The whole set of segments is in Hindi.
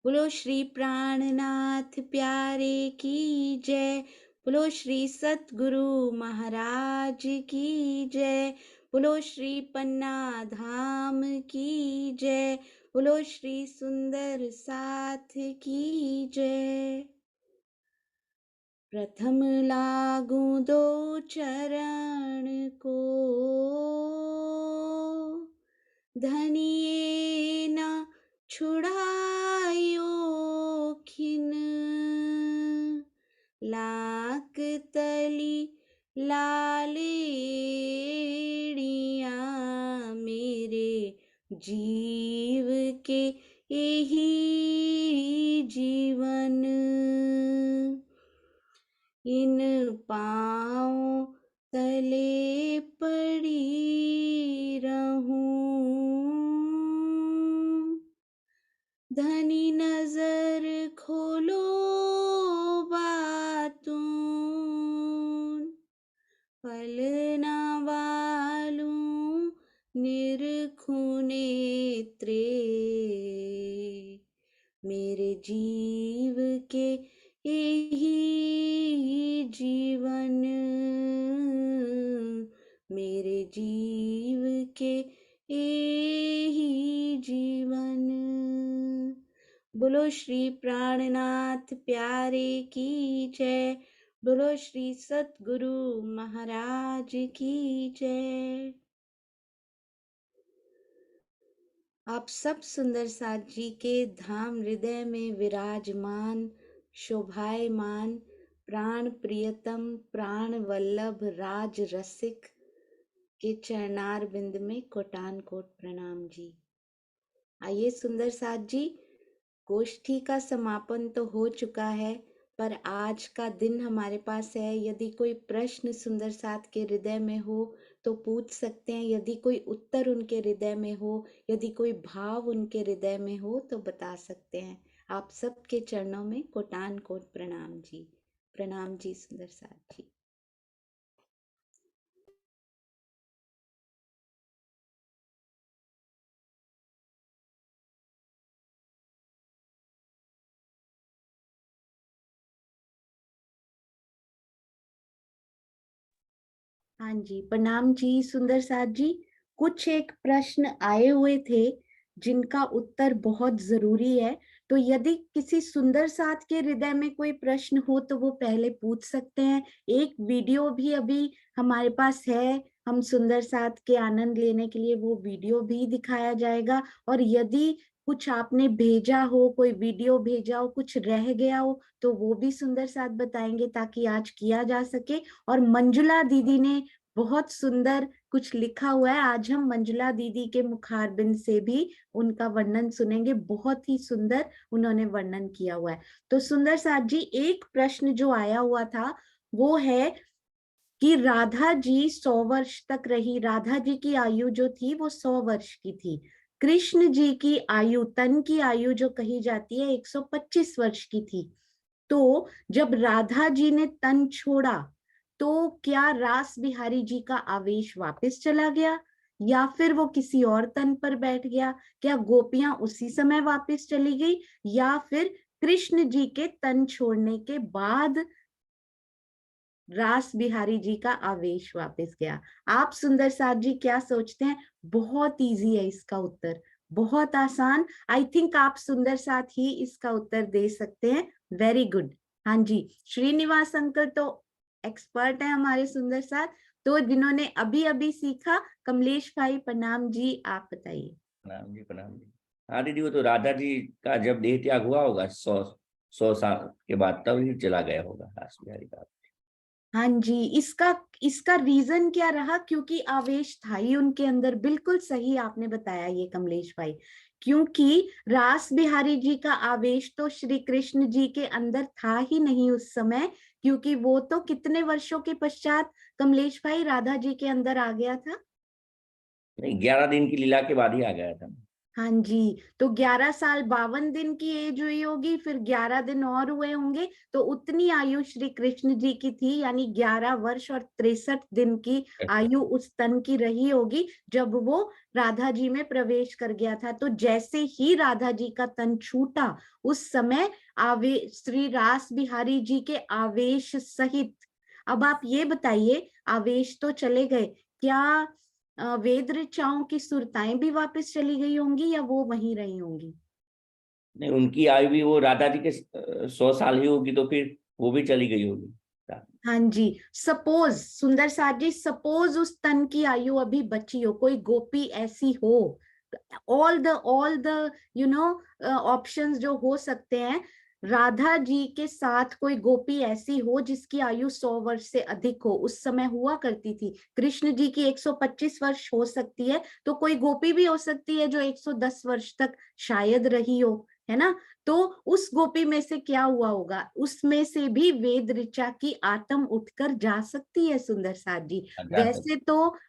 बोलो श्री प्राणनाथ प्यारे की जय। बोलो श्री सतगुरु महाराज की जय। बोलो श्री पन्ना धाम की जय। बोलो श्री सुंदर साथ की जय। प्रथम लागू दो चरण को, धनिये न छुड़ायो खिन। लाक तली लालेड़िया मेरे जीव के यही जीवन। इन पाँव तले पड़ी रहूं, धनी नजर खोलो बातूं, फल न वालूं निरखूं नेत्रे। मेरे जीव के यही जीवन, मेरे जीव के यही जीवन। बोलो श्री प्राणनाथ प्यारे की जय। बोलो श्री सतगुरु महाराज की जय। आप सब सुंदर साथ जी के धाम हृदय में विराजमान शोभायमान प्राण प्रियतम प्राण वल्लभ राज रसिक के चरणार बिंद में कोटान कोट प्रणाम जी। आइए सुंदर साथ जी, गोष्ठी का समापन तो हो चुका है, पर आज का दिन हमारे पास है। यदि कोई प्रश्न सुंदर साथ के हृदय में हो तो पूछ सकते हैं, यदि कोई उत्तर उनके हृदय में हो, यदि कोई भाव उनके हृदय में हो तो बता सकते हैं। आप सबके चरणों में कोटान कोट प्रणाम जी। प्रणाम जी सुंदर साथ जी। हाँ जी, प्रणाम जी सुंदर साथ जी। कुछ एक प्रश्न आए हुए थे जिनका उत्तर बहुत जरूरी है, तो यदि किसी सुंदर साथ के हृदय में कोई प्रश्न हो तो वो पहले पूछ सकते हैं। एक वीडियो भी अभी हमारे पास है, हम सुंदर साथ के आनंद लेने के लिए वो वीडियो भी दिखाया जाएगा। और यदि कुछ आपने भेजा हो, कोई वीडियो भेजा हो, कुछ रह गया हो तो वो भी सुंदर साथ बताएंगे ताकि आज किया जा सके। और मंजुला दीदी ने बहुत सुंदर कुछ लिखा हुआ है, आज हम मंजुला दीदी के मुखारबिंद से भी उनका वर्णन सुनेंगे। बहुत ही सुंदर उन्होंने वर्णन किया हुआ है। तो सुंदर साथ जी, एक प्रश्न जो आया हुआ था वो है कि राधा जी 100 वर्ष तक रही, राधा जी की आयु जो थी वो 100 वर्ष की थी। कृष्ण जी की आयु, तन की आयु जो कही जाती है 125 वर्ष की थी। तो जब राधा जी ने तन छोड़ा तो क्या रास बिहारी जी का आवेश वापस चला गया या फिर वो किसी और तन पर बैठ गया? क्या गोपियां उसी समय वापस चली गई या फिर कृष्ण जी के तन छोड़ने के बाद रास बिहारी जी का आवेश वापस गया? आप सुंदर साथ जी क्या सोचते हैं? बहुत इजी है इसका उत्तर, बहुत आसान। आई थिंक आप सुंदर साथ ही इसका उत्तर दे सकते हैं। Very good. हाँ जी, श्रीनिवास अंकल तो एक्सपर्ट है हमारे सुंदर साथ, तो जिन्होंने अभी अभी सीखा। कमलेश भाई प्रणाम जी, आप बताइए। प्रणाम जी, प्रणाम जी। हाँ दीदी, वो तो राधा जी का जब देह त्याग हुआ होगा 100 साल के बाद, तब ही चला गया होगा रास बिहारी का। हाँ जी, इसका इसका रीजन क्या रहा? क्योंकि आवेश था ही उनके अंदर। बिल्कुल सही आपने बताया ये कमलेश भाई, क्योंकि रास बिहारी जी का आवेश तो श्री कृष्ण जी के अंदर था ही नहीं उस समय, क्योंकि वो तो कितने वर्षों के पश्चात कमलेश भाई राधा जी के अंदर आ गया था? नहीं, 11 दिन की लीला के बाद ही आ गया था। हाँ जी, तो 11 साल 52 दिन की एज हुई होगी, फिर 11 दिन और हुए होंगे, तो उतनी आयु श्री कृष्ण जी की थी, यानी 11 वर्ष और 63 दिन की आयु उस तन की रही होगी जब वो राधा जी में प्रवेश कर गया था। तो जैसे ही राधा जी का तन छूटा, उस समय श्री रास बिहारी जी के आवेश सहित, अब आप ये बताइए, आवेश तो चले गए, क्या वेद ऋचाओं की सुरताएं भी वापस चली गई होंगी या वो वहीं रही होंगी? नहीं, उनकी आयु भी वो राधा जी के 100 साल ही होगी, तो फिर वो भी चली गई होगी। हाँ जी, सपोज सुंदर साथ जी, सपोज उस तन की आयु अभी बची हो, कोई गोपी ऐसी हो, ऑल द ऑप्शंस जो हो सकते हैं, राधा जी के साथ कोई गोपी ऐसी हो जिसकी आयु 100 वर्ष से अधिक हो, उस समय हुआ करती थी। कृष्ण जी की 125 वर्ष हो सकती है, तो कोई गोपी भी हो सकती है जो 110 वर्ष तक शायद रही हो, है ना? तो उस गोपी में से क्या हुआ होगा, उसमें से भी वेद ऋचा की आत्म उठकर जा सकती है सुंदर साथ जी।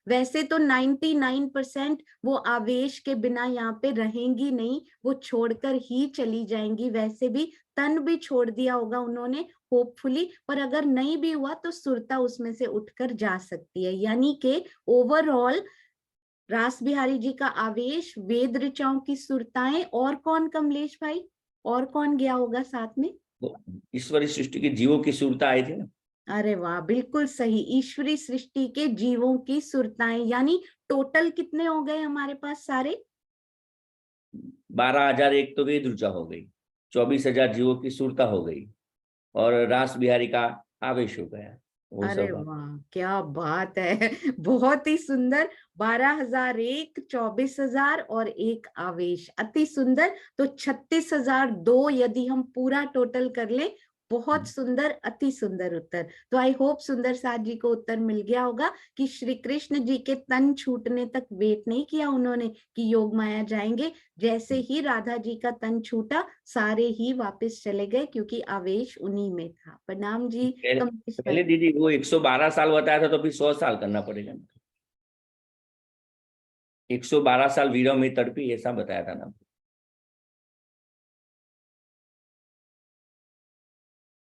वैसे तो 99% वो आवेश के बिना यहाँ पे रहेंगी नहीं, वो छोड़कर ही चली जाएंगी। वैसे भी तन भी छोड़ दिया होगा उन्होंने होपफुली, पर अगर नहीं भी हुआ तो सुरता उसमें से उठकर जा सकती है। यानी कि ओवरऑल रास बिहारी जी का आवेश, वेद ऋचाओं की सुरताएं, और कौन कमलेश भाई, और कौन गया होगा साथ में? वो ईश्वरी सृष्टि के जीवों की सुरता आई थी ना। अरे वाह, बिल्कुल सही, ईश्वरी सृष्टि के जीवों की सुरताएं, यानी टोटल कितने हो गए हमारे पास सारे? 12,001 तो वेद ऋचा हो गई, 24,000 जीवों की सुरता हो गई, और रास बिहारी का आवेश हो गया, वो अरे सब। वाह, क्या बात है बहुत ही सुंदर। 12,001, 24,000 और एक आवेश, अति सुंदर। तो 36,002 यदि हम पूरा टोटल कर ले, बहुत सुंदर, अति सुंदर उत्तर। तो आई होप सुंदर साथ जी को उत्तर मिल गया होगा कि श्री कृष्ण जी के तन छूटने तक वेट नहीं किया उन्होंने कि योग माया जाएंगे। जैसे ही राधा जी का तन छूटा, सारे ही वापस चले गए, क्योंकि आवेश उन्हीं में था। प्रणाम जी पहले कमलेश पहले भाई। दीदी वो 112 साल बताया था, तो फिर 100 साल करना पड़ेगा ना। 112 साल वीरों में तड़पी, ऐसा बताया था ना।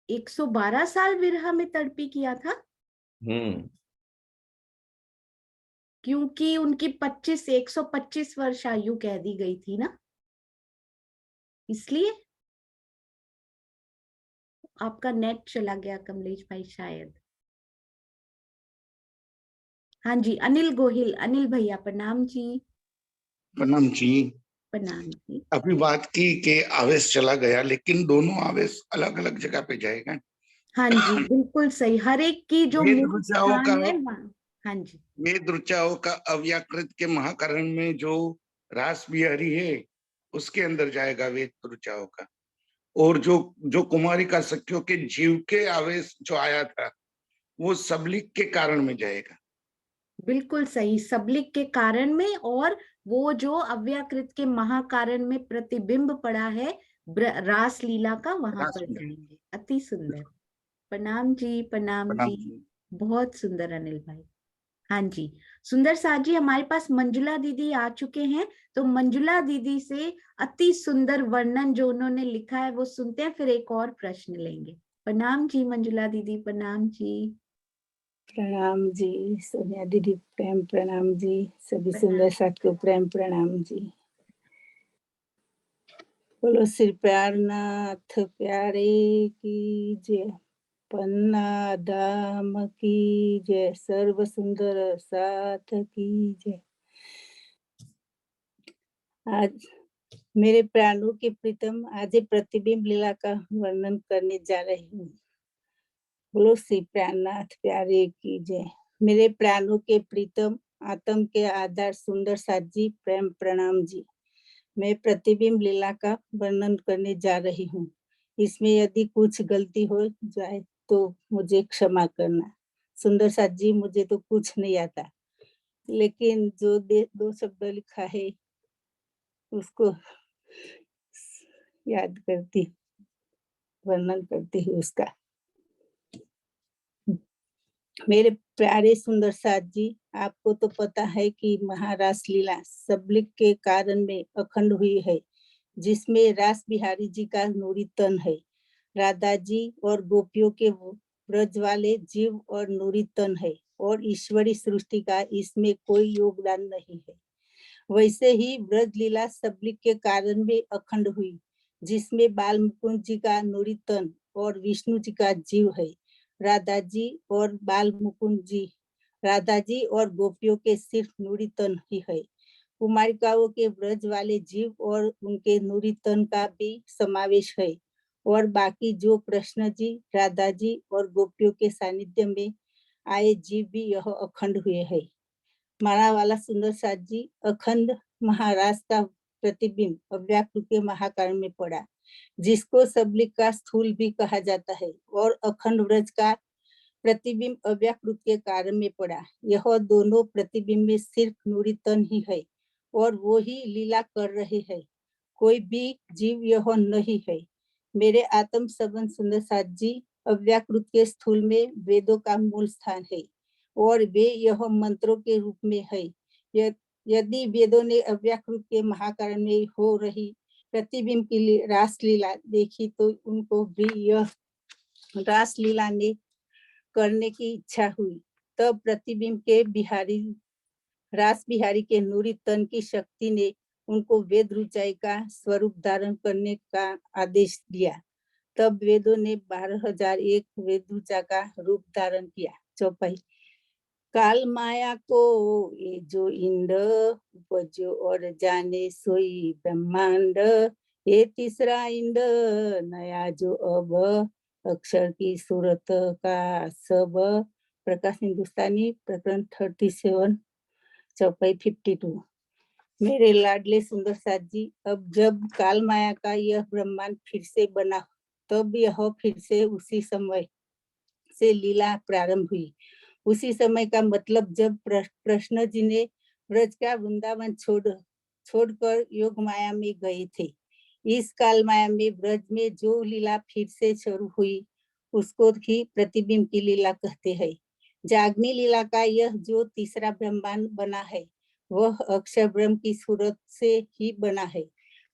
112 साल विरह में तड़पी किया था, हम्म। क्योंकि उनकी 125 वर्ष आयु कह दी गई थी ना, इसलिए। आपका नेट चला गया कमलेश भाई शायद। हाँ जी, अनिल गोहिल, अनिल भैया प्रणाम जी। प्रणाम जी। प्रणाम जी। अभी बात की कि आवेश चला गया, लेकिन दोनों आवेश अलग अलग जगह पे जाएगा। हाँ जी, बिल्कुल सही, हर एक की जो वेद मूल ऋचाओं का स्थान है वहाँ। हाँ जी। वेद ऋचाओं का अव्याकृत के महाकरण में जो रास बिहारी है, उसके अंदर जाएगा वेद ऋचाओं का। और जो जो कुमारी का सखियों के जीव के आवेश जो आया था, वो सबलिक के कारण में जाएगा। बिल्कुल सही, सबलिक के कारण में, और वो जो अव्याकृत के महाकारण में प्रतिबिंब पड़ा है रास लीला का, वहां रास पर बिहारी। जाएंगे। अति सुंदर। प्रणाम जी, प्रणाम प्रणाम जी। जी। बहुत सुंदर अनिल भाई। हाँ जी, सुंदर साथ जी, हमारे पास मंजुला दीदी आ चुके हैं, तो मंजुला दीदी से अति सुंदर वर्णन जो उन्होंने लिखा है वो सुनते हैं, फिर एक और प्रश्न लेंगे। प्रणाम जी मंजुला दीदी, प्रणाम जी। प्रणाम जी सोनिया दीदी, प्रेम प्रणाम जी। सभी प्रणाम। सुंदर साथ को प्रेम प्रणाम जी। बोलो श्री प्यारनाथ प्यारे की जय, पन्ना धाम की जय, सर्व सुंदर साथ की जय। आज मेरे प्राणों के प्रीतम, आज प्रतिबिंब लीला का वर्णन करने जा रही हूँ। बोलो श्री प्राणनाथ प्यारे की जय। मेरे प्राणों के प्रीतम, आत्म के आधार सुंदर साथ जी, प्रेम प्रणाम जी। मैं प्रतिबिंब लीला का वर्णन करने जा रही हूँ। इसमें यदि कुछ गलती हो जाए तो मुझे क्षमा करना। सुंदर साथ जी, मुझे तो कुछ नहीं आता, लेकिन जो दो शब्द लिखा है उसको याद करती, वर्णन करती हूँ उसका। मेरे प्यारे सुंदर साथ जी, आपको तो पता है कि महारास लीला सबलिक के कारण में अखंड हुई है, जिसमें रास बिहारी जी का नूरी तन है। राधा जी और गोपियों के ब्रज वाले जीव और नूरी तन है, और ईश्वरी सृष्टि का इसमें कोई योगदान नहीं है। वैसे ही ब्रज लीला सबलिक के कारण में अखंड हुई, जिसमें बाल मुकुंद जी का नूरी तन और विष्णु जी का जीव है। राधा जी और बाल मुकुंद जी, राधा जी और गोपियों के सिर्फ नूरी तन ही है। कुमारिकाओं के ब्रज वाले जीव और उनके नूरी तन का भी समावेश है, और बाकी जो कृष्ण जी, राधा जी और गोपियों के सानिध्य में आए जीव भी यह अखंड हुए हैं। माला वाला सुंदर साथ जी, अखंड महाराज का प्रतिबिंब अव्याकृत के महाकाल में पड़ा, जिसको सबलिक का स्थूल भी कहा जाता है, और अखंड व्रज का प्रतिबिंब अव्याकृत के कारण में पड़ा। यह दोनों प्रतिबिंब में सिर्फ नूरी तन ही है, और वो ही लीला कर रहे हैं, कोई भी जीव यह नहीं है। मेरे आत्म संबंध सुंदर साथ जी, अव्याकृत के स्थूल में वेदों का मूल स्थान है, और वे यह मंत्रों के रूप में है। यदि वेदों ने अव्याकृत के महाकारण में हो रही प्रतिबिंब की रास लीला देखी, तो उनको भी यह रास लीला ने करने की इच्छा हुई। तब प्रतिबिंब के बिहारी, रास बिहारी के नूरी तन की शक्ति ने उनको वेद रुचाई का स्वरूप धारण करने का आदेश दिया। तब वेदों ने 12,001 वेद रुचा का रूप धारण किया। चौपाई। काल माया को ये जो इंद्र उपजो और जाने सोई ब्रह्मांड, ये तीसरा इंद्र नया जो अब अक्षर की सूरत का सब। प्रकाश हिंदुस्तानी प्रकरण 37 चौपाई 52। मेरे लाडले सुंदर साथ जी, अब जब काल माया का यह ब्रह्मांड फिर से बना, तब यह फिर से उसी समय से लीला प्रारंभ हुई। उसी समय का मतलब जब कृष्ण जी ने ब्रज का वृंदावन छोड़कर योग माया में गए थे। इस काल माया में ब्रज में जो लीला फिर से शुरू हुई, उसको ही प्रतिबिंब की लीला कहते हैं। जागनी लीला का यह जो तीसरा ब्रह्मांड बना है, वह अक्षर ब्रह्म की सूरत से ही बना है।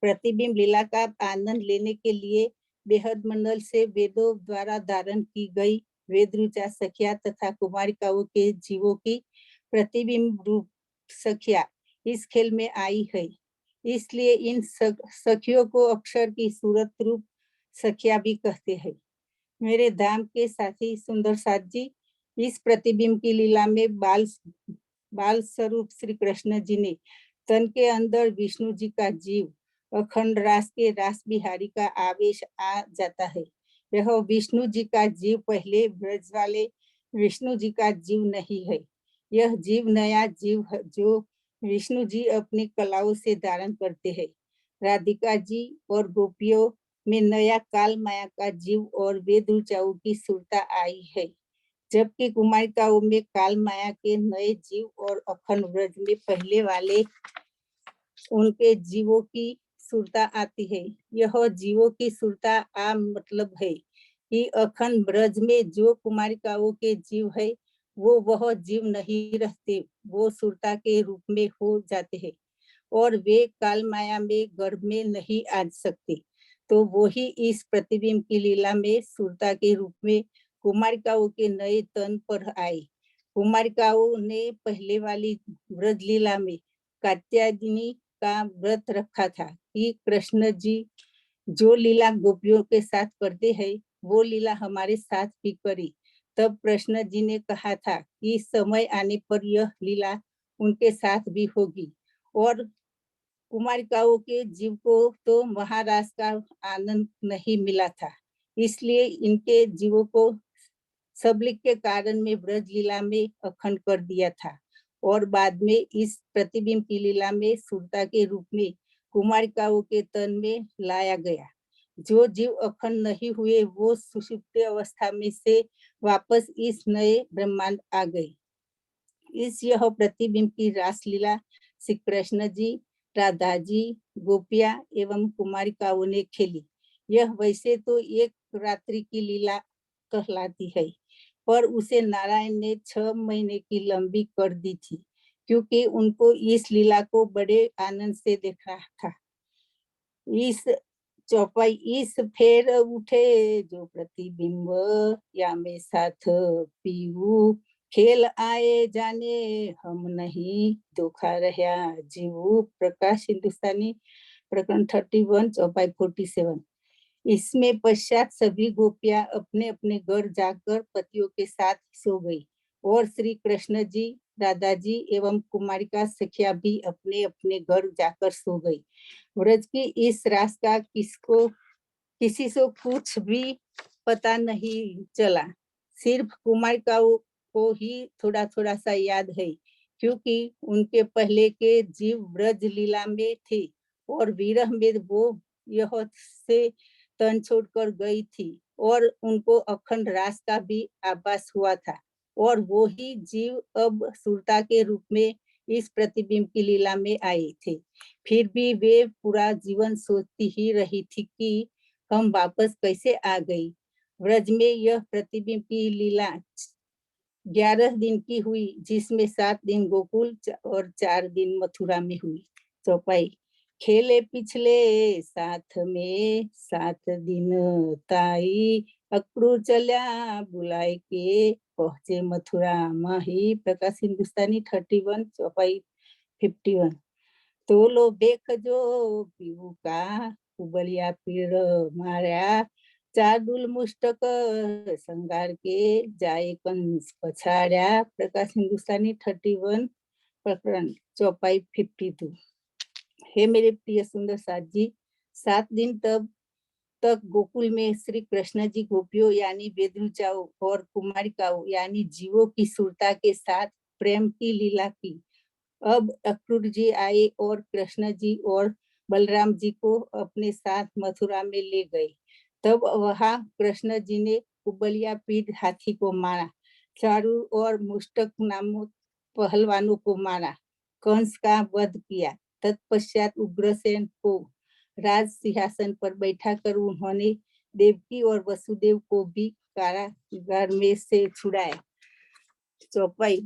प्रतिबिंब लीला का आनंद लेने के लिए बेहद मंडल से वेदों द्वारा धारण की गई वेद रुचा सखिया तथा कुमारिकाओं के जीवों की प्रतिबिंब रूप सखिया इस खेल में आई है। इसलिए इन सखियों को अक्षर की सूरत रूप सखिया भी कहते हैं। मेरे धाम के साथी सुंदर साथ जी, इस प्रतिबिंब की लीला में बाल स्वरूप श्री कृष्ण जी ने तन के अंदर विष्णु जी का जीव अखंड रास के रास बिहारी का आवेश आ जाता है। यह विष्णु जी का जीव पहले ब्रज वाले विष्णु जी का जीव नहीं है। यह जीव नया जीव है, जो विष्णु जी अपनी कलाओं से धारण करते हैं। राधिका जी और गोपियों में नया काल माया का जीव और वेद रुचाओं की सुरता आई है, जबकि कुमारिकाओं में काल माया के नए जीव और अखंड ब्रज में पहले वाले उनके जीवों की सुरता आती है। यह जीवों की सुरता आम मतलब है कि अखंड ब्रज में जो कुमारिकाओं के जीव है, वो वह जीव नहीं रहते, वो सुरता के रूप में हो जाते हैं, और वे काल माया में गर्भ में नहीं आ सकते। तो वो ही इस प्रतिबिंब की लीला में सुरता के रूप में कुमारिकाओं के नए तन पर आए। कुमारिकाओं ने पहले वाली ब्रज लीला में कात्यायनी का व्रत रखा था कि कृष्ण जी जो लीला गोपियों के साथ करते हैं, वो लीला हमारे साथ भी करी। तब कृष्ण जी ने कहा था कि समय आने पर यह लीला उनके साथ भी होगी, और कुमारिकाओं के जीव को तो महाराज का आनंद नहीं मिला था, इसलिए इनके जीवों को सबलिक के कारण में ब्रज लीला में अखंड कर दिया था, और बाद में इस प्रतिबिंब की लीला में सुरता के रूप में कुमारिकाओं के तन में लाया गया। जो जीव अखंड नहीं हुए, वो सुषुप्त अवस्था में से वापस इस नए ब्रह्मांड आ गए। इस यह प्रतिबिंब की रास लीला श्री कृष्ण जी, राधा जी, गोपिया एवं कुमारिकाओं ने खेली। यह वैसे तो एक रात्रि की लीला कहलाती है, पर उसे नारायण ने 6 महीने की लंबी कर दी थी, क्योंकि उनको इस लीला को बड़े आनंद से देख रहा था। इस चौपाई इस फेर उठे जो प्रतिबिंब, या में साथ पीऊ, खेल आए जाने हम नहीं, धोखा रहा जीव। प्रकाश हिंदुस्तानी प्रकरण 31 चौपाई 47। इसमें पश्चात सभी गोपियां अपने अपने घर जाकर पतियों के साथ सो गई, और श्री कृष्ण जी, राधा जी एवं कुमारिका सखिया भी अपने अपने घर जाकर सो गई। व्रज की इस रास का किसी से कुछ भी पता नहीं चला। सिर्फ कुमारिकाओं को ही थोड़ा थोड़ा सा याद है, क्योंकि उनके पहले के जीव ब्रज लीला में थे और विरह में वो यह से तन छोड़कर गई थी, और उनको अखंड रास का भी आभास हुआ था, और वो ही जीव अब सुरता के रूप में इस प्रतिबिंब की लीला में आए थे। फिर भी वे पूरा जीवन सोचती ही रही थी कि हम वापस कैसे आ गई। व्रज में यह प्रतिबिंब की लीला 11 दिन की हुई, जिसमें 7 दिन गोकुल और 4 दिन मथुरा में हुई। चौपाई खेले पिछले साथ में 7 दिन ताई, अक्रू चल्या बुलाए के पहुंचे मथुरा माही। प्रकाश हिंदुस्तानी 31 चौपाई 51। तो लो बेख जो पीऊ का, उबलिया पीड़ मार्या, चादुल मुष्टक संगार के जाए कंस पछाड़्या। प्रकाश हिंदुस्तानी 31 प्रकरण चौपाई 52। हे मेरे प्रिय सुंदर साथ जी, 7 दिन तक गोकुल में श्री कृष्ण जी गोपियों यानी वेदरुचाओं और कुमारिकाओं यानी जीवों की सुरता के साथ प्रेम की लीला की। अब अक्रूर जी आए और कृष्ण जी और बलराम जी को अपने साथ मथुरा में ले गए। तब वहां कृष्ण जी ने उबलिया पीठ हाथी को मारा, चारू और मुष्टक नामक पहलवानों को मारा, कंस का वध किया। तत्पश्चात उग्रसेन को राज सिंहासन पर बैठा कर उन्होंने देवकी और वसुदेव को भी कारागार में से छुड़ाया। चौपाई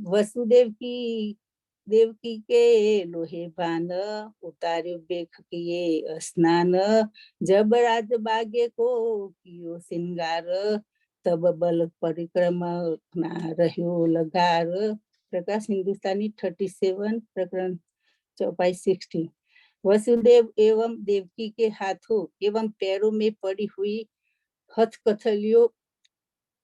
देवकी के लोहे बान, उतारे बेख किए स्नान, जब राज बागे को कियो सिंगार, तब बल परिक्रमा ना रह्यो लगार। प्रकाश हिंदुस्तानी 37 प्रकरण चौपाई 60। वसुदेव एवं देवकी के हाथों एवं पैरों में पड़ी हुई हथकथलियों,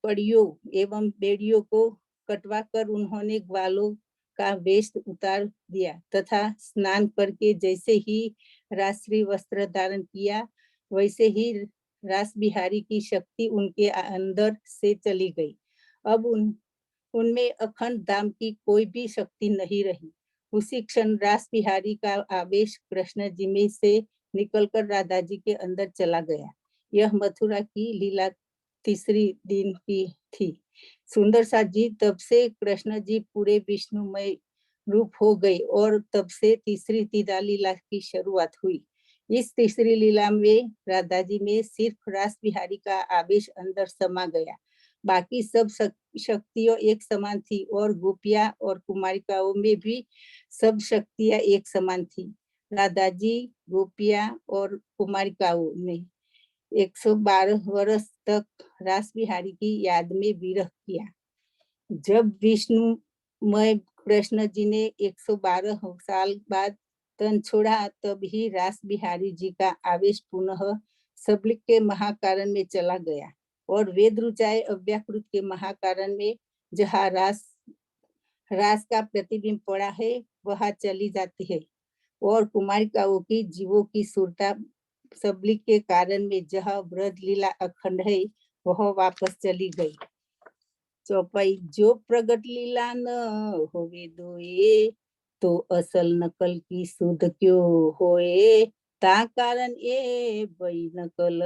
पड़ियों एवं बेड़ियों को कटवा कर उन्होंने ग्वालों का वेश उतार दिया तथा स्नान करके जैसे ही राष्ट्रीय वस्त्र धारण किया, वैसे ही रास बिहारी की शक्ति उनके अंदर से चली गई। अब उनमें अखंड धाम की कोई भी शक्ति नहीं रही। उसी क्षण रास बिहारी का आवेश कृष्ण जी में से निकलकर राधा जी के अंदर चला गया। यह मथुरा की लीला तीसरी दिन की थी। सुंदर साथ जी, तब से कृष्ण जी पूरे विष्णुमय रूप हो गए और तब से तीसरी तीदा लीला की शुरुआत हुई। इस तीसरी लीला में राधा जी में सिर्फ रास बिहारी का आवेश अंदर समा गया, बाकी सब शक्तियां एक समान थी और गोपियां और कुमारिकाओं में भी सब शक्तियां एक समान थी। राधा जी, गोपियां और कुमारिकाओं ने 112 वर्ष तक रास बिहारी की याद में विरह किया। जब विष्णुमय कृष्ण जी ने 112 साल बाद तन छोड़ा, तब ही रास बिहारी जी का आवेश पुनः सबलिक के महाकारण में चला गया और वेद रुचाए अव्याकृत के महाकारण में जहाँ रास का प्रतिबिंब पड़ा है वह चली जाती है, और कुमारिकाओं की जीवों की सुरता सबलिक के कारण में जहाँ ब्रज लीला अखंड है वह वापस चली गई। चौपाई जो प्रगट लीला न होवे दोए, तो असल नकल की शुद्ध क्यों होए, ता कारण ये बई नकल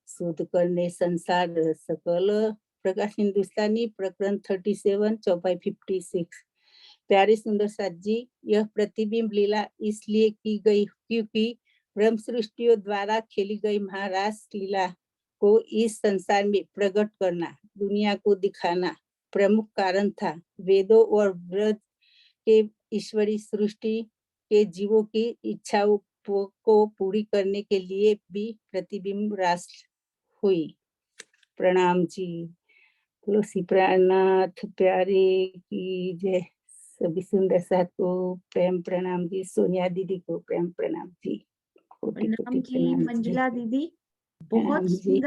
शुद्ध करने संसार सकल। प्रकाश हिंदुस्तानी प्रकरण 37 चौपाई 56। प्यारे सुंदर साथ जी, यह प्रतिबिंब लीला इसलिए की गई क्योंकि ब्रह्म सृष्टियों द्वारा खेली गई महारास लीला को इस संसार में प्रकट करना, दुनिया को दिखाना प्रमुख कारण था। वेदों और ब्रज के ईश्वरी सृष्टि के जीवों की इच्छाओं को पूरी करने के लिए भी प्रतिबिंब रास हुई। प्रणाम जी। तुलसी प्राणनाथ प्यारे की जय। सभी सुंदर साथ को प्रेम प्रणाम जी। सोनिया दीदी को प्रेम प्रणाम जी। कोटि प्रणाम कोटि जी प्रणाम जी। मंजुला दीदी, प्रणाम जी।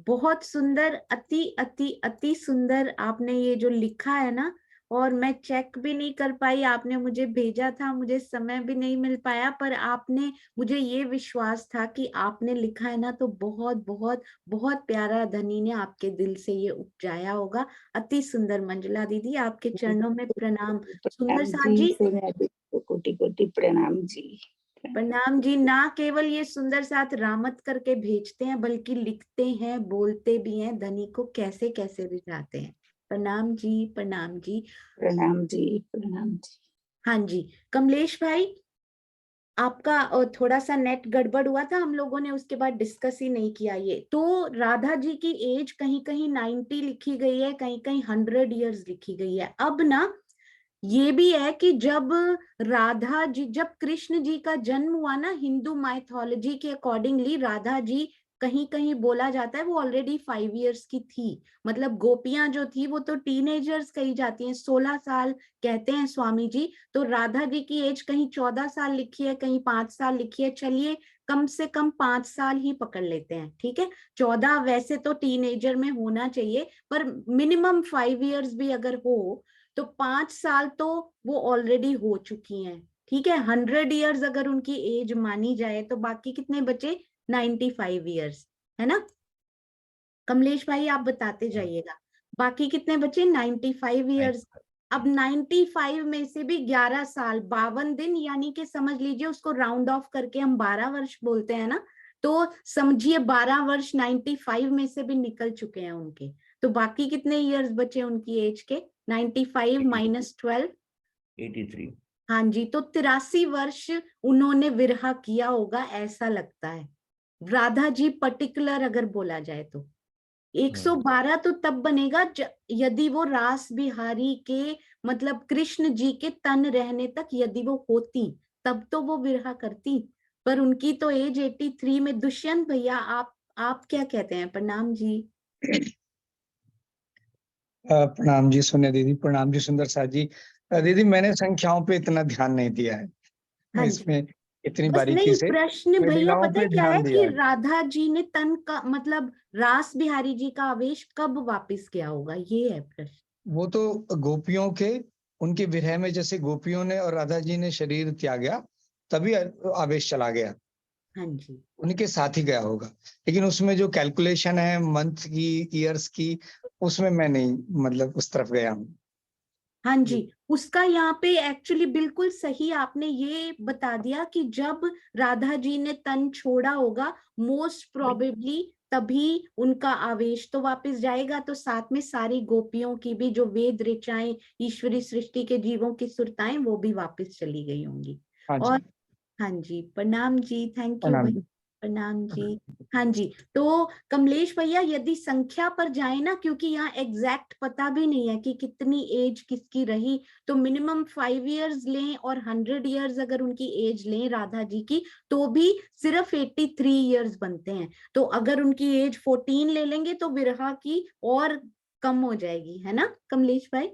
बहुत सुंदर, अति अति अति सुंदर आपने ये जो लिखा है ना, और मैं चेक भी नहीं कर पाई, आपने मुझे भेजा था, मुझे समय भी नहीं मिल पाया, पर आपने, मुझे ये विश्वास था कि आपने लिखा है ना, तो बहुत बहुत बहुत प्यारा धनी ने आपके दिल से ये उपजाया होगा। अति सुंदर मंजुला दीदी, आपके चरणों में प्रणाम। सुंदर प्रणाम साथ जी। जी, सोनिया दीदी को कोटि कोटि प्रणाम जी। प्रणाम जी। ना केवल ये सुंदर साथ रामत करके भेजते हैं, बल्कि लिखते हैं, बोलते भी हैं, धनी को कैसे कैसे रिझाते हैं। प्रणाम जी, प्रणाम जी। प्रणाम जी। प्रणाम जी। हाँ जी, कमलेश भाई, आपका थोड़ा सा नेट गड़बड़ हुआ था, हम लोगों ने उसके बाद डिस्कस ही नहीं किया ये। तो राधा जी की एज कहीं कहीं 90 लिखी गई है, कहीं कहीं 100 इयर्स लिखी गई है। अब ना ये भी है कि जब राधा जी, जब कृष्ण जी का जन्म हुआ ना, हिंदू माइथोलॉजी के अकॉर्डिंगली राधा जी, कहीं कहीं बोला जाता है वो ऑलरेडी 5 इयर्स की थी। मतलब गोपियां जो थी वो तो टीनेजर्स कही जाती हैं, 16 साल कहते हैं स्वामी जी। तो राधा जी की एज कहीं 14 साल लिखी है, कहीं 5 साल लिखी है। चलिए कम से कम 5 साल ही पकड़ लेते हैं, ठीक है। 14 वैसे तो टीनेजर में होना चाहिए, पर मिनिमम 5 इयर्स भी अगर हो तो 5 साल तो वो ऑलरेडी हो चुकी हैं, ठीक है। 100 इयर्स अगर उनकी एज मानी जाए तो बाकी कितने बचे? 95 इयर्स, है ना। कमलेश भाई आप बताते जाइएगा, बाकी कितने बचे? 95 इयर्स। अब 95 में से भी 11 साल 52 दिन, यानी कि समझ लीजिए उसको राउंड ऑफ करके हम 12 वर्ष बोलते हैं ना, तो समझिए 12 वर्ष 95 में से भी निकल चुके हैं उनके। तो बाकी कितने इयर्स बचे उनकी एज के? 95 माइनस 12, 83। हाँ जी, तो 83 वर्ष उन्होंने विरहा किया होगा ऐसा लगता है। राधा जी पर्टिकुलर अगर बोला जाए तो 112 तो तब बनेगा यदि वो रास बिहारी के, मतलब कृष्ण जी के तन रहने तक यदि वो होती, तब तो वो विरहा करती। पर उनकी तो एज 83 में। दुष्यंत भैया आप क्या कहते हैं? प्रणाम जी। प्रणाम जी सोनिया दीदी, प्रणाम जी सुंदर साथ जी। दीदी मैंने संख्याओं पे इतना ध्यान नहीं दिया है, हाँ जी, इसमें इतनी बस बारीकी नहीं, से प्रश्न भैया लीलाओं पता है पे क्या है ध्यान कि दिया है। राधा जी ने तन का, मतलब रास बिहारी जी का आवेश कब वापिस किया होगा, ये है प्रश्न। वो तो गोपियों के, उनके विरह में जैसे गोपियों ने और राधा जी ने शरीर त्यागा, तभी आवेश चला गया, हाँ जी, उनके साथ ही गया होगा। लेकिन उसमें जो कैलकुलेशन है मंथ की, ईयर्स की, उसमें मैं नहीं, मतलब उस तरफ गया हूँ। हाँ जी, उसका यहाँ पे एक्चुअली बिल्कुल सही आपने ये बता दिया कि जब राधा जी ने तन छोड़ा होगा, मोस्ट प्रोबेबली तभी उनका आवेश तो वापस जाएगा। तो साथ में सारी गोपियों की भी जो वेद ऋचाएं, ईश्वरी सृष्टि के जीवों की सुरताएं, वो भी वापस चली गई होंगी। हाँ और जी, हाँ जी, प्रणाम जी, थैंक यू प्रणाम भाई, जी। प्रणाम जी। हाँ जी, तो कमलेश भैया यदि संख्या पर जाए ना, क्योंकि यहाँ एग्जैक्ट पता भी नहीं है कि कितनी एज किसकी रही, तो मिनिमम 5 इयर्स लें और 100 इयर्स अगर उनकी एज लें राधा जी की, तो भी सिर्फ 83 इयर्स बनते हैं। तो अगर उनकी एज 14 ले लेंगे तो विरहा की और कम हो जाएगी, है ना कमलेश भाई।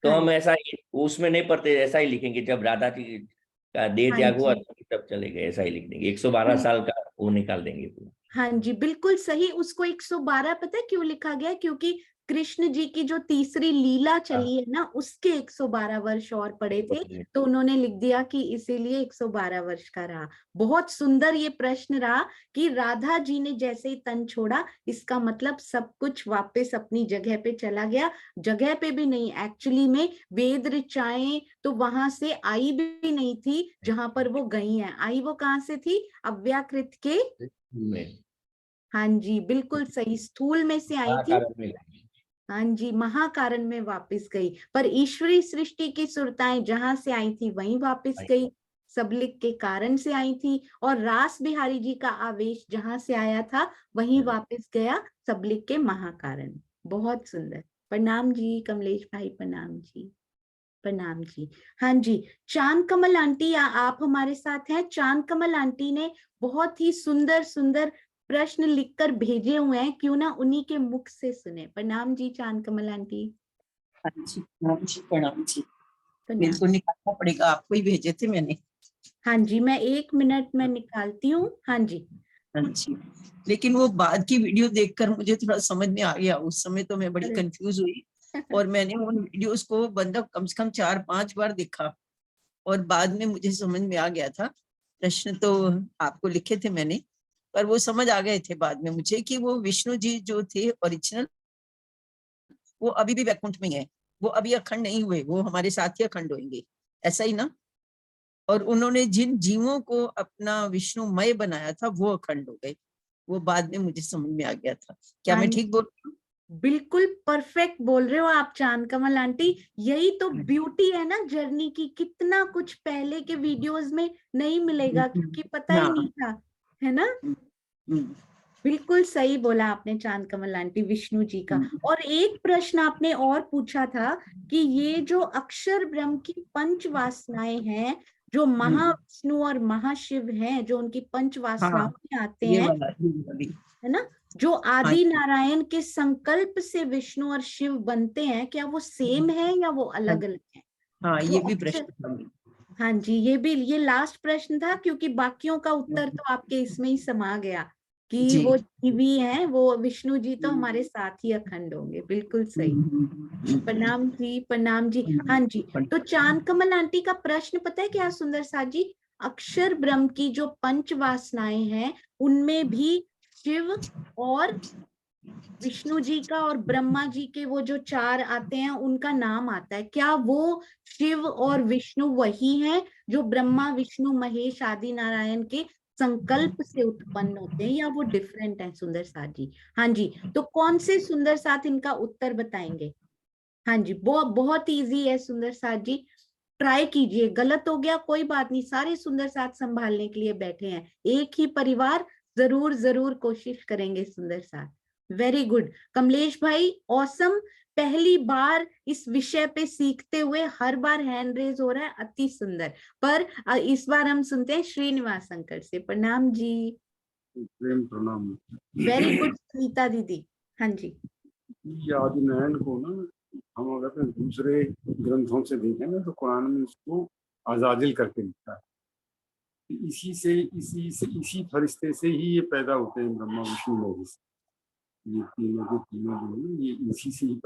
तो हाँ हम ऐसा ही उसमें नहीं पढ़ते, ऐसा ही लिखेंगे जब राधा जी का देह हाँ त्याग हुआ जी, तब चले गए, ऐसा ही लिख देंगे। 112 साल का वो निकाल देंगे पूरा। हाँ जी, बिल्कुल सही। उसको 112 पता है क्यों लिखा गया? क्योंकि कृष्ण जी की जो तीसरी लीला हाँ, चली है ना, उसके 112 वर्ष और पड़े थे, बोलिए। तो उन्होंने लिख दिया कि इसीलिए 112 वर्ष का रहा। बहुत सुंदर ये प्रश्न रहा कि राधा जी ने जैसे ही तन छोड़ा, इसका मतलब सब कुछ वापस अपनी जगह पे चला गया। जगह पे भी नहीं, एक्चुअली में वेद ऋचाएं तो वहां से आई भी नहीं थी जहां पर वो गई हैं। आई वो कहाँ से थी? अव्याकृत के, में हाँ जी, बिल्कुल सही, स्थूल में से आई थी। महाकारण में हाँ जी, महाकारण में वापस गई, पर ईश्वरी सृष्टि की सुरताएं जहां से आई थी वहीं वापस गई, सबलिक के कारण से आई थी। और रास बिहारी जी का आवेश जहां से आया था वहीं वापस गया, सबलिक के महाकारण। बहुत सुंदर। प्रणाम जी कमलेश भाई, प्रणाम जी, प्रणाम जी। हाँ जी, चांद कमल आंटी आप हमारे साथ हैं। चांद कमल आंटी ने बहुत ही सुंदर सुंदर प्रश्न लिखकर भेजे हुए हैं, क्यों ना उन्हीं के मुख से सुने। प्रणाम जी चांद कमल आंटी। हाँ जी प्रणाम जी, प्रणाम जी। मेरे प्रणाम। को निकालना पड़ेगा, आपको ही भेजे थे मैंने। हाँ जी, मैं 1 मिनट में निकालती हूँ। हाँ जी। हाँ जी, लेकिन वो बाद की वीडियो देखकर मुझे थोड़ा समझ में आ गया। उस समय तो मैं बड़ी अरे। कंफ्यूज हुई और मैंने उन वीडियोस को बंदा कम से कम 4-5 बार देखा और बाद में मुझे समझ में आ गया था। प्रश्न तो आपको लिखे थे मैंने, पर वो समझ आ गए थे बाद में मुझे कि वो विष्णु जी जो थे ओरिजिनल, वो अभी भी वैकुंठ में है। वो अभी अखंड नहीं हुए, वो हमारे साथ ही अखंड होंगे, ऐसा ही ना। और उन्होंने जिन जीवों को अपना विष्णुमय बनाया था वो अखंड हो गए। वो बाद में मुझे समझ में आ गया था। क्या हाँ, मैं ठीक बोल रही हूँ? बिल्कुल परफेक्ट बोल रहे हो आप चांद कमल आंटी। यही तो हाँ। ब्यूटी है ना जर्नी की। कितना कुछ पहले के वीडियोस में नहीं मिलेगा, क्योंकि पता ही नहीं हाँ। था, है ना। हम्म, बिल्कुल सही बोला आपने चांद कमल आंटी, विष्णु जी का। हम्म, और एक प्रश्न आपने और पूछा था कि ये जो अक्षर ब्रह्म की पंच वासनाएं हैं, जो हम्म, महाविष्णु और महाशिव हैं, जो उनकी पंच वासनाओं हाँ में आते ये हैं, वाला, ये वाली। है ना, जो हाँ आदि जी, नारायण के संकल्प से विष्णु और शिव बनते हैं, क्या वो सेम है या वो हाँ अलग जी, अलग है? हाँ जो ये भी अक्षर, प्रश्न था मेरा। हाँ जी, ये लास्ट प्रश्न था, क्योंकि बाकियों का उत्तर तो आपके इसमें ही समा गया कि जी। वो जीवी हैं, वो विष्णु जी तो हमारे साथ ही अखंड होंगे। बिल्कुल सही। प्रणाम जी, प्रणाम जी। हाँ जी, तो चांद कमल आंटी का प्रश्न पता है क्या सुंदर सा जी? अक्षर ब्रह्म की जो पंच वासनाएं हैं, उनमें भी शिव और विष्णु जी का और ब्रह्मा जी के वो जो 4 आते हैं, उनका नाम आता है। क्या वो शिव और विष्णु वही हैं जो ब्रह्मा विष्णु महेश आदि नारायण के संकल्प से उत्पन्न होते हैं, या वो डिफरेंट है सुंदर साथ जी? हाँ जी, तो कौन से सुंदर साथ इनका उत्तर बताएंगे? हाँ जी, बहुत बहुत इजी है सुंदर साथ जी। ट्राई कीजिए, गलत हो गया कोई बात नहीं, सारे सुंदर साथ संभालने के लिए बैठे हैं, एक ही परिवार। जरूर जरूर कोशिश करेंगे सुंदर साथ। वेरी गुड कमलेश भाई, ऑसम। पहली बार इस विषय पे सीखते हुए हर बार हैंड रेज हो रहा है, अति सुंदर। पर इस बार हम सुनते हैं श्रीनिवास अंकल से। प्रणाम जी। प्रेम प्रणाम। वेरी गुड सुनीता दीदी। हाँ जी। ये आदिनारायण को ना, हम अगर दूसरे ग्रंथों से देखें ना तो कुरान में इसको अजाजिल करके लिखा है। इसी फरिश्ते से ही ये पैदा होते हैं, ब्रह्मा विष्णु महेश। ये तीनों जो है ये इसी से ही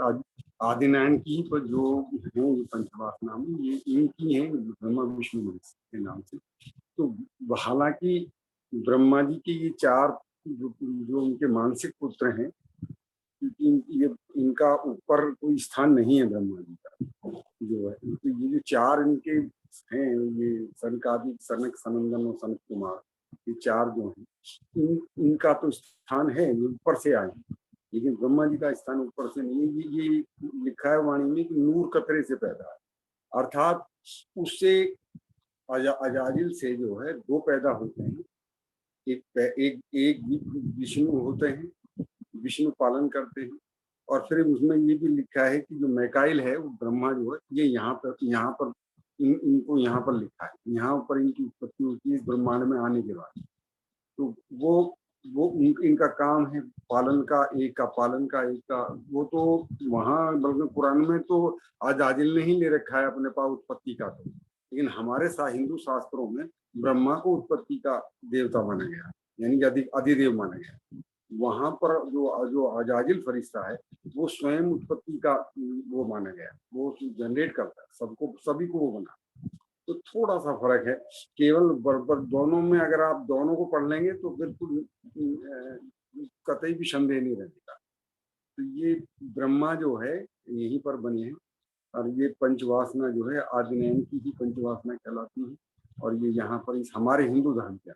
आदिनारायण की ही पर जो है ये पंचवासना में ये इनकी है, ब्रह्मा विष्णु महेश के नाम से। तो हालांकि ब्रह्मा जी के ये 4 जो उनके मानसिक पुत्र हैं, क्योंकि ये इनका ऊपर कोई स्थान नहीं है ब्रह्मा जी का जो है। तो ये जो 4 इनके हैं, ये सनकादिक, सनक, सनंदन और सनत कुमार, ये 4 जो हैं, इनका तो स्थान है, ये ऊपर से आए, लेकिन ब्रह्मा जी का स्थान ऊपर से नहीं है। ये लिखा है वाणी में कि नूर कतरे से पैदा है, अर्थात उससे अजाजिल से जो है 2 पैदा होते हैं। एक विष्णु होते हैं, विष्णु पालन करते हैं। और फिर उसमें ये भी लिखा है कि जो मैकाइल है वो ब्रह्मा जो है ये यहाँ पर इनको यहाँ पर लिखा है, यहाँ पर इनकी उत्पत्ति होती है इस ब्रह्मांड में आने के बाद। तो वो इनका काम है पालन का, एक का पालन का, एक का। वो तो वहाँ बल्कि कुरान में तो अजाजिल ने ही ले रखा है अपने पास उत्पत्ति का, तो लेकिन हमारे हिंदू शास्त्रों में ब्रह्मा को उत्पत्ति का देवता माना गया, यानी कि अधिदेव माना गया। वहां पर जो अजाजिल फरिश्ता है वो स्वयं उत्पत्ति का वो माना गया, वो जनरेट करता है सबको, सभी को वो बना। तो थोड़ा सा फर्क है केवल बराबर दोनों में। अगर आप दोनों को पढ़ लेंगे तो बिल्कुल कतई भी संदेह नहीं रहेगा। तो ये ब्रह्मा जो है यहीं पर बने हैं, और ये पंचवासना जो है आदिनारायण की ही पंचवासना कहलाती है। और ये यहाँ पर इस हमारे हिंदू धर्म का,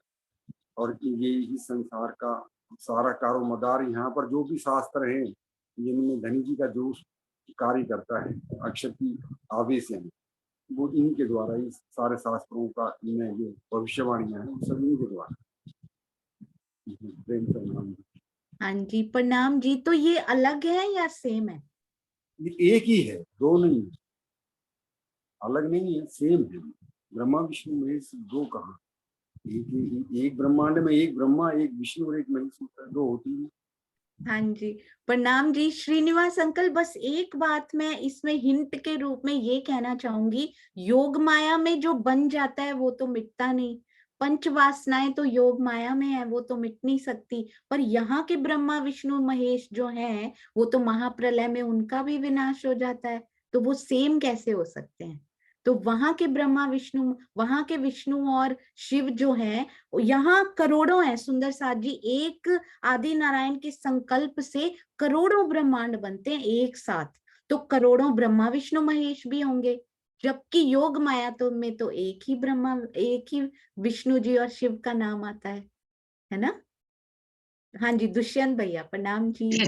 और ये इस संसार का सारा कारोमदार, यहाँ पर जो भी शास्त्र हैं जिनमें धनी जी का जो कार्य करता है अक्षर की आवेश है, वो इनके द्वारा, इस सारे शास्त्रों का में जो भविष्यवाणियां हैं वो सब इनके द्वारा। प्रेम प्रणाम। हाँ जी, प्रणाम जी। तो ये अलग है या सेम है? ये एक ही है, दो नहीं है, अलग नहीं है, सेम है। ब्रह्मा विष्णु महेश दो कहाँ, एक ब्रह्मांड में एक ब्रह्मा, एक विष्णु और एक महेश होता है, दो होती है। हाँ जी, प्रणाम जी। श्रीनिवास अंकल, बस एक बात मैं इसमें हिंट के रूप में ये कहना चाहूंगी, योग माया में जो बन जाता है वो तो मिटता नहीं, पंच वासनाएं तो योग माया में है, वो तो मिट नहीं सकती। पर यहाँ के ब्रह्मा विष्णु महेश जो हैं वो तो महाप्रलय में उनका भी विनाश हो जाता है, तो वो सेम कैसे हो सकते हैं? तो वहां के ब्रह्मा विष्णु, वहां के विष्णु और शिव जो हैं, यहाँ करोड़ों हैं सुंदर साथ जी। एक आदि नारायण के संकल्प से करोड़ों ब्रह्मांड बनते हैं एक साथ, तो करोड़ों ब्रह्मा विष्णु महेश भी होंगे। जबकि योग माया तो में तो एक ही ब्रह्मा, एक ही विष्णु जी और शिव का नाम आता है ना? हाँ जी, दुष्यंत भैया प्रणाम जी।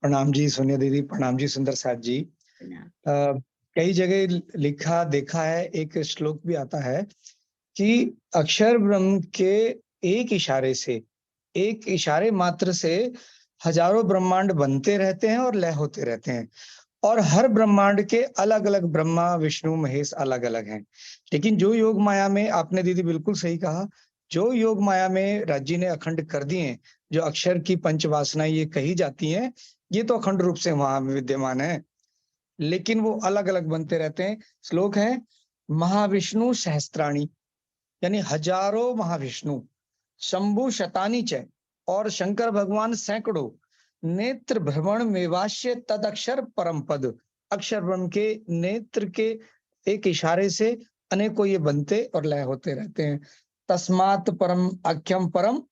प्रणाम जी सोनिया दीदी, प्रणाम जी सुंदर साथ जी। प्रणाम। कई जगह लिखा देखा है, एक श्लोक भी आता है कि अक्षर ब्रह्म के एक इशारे से, एक इशारे मात्र से हजारों ब्रह्मांड बनते रहते हैं और लय होते रहते हैं, और हर ब्रह्मांड के अलग अलग ब्रह्मा विष्णु महेश अलग अलग हैं। लेकिन जो योग माया में, आपने दीदी बिल्कुल सही कहा, जो योग माया में राज्य ने अखंड कर दिए, जो अक्षर की पंचवासनाएं ये कही जाती हैं, ये तो अखंड रूप से वहां विद्यमान है, लेकिन वो अलग अलग बनते रहते हैं। श्लोक है, महाविष्णु सहस्त्राणी, यानी हजारों महाविष्णु, शंभु शतानी च, और शंकर भगवान सैकड़ों, नेत्र भ्रमण मेवाश्य तद अक्षर परम पद, अक्षर ब्रह्म के नेत्र के एक इशारे से अनेकों ये बनते और लय होते रहते हैं। तस्मात् परम अख्यम परम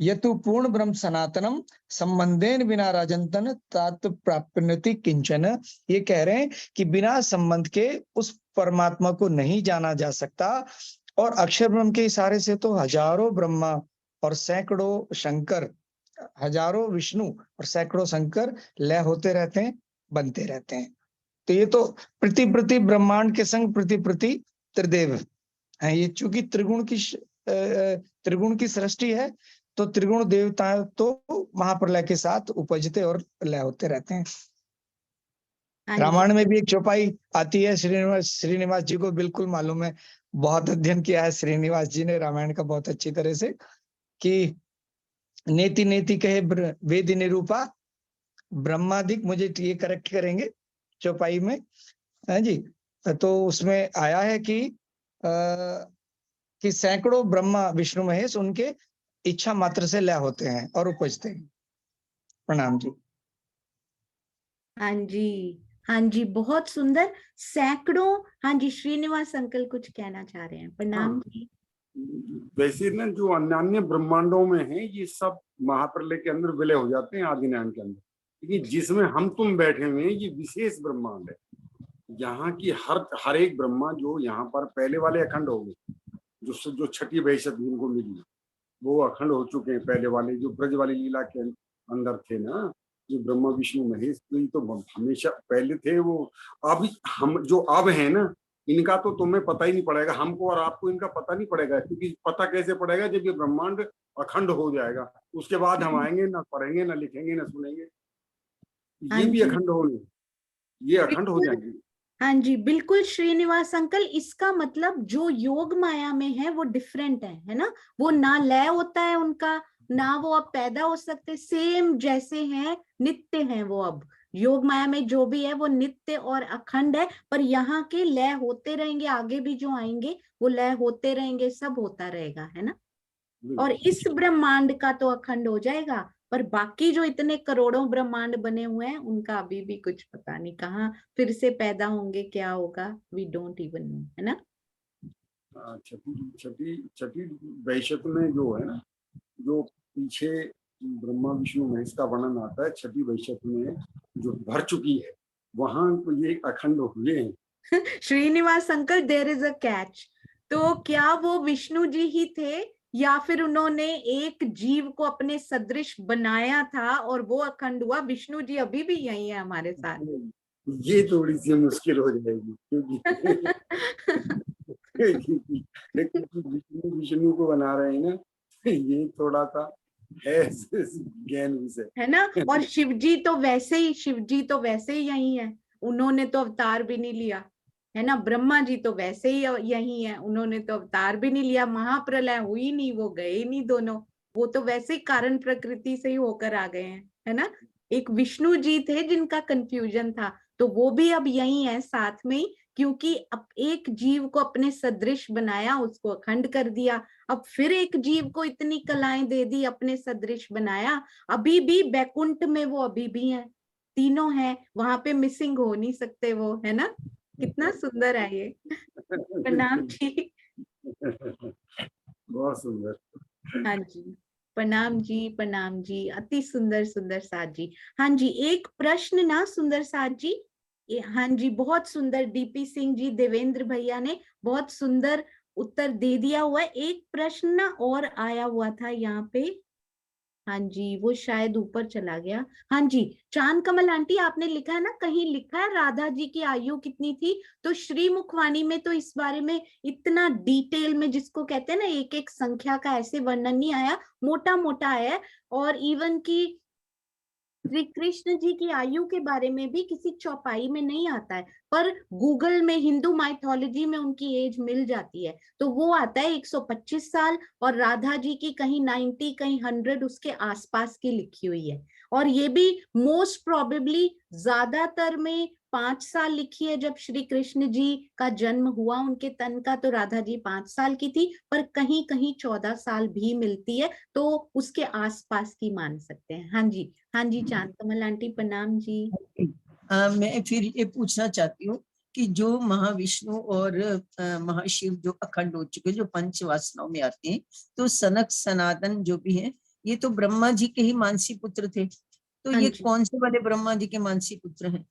यतु पूर्ण ब्रह्म सनातनम संबंधेन बिना राजंतन तात प्राप्नति किंचन। ये कह रहे हैं कि बिना संबंध के उस परमात्मा को नहीं जाना जा सकता, और अक्षर ब्रह्म के इशारे से तो हजारों ब्रह्मा और सैकड़ों शंकर, हजारों विष्णु और सैकड़ों शंकर लय होते रहते हैं, बनते रहते हैं। तो ये तो प्रति प्रति ब्रह्मांड के संग प्रति प्रति त्रिदेव है। ये चूंकि त्रिगुण की सृष्टि है, तो त्रिगुण देवता तो महाप्रलय के साथ उपजते और लय होते रहते हैं। हाँ जी। रामायण में भी एक चौपाई आती है, श्रीनिवास जी को बिल्कुल मालूम है, बहुत अध्ययन किया है श्रीनिवास जी ने रामायण का बहुत अच्छी तरह से, कि नेति नेति कहे वेद निरूपा ब्रह्मादिक, मुझे ये करेक्ट करेंगे चौपाई में, है जी। तो उसमें आया है कि सैकड़ों ब्रह्मा विष्णु महेश उनके इच्छा मात्र से लय होते हैं और उपजते हैं। प्रणाम जी। हाँ जी, हाँ जी, बहुत सुंदर। सैकड़ों। हाँ जी, श्रीनिवास अंकल कुछ कहना चाह रहे हैं। प्रणाम हाँ, जी। वैसे ना जो अन्य ब्रह्मांडों में है, ये सब महाप्रलय के अंदर विलय हो जाते हैं आदि नारायण के अंदर, लेकिन जिसमें हम तुम बैठे हुए हैं ये विशेष ब्रह्मांड है। यहाँ की हर एक ब्रह्मा जो यहाँ पर पहले वाले अखंड हो गए, जो छठी बहिषत जिनको मिली वो अखंड हो चुके हैं। पहले वाले जो ब्रज वाली लीला के अंदर थे ना, जो ब्रह्मा विष्णु महेश, तो हमेशा पहले थे वो। अब हम जो अब है ना, इनका तो तुम्हें पता ही नहीं पड़ेगा, हमको और आपको इनका पता नहीं पड़ेगा, क्योंकि पता कैसे पड़ेगा जब ये ब्रह्मांड अखंड हो जाएगा, उसके बाद हम आएंगे, ना पढ़ेंगे, ना लिखेंगे, ना सुनेंगे, हाँ ये भी जी, अखंड होंगे, ये अखंड हो बिल्कुल। जाएंगे। हाँ जी, बिल्कुल श्रीनिवास अंकल, इसका मतलब जो योग माया में है वो डिफरेंट है ना? वो ना लय होता है उनका, ना वो अब पैदा हो सकते, सेम जैसे हैं, नित्य हैं वो। अब योग माया में जो भी है वो नित्य और अखंड है, पर यहाँ के लय होते रहेंगे, आगे भी जो आएंगे वो लय होते रहेंगे, सब होता रहेगा, है ना? और इस ब्रह्मांड का तो अखंड हो जाएगा, पर बाकी जो इतने करोड़ों ब्रह्मांड बने हुए हैं उनका अभी भी कुछ पता नहीं, कहाँ फिर से पैदा होंगे, क्या होगा, वी डोंट इवन नो, है ना? छठी छठी छठी बहिषत में जो है ना, जो पीछे ब्रह्मा विष्णु महेश का वर्णन आता है, छठी बहिषत में जो भर चुकी है, वहां तो ये अखंड हुए हैं। Srinivas uncle, there is a catch. तो क्या वो विष्णु जी ही थे, या फिर उन्होंने एक जीव को अपने सदृश बनाया था और वो अखंड हुआ? विष्णु जी अभी भी यही है हमारे साथ। ये थोड़ी सी मुश्किल हो जाएगी, क्योंकि क्योंकि विष्णु विष्णु को बना रहे हैं ना, ये थोड़ा सा ज्ञान विषय है ना। और शिव जी तो वैसे ही यही है, उन्होंने तो अवतार भी नहीं लिया, है ना। ब्रह्मा जी तो वैसे ही यही है, उन्होंने तो अवतार भी नहीं लिया, महाप्रलय हुई नहीं, वो गए नहीं दोनों, वो तो वैसे ही कारण प्रकृति से ही होकर आ गए हैं, है ना। एक विष्णु जी थे जिनका कंफ्यूजन था, तो वो भी अब यही है साथ में ही, क्योंकि अब एक जीव को अपने सदृश बनाया, उसको अखंड कर दिया, अब फिर एक जीव को इतनी कलाएं दे दी, अपने सदृश बनाया, अभी भी बैकुंठ में वो अभी भी है, तीनों हैं वहां पे, मिसिंग हो नहीं सकते वो, है ना। कितना सुंदर है ये। प्रणाम जी। बहुत सुंदर। हाँ जी, प्रणाम जी, अति सुंदर सुंदर साथ जी। हाँ जी, एक प्रश्न ना सुंदर साथ जी, हाँ जी, बहुत सुंदर, डीपी सिंह जी, देवेंद्र भैया ने बहुत सुंदर उत्तर दे दिया हुआ है। एक प्रश्न ना और आया हुआ था यहाँ पे, हाँ जी, वो शायद ऊपर चला गया। हाँ जी, चांद कमल आंटी आपने लिखा है ना, कहीं लिखा है राधा जी की आयु कितनी थी, तो श्री मुखवाणी में तो इस बारे में इतना डिटेल में, जिसको कहते हैं ना एक एक संख्या का ऐसे वर्णन नहीं आया, मोटा मोटा आया है। और इवन की श्री कृष्ण जी की आयु के बारे में भी किसी चौपाई में नहीं आता है, पर गूगल में हिंदू माइथोलॉजी में उनकी एज मिल जाती है, तो वो आता है 125 साल, और राधा जी की कहीं 90 कहीं 100 उसके आसपास की लिखी हुई है। और ये भी मोस्ट प्रोबेबली ज्यादातर में 5 साल लिखी है, जब श्री कृष्ण जी का जन्म हुआ उनके तन का, तो राधा जी 5 साल की थी, पर कहीं कहीं 14 साल भी मिलती है, तो उसके आसपास की मान सकते हैं। हाँ जी, हाँ जी, चांद कमल आंटी प्रणाम जी। मैं फिर ये पूछना चाहती हूँ कि जो महाविष्णु और महाशिव जो अखंड हो चुके, जो पंच वासनाओं में आते हैं, तो सनक सनातन जो भी है, ये तो ब्रह्मा जी के ही मानसी पुत्र थे, तो हाँ ये जी, कौन से वाले ब्रह्मा जी के मानसी पुत्र हैं?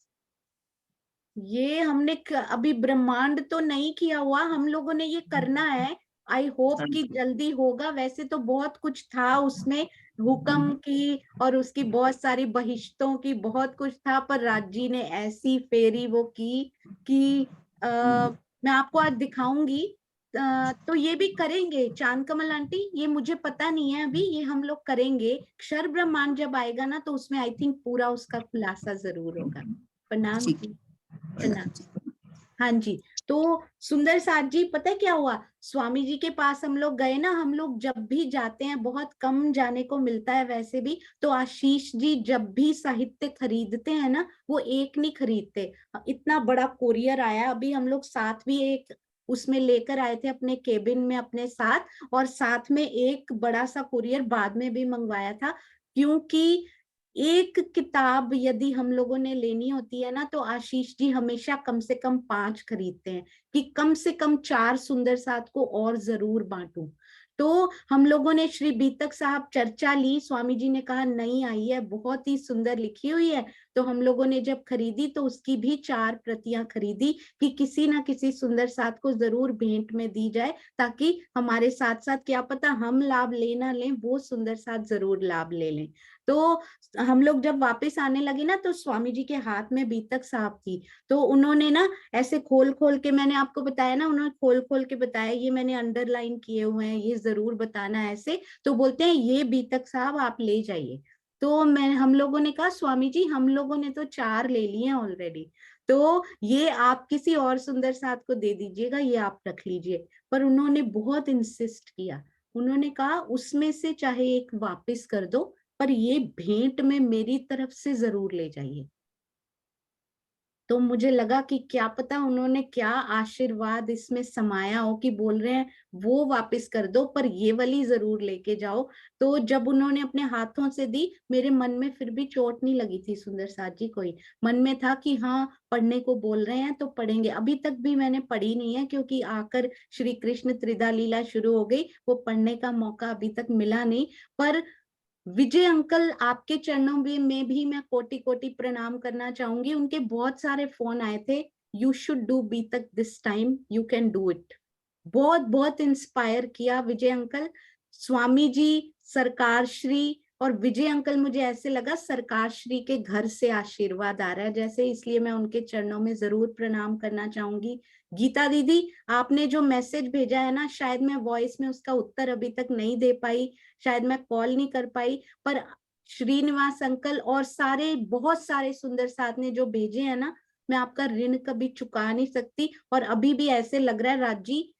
ये हमने अभी ब्रह्मांड तो नहीं किया हुआ, हम लोगों ने ये करना है, आई होप हाँ कि जी। जल्दी होगा। वैसे तो बहुत कुछ था उसमें, हुक्म की और उसकी बहुत सारी बहिश्तों की बहुत कुछ था, पर राज जी ने ऐसी फेरी वो की कि मैं आपको आज दिखाऊंगी। तो ये भी करेंगे चांद कमल आंटी, ये मुझे पता नहीं है अभी, ये हम लोग करेंगे, क्षर ब्रह्मांड जब आएगा ना, तो उसमें आई थिंक पूरा उसका खुलासा जरूर होगा। प्रणाम ठीक जी, है। प्रणाम। हाँ जी, तो सुंदर साथ जी, पता है क्या हुआ, स्वामी जी के पास हम लोग गए ना, हम लोग जब भी जाते हैं, बहुत कम जाने को मिलता है वैसे भी, तो आशीष जी जब भी साहित्य खरीदते हैं ना, वो एक नहीं खरीदते, इतना बड़ा कोरियर आया, अभी हम लोग साथ भी एक उसमें लेकर आए थे अपने केबिन में अपने साथ, और साथ में एक बड़ा सा कुरियर बाद में भी मंगवाया था, क्योंकि एक किताब यदि हम लोगों ने लेनी होती है ना, तो आशीष जी हमेशा कम से कम 5 खरीदते हैं, कि कम से कम 4 सुंदर साथ को और जरूर बांटूं। तो हम लोगों ने श्री बीतक साहब चर्चा ली, स्वामी जी ने कहा नहीं आई है, बहुत ही सुंदर लिखी हुई है, तो हम लोगों ने जब खरीदी तो उसकी भी 4 प्रतियां खरीदी, कि किसी ना किसी सुंदर साथ को जरूर भेंट में दी जाए, ताकि हमारे साथ साथ क्या पता हम लाभ ले ना लें, वो सुंदर साथ जरूर लाभ ले लें। तो हम लोग जब वापस आने लगे ना, तो स्वामी जी के हाथ में बीतक साहब थी, तो उन्होंने ना ऐसे खोल खोल के, मैंने आपको बताया ना, उन्होंने खोल खोल के बताया, ये मैंने अंडरलाइन किए हुए हैं, ये जरूर बताना है ऐसे, तो बोलते हैं ये बीतक साहब आप ले जाइए। तो हम लोगों ने कहा स्वामी जी हम लोगों ने तो 4 ले लिए हैं ऑलरेडी, तो ये आप किसी और सुंदर साथ को दे दीजिएगा, ये आप रख लीजिए। पर उन्होंने बहुत इंसिस्ट किया, उन्होंने कहा उसमें से चाहे एक वापस कर दो, पर ये भेंट में मेरी तरफ से जरूर ले जाइए। तो मुझे लगा कि क्या पता उन्होंने क्या आशीर्वाद इसमें समाया हो, कि बोल रहे हैं वो वापस कर दो, पर ये वाली जरूर लेके जाओ। तो जब उन्होंने अपने हाथों से दी, मेरे मन में फिर भी चोट नहीं लगी थी सुंदर साथ जी कोई, मन में था कि हाँ पढ़ने को बोल रहे हैं तो पढ़ेंगे। अभी तक भी मैंने पढ़ी नहीं है, क्योंकि आकर श्री कृष्ण त्रिदा लीला शुरू हो गई, वो पढ़ने का मौका अभी तक मिला नहीं। पर विजय अंकल आपके चरणों में भी मैं कोटि कोटि प्रणाम करना चाहूंगी, उनके बहुत सारे फोन आए थे, यू शुड डू बीतक this time, you can do it, बहुत बहुत इंस्पायर किया विजय अंकल। स्वामी जी, सरकार श्री, और विजय अंकल मुझे ऐसे लगा सरकार श्री के घर से आशीर्वाद आ रहा है जैसे, इसलिए मैं उनके चरणों में जरूर प्रणाम करना चाहूंगी। गीता दीदी, आपने जो मैसेज भेजा है ना, शायद मैं वॉइस में उसका उत्तर अभी तक नहीं दे पाई, शायद मैं कॉल नहीं कर पाई, पर श्रीनिवास अंकल और सारे बहुत सारे सुंदर साथ ने जो भेजे हैं ना, मैं आपका ऋण कभी चुका नहीं सकती। और अभी भी ऐसे लग रहा है राज जी,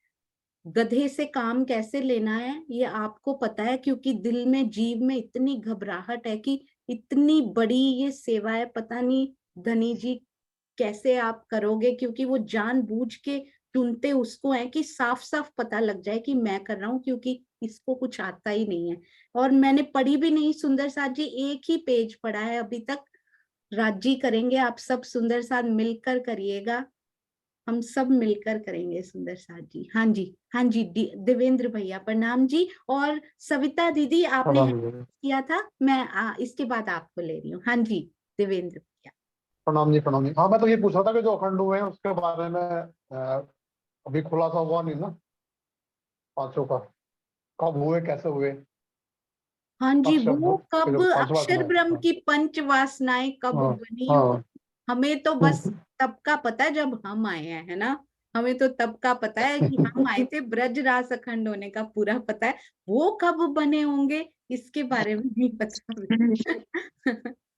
गधे से काम कैसे लेना है ये आपको पता है, क्योंकि दिल में जीव में इतनी घबराहट है कि इतनी बड़ी ये सेवा है, पता नहीं धनी जी कैसे आप करोगे, क्योंकि वो जानबूझ के चुनते उसको है कि साफ साफ पता लग जाए कि मैं कर रहा हूँ, क्योंकि इसको कुछ आता ही नहीं है। और मैंने पढ़ी भी नहीं सुंदर साथ जी, एक ही पेज पढ़ा है अभी तक। राज जी करेंगे, आप सब सुंदर साथ मिलकर करिएगा, हम सब मिलकर करेंगे सुंदर साथ जी। हाँ जी, हाँ जी, देवेंद्र भैया प्रणाम जी। और सविता दीदी आपने किया था, मैं इसके बाद आपको ले रही हूँ। हाँ जी देवेंद्र भैया। प्रणाम जी, प्रणाम जी। हाँ, मैं तो ये पूछ रहा था कि जो अखंड हुए हैं उसके बारे में अभी खुलासा हुआ नहीं ना, पांचों का, कब हुए, कैसे हुए? हाँ जी, वो कब जो पांच अक्षर वासनाएं, ब्रह्म की पंच वासनाएं कब हाँ बनी, वो हाँ हमें तो बस तब का पता है जब हम आए हैं, है ना। हमें तो तब का पता है कि हम आए थे, ब्रज रास अखंड होने का पूरा पता है, वो कब बने होंगे इसके बारे में नहीं पता।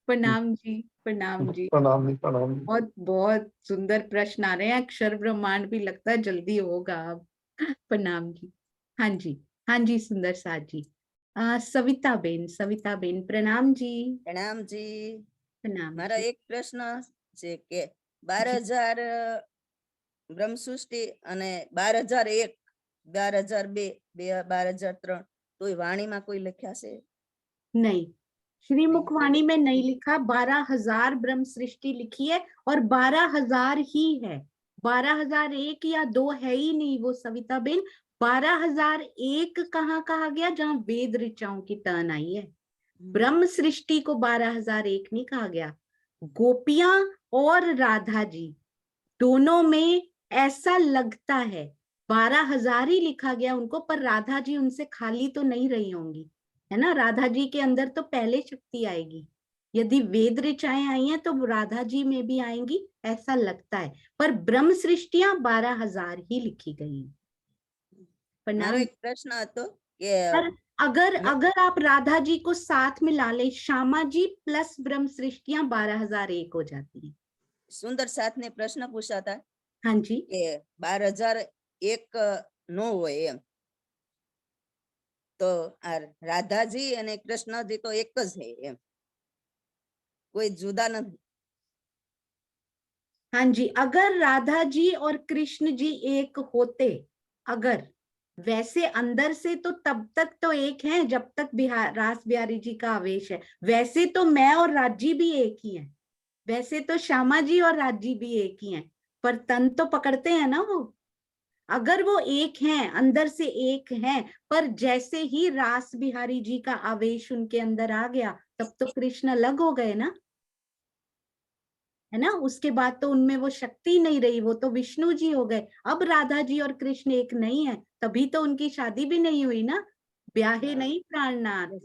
प्रणाम जी, प्रणाम जी। प्रणाम जी, प्रणाम जी। बहुत बहुत सुंदर प्रश्न आ रहे हैं, अक्षर ब्रह्मांड भी लगता है जल्दी होगा अब। प्रणाम जी। हाँ जी, हाँ जी सुंदर साथ जी। सविता बेन प्रणाम जी। प्रणाम जी। प्रणाम मारा जी। एक प्रश्न છે કે 12,000 બ્રહ્મસૃષ્ટિ અને 12,001 12,002 12,003 તો વાણીમાં કોઈ લખ્યા છે? नहीं, श्री मुखवाणी में नहीं लिखा। 12,000 ब्रह्म सृष्टि लिखी है और 12,000 ही है, 12,001 या 2 है ही नहीं वो सविता बेन। 12,001 कहाँ कहा गया जहाँ वेद ऋचाओं की टर्न आई है। ब्रह्म सृष्टि को 12,001 नहीं कहा गया। गोपियां और राधा जी दोनों में ऐसा लगता है 12,000 ही लिखा गया उनको, पर राधा जी उनसे खाली तो नहीं रही होंगी, है ना। राधा जी के अंदर तो पहले शक्ति आएगी, यदि वेद ऋचाएं आई हैं तो राधा जी में भी आएंगी ऐसा लगता है, पर ब्रह्म सृष्टियां 12,000 ही लिखी गई हैं। મારો प्रणाम। એક પ્રશ્ન હતો કે पर अगर आप राधा जी को साथ में ला ले, श्यामा जी प्लस ब्रह्म सृष्टियां 12,001 हो जाती है। સુંદર સાથ ને પ્રશ્ન પૂછાતા हाँ जी, કે 12,001 નો હોય એમ, તો આ રાધાજી અને કૃષ્ણજી તો એક જ છે એમ, કોઈ જુદા નથી? हाँ जी, अगर राधा जी और कृष्ण जी एक होते, अगर वैसे अंदर से तो तब तक तो एक हैं जब तक रास बिहारी जी का आवेश है। वैसे तो मैं और राजी भी एक ही हैं, वैसे तो श्यामा जी और राजी भी एक ही हैं, पर तन तो पकड़ते हैं ना वो। अगर वो एक हैं, अंदर से एक हैं, पर जैसे ही रास बिहारी जी का आवेश उनके अंदर आ गया तब तो कृष्ण अलग हो गए ना, है ना। उसके बाद तो उनमें वो शक्ति नहीं रही, वो तो विष्णु जी हो गए। अब राधा जी और कृष्ण एक नहीं है, तभी तो उनकी शादी भी नहीं हुई ना। ब्याहे नहीं प्राणनाथ,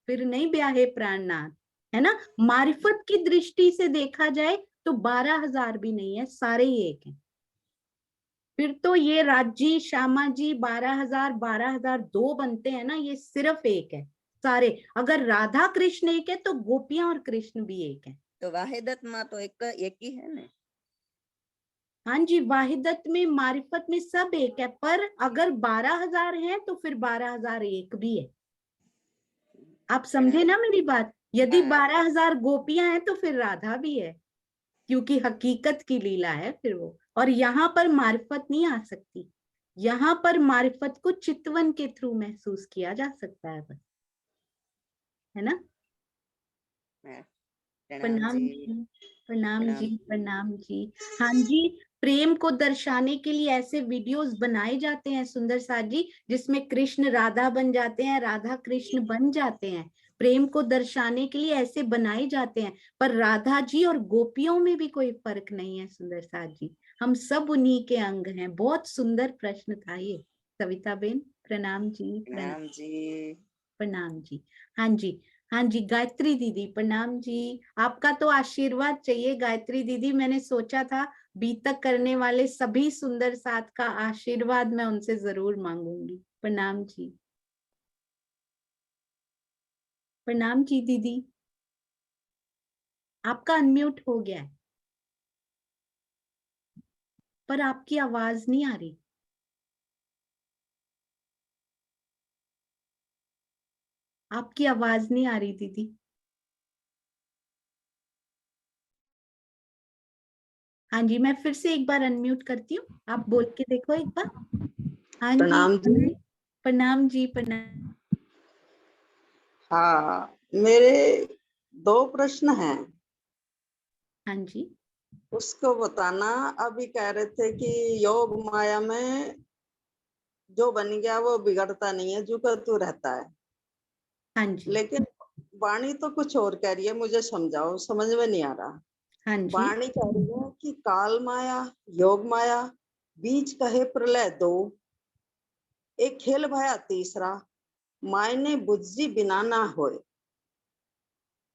फिर नहीं ब्याहे प्राणनाथ, है ना। मारिफत की दृष्टि से देखा जाए तो 12,000 भी नहीं है, सारे ही एक हैं। फिर तो ये राजी श्यामा जी 12,000 12,002 बनते हैं ना, ये सिर्फ एक है सारे। अगर राधा कृष्ण एक है तो गोपियां और कृष्ण भी एक है। તો વાહિદત માં તો એક ही है ने? हाँ जी, वाहिदत में मारिफत में सब एक है, पर अगर 12,000 है तो फिर 12,001 भी है। आप समझे ना मेरी बात। यदि 12,000 गोपियां हैं तो फिर राधा भी है, क्योंकि हकीकत की लीला है फिर वो। और यहाँ पर मारिफत नहीं आ सकती, यहाँ पर मारिफत को चितवन के थ्रू महसूस किया जा सकता है बस, है ना। प्रणाम जी, प्रणाम जी, प्रणाम जी। हाँ जी, प्रेम को दर्शाने के लिए ऐसे वीडियोस बनाए जाते हैं सुंदर साथ जी, जिसमें कृष्ण राधा बन जाते हैं, राधा कृष्ण बन जाते हैं। प्रेम को दर्शाने के लिए ऐसे बनाए जाते हैं, पर राधा जी और गोपियों में भी कोई फर्क नहीं है सुंदर साथ जी, हम सब उन्हीं के अंग हैं। बहुत सुंदर प्रश्न था ये सविता बेन, प्रणाम जी, प्रणाम जी। प्रणाम जी। हाँ जी, हाँ जी, गायत्री दीदी प्रणाम जी। आपका तो आशीर्वाद चाहिए गायत्री दीदी। मैंने सोचा था बीतक करने वाले सभी सुंदर साथ का आशीर्वाद मैं उनसे जरूर मांगूंगी। प्रणाम जी। प्रणाम जी दीदी, आपका अनम्यूट हो गया है पर आपकी आवाज नहीं आ रही। आपकी आवाज नहीं आ रही दीदी। हाँ जी, मैं फिर से एक बार अनम्यूट करती हूँ, आप बोल के देखो एक बार। हाँ जी, प्रणाम जी। प्रणाम जी। प्रणाम। हाँ, मेरे 2 प्रश्न हैं, हाँ जी। उसको बताना। अभी कह रहे थे कि योग माया में जो बन गया वो बिगड़ता नहीं है, जो का तू रहता है। हाँ जी। लेकिन वाणी तो कुछ और कह रही है, मुझे समझाओ, समझ में नहीं आ रहा। हाँ जी। वाणी कह रही है कि काल माया, योग माया, बीच कहे प्रलय दो, एक खेल भया तीसरा, मायने बुझी बिना ना होए।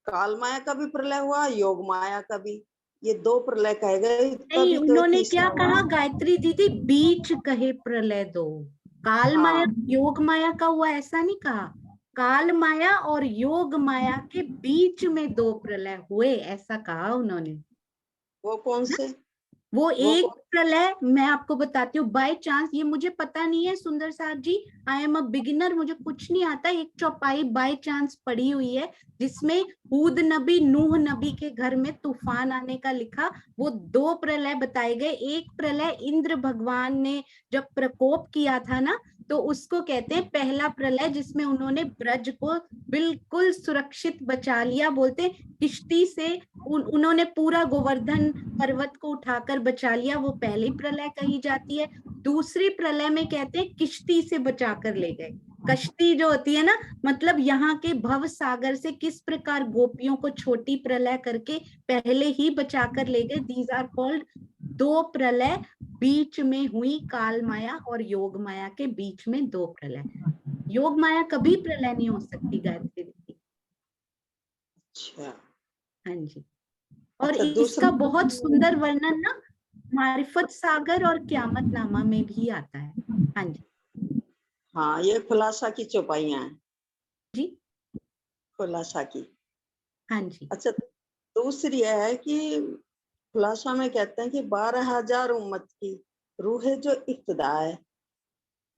काल माया का भी प्रलय हुआ, योग माया का भी, ये 2 प्रलय कहे गए, नहीं, तभी तो उन्होंने क्या तीसरा कहा हुआ। गायत्री दीदी? बीच कहे प्रलय दो। काल माया हाँ, योग माया का हुआ ऐसा नहीं कहा। काल माया और योग माया के बीच में 2 प्रलय हुए ऐसा कहा उन्होंने। वो कौन से? वो वो एक कौन? प्रलय मैं आपको बताती हूँ बाय चांस, ये मुझे पता नहीं है सुंदर साथ जी, आई एम अ बिगिनर, मुझे कुछ नहीं आता। एक चौपाई बाय चांस पड़ी हुई है जिसमें हूद नबी नूह नबी के घर में तूफान आने का लिखा। वो 2 प्रलय बताए गए। एक प्रलय इंद्र भगवान ने जब प्रकोप किया था ना, तो उसको कहते हैं पहला प्रलय, जिसमें उन्होंने ब्रज को बिल्कुल सुरक्षित बचा लिया। बोलते किश्ती से उन्होंने पूरा गोवर्धन पर्वत को उठाकर बचा लिया, वो पहली प्रलय कही जाती है। दूसरी प्रलय में कहते हैं किश्ती से बचाकर ले गए। कश्ती जो होती है ना, मतलब यहाँ के भव सागर से किस प्रकार गोपियों को छोटी प्रलय करके पहले ही बचाकर ले गए। दीज आर कॉल्ड 2 प्रलय बीच में हुई, काल माया और योग माया के बीच में 2 प्रलय। योग माया कभी प्रलय नहीं हो सकती गायत्री दीदी। अच्छा। हाँ जी। और अच्छा, इसका दूसरा बहुत प्रश्न। सुंदर वर्णन ना मारिफत सागर और क्यामत नामा में भी आता है। हाँ जी। हाँ, ये खुलासा की चौपाइयां हैं, जी। खुलासा की। हाँ जी। अच्छा, दूसरी यह है कि खुलासा में कहते हैं कि 12,000 उम्मत की रूह है जो इब्तिदा है,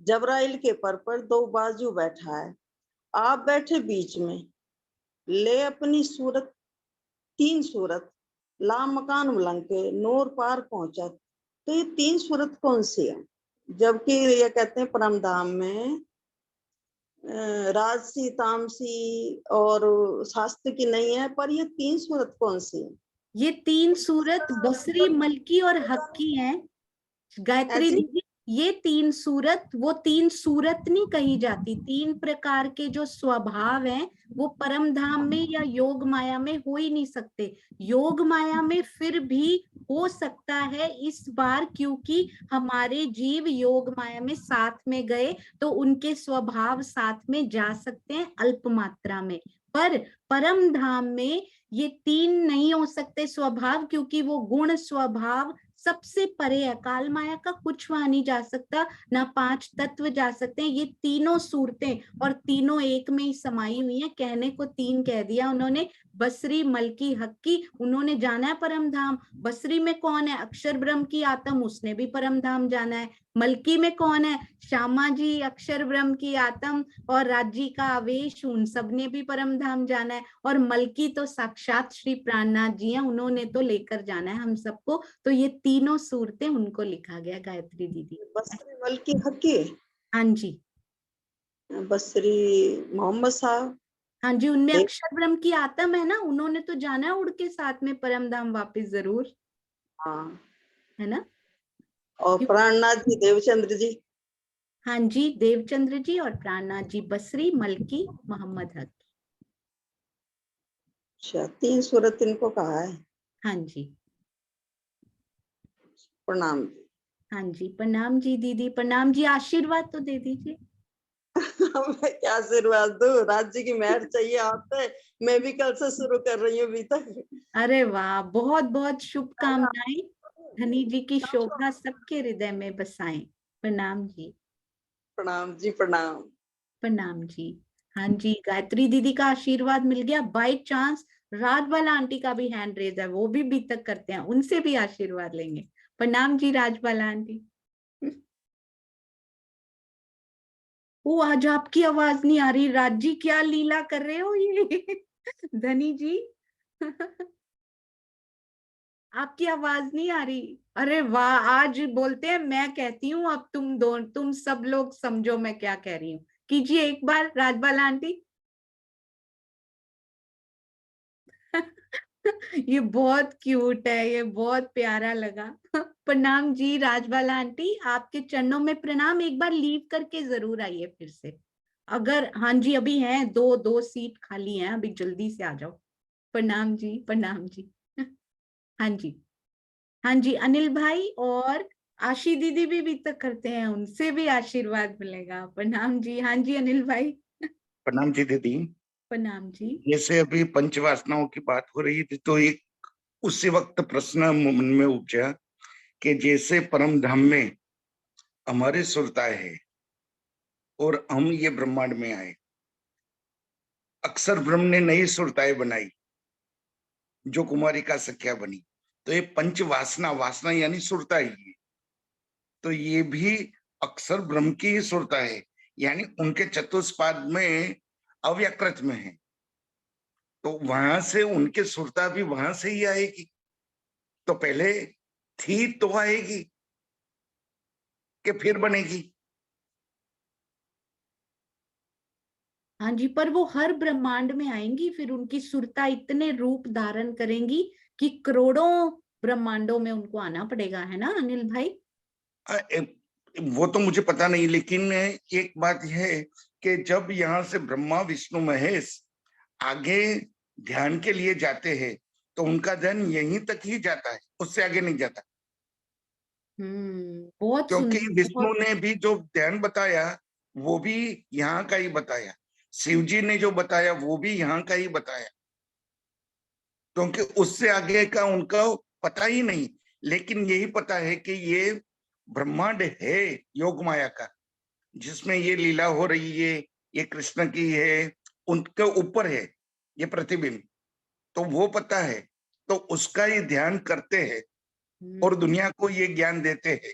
जबराइल के पर 2 बाजू बैठा है, आप बैठे बीच में, ले अपनी सूरत 3 सूरत, ला मकान उलंग के नूर पार पहुंचा। तो ये 3 सूरत कौन सी है? जबकि ये कहते हैं परम धाम में राजसी, तामसी और शास्त्र की नहीं है, पर ये 3 सूरत कौन सी है? ये 3 सूरत बसरी, मलकी और हक की हैं गायत्री ऐसी? दीदी। ये 3 सूरत, वो 3 सूरत नहीं कही जाती। 3 प्रकार के जो स्वभाव हैं वो परम धाम में या योग माया में हो ही नहीं सकते। योग माया में फिर भी हो सकता है इस बार, क्योंकि हमारे जीव योग माया में साथ में गए तो उनके स्वभाव साथ में जा सकते हैं अल्प मात्रा में। पर परम धाम में ये 3 नहीं हो सकते स्वभाव, क्योंकि वो गुण स्वभाव सबसे परे है। काल माया का कुछ वहां नहीं जा सकता, ना 5 तत्व जा सकते हैं। ये तीनों सूरतें और तीनों एक में ही समाई हुई हैं। कहने को 3 कह दिया उन्होंने, बसरी, मलकी, हक्की। उन्होंने जाना है परम धाम। बसरी में कौन है? अक्षर ब्रह्म की आत्म, उसने भी परम धाम जाना है। मलकी में कौन है? श्यामा जी, अक्षर ब्रह्म की आत्म और राज्य का आवेश, उन सब ने भी परम धाम जाना है। और मलकी तो साक्षात श्री प्राणनाथ जी हैं, उन्होंने तो लेकर जाना है हम सबको। तो ये तीनों सूरतें उनको लिखा गया गायत्री दीदी। बसरी बल्कि हकी, हाँ जी। बसरी मोहम्मद साहब, हाँ जी, उनमें देव, अक्षर ब्रह्म की आत्म है ना, उन्होंने तो जाना है उड़ के साथ में परम धाम वापिस जरूर, हाँ, है ना। और क्यों? प्राणनाथ जी देवचंद्र जी। हाँ जी, देवचंद्र जी और प्राणनाथ जी, बसरी, मलकी, मोहम्मद हक। अच्छा, 3 सूरत इनको कहा है। हाँ जी। प्रणाम जी। हाँ जी, प्रणाम जी दीदी, प्रणाम जी। आशीर्वाद तो दे दीजिए। मैं क्या आशीर्वाद दूं, राज्य की मेहर चाहिए आप पे। मैं भी कल से शुरू कर रही हूँ अभी तक। अरे वाह, बहुत बहुत शुभकामनाएं। धनी जी की शोभा सबके हृदय में बसाएं। प्रणाम जी। प्रणाम जी, प्रणाम। प्रणाम जी। हाँ जी, गायत्री दीदी का आशीर्वाद मिल गया। बाय चांस राजबाला आंटी का भी हैंड रेज है, वो भी बीतक करते हैं, उनसे भी आशीर्वाद लेंगे। प्रणाम जी राजबाला आंटी। वो आज आपकी आवाज नहीं आ रही। राज जी क्या लीला कर रहे हो ये? धनी जी आपकी आवाज नहीं आ रही। अरे वाह, आज बोलते हैं मैं कहती हूँ, अब तुम सब लोग समझो मैं क्या कह रही हूँ। कीजिए एक बार राजबाला आंटी। ये बहुत क्यूट है, ये बहुत प्यारा लगा। प्रणाम जी राजबाला आंटी, आपके चरणों में प्रणाम। एक बार लीव करके जरूर आइए फिर से, अगर हाँ जी अभी हैं दो सीट खाली हैं, अभी जल्दी से आ जाओ। प्रणाम जी, प्रणाम जी। हाँ जी, हाँ जी अनिल भाई और आशी दीदी भी तक करते हैं, उनसे भी आशीर्वाद मिलेगा। प्रणाम जी। हाँ जी अनिल भाई। प्रणाम जी दीदी। प्रणाम जी। जैसे अभी पंचवासनाओं की बात हो रही थी तो एक उसी वक्त प्रश्न मन में उपजा कि जैसे परम धाम में हमारे सुरताए है और हम ये ब्रह्मांड में आए, अक्षर ब्रह्म ने नई सुरताए बनाई जो कुमारी का सख्या बनी, तो ये पंच वासना, वासना यानी सुरता ही है, तो ये भी अक्षर ब्रह्म की ही सुरता है, यानी उनके चतुष्पाद में अव्यकृत में है, तो वहां से उनके सुरता भी वहां से ही आएगी। तो पहले थी तो आएगी कि फिर बनेगी? हाँ जी, पर वो हर ब्रह्मांड में आएंगी, फिर उनकी सुरता इतने रूप धारण करेंगी कि करोड़ों ब्रह्मांडों में उनको आना पड़ेगा, है ना अनिल भाई? वो तो मुझे पता नहीं, लेकिन एक बात यह है कि जब यहाँ से ब्रह्मा विष्णु महेश आगे ध्यान के लिए जाते हैं तो उनका ध्यान यहीं तक ही जाता है, उससे आगे नहीं जाता। बहुत क्योंकि सुंदर। विष्णु बहुत ने भी जो ध्यान बताया वो भी यहाँ का ही बताया, शिव जी ने जो बताया वो भी यहाँ का ही बताया, क्योंकि उससे आगे का उनका पता ही नहीं। लेकिन यही पता है कि ये ब्रह्मांड है योग माया का, जिसमें ये लीला हो रही है, ये कृष्ण की है, उनके ऊपर है ये प्रतिबिंब, तो वो पता है, तो उसका ही ध्यान करते हैं और दुनिया को ये ज्ञान देते हैं।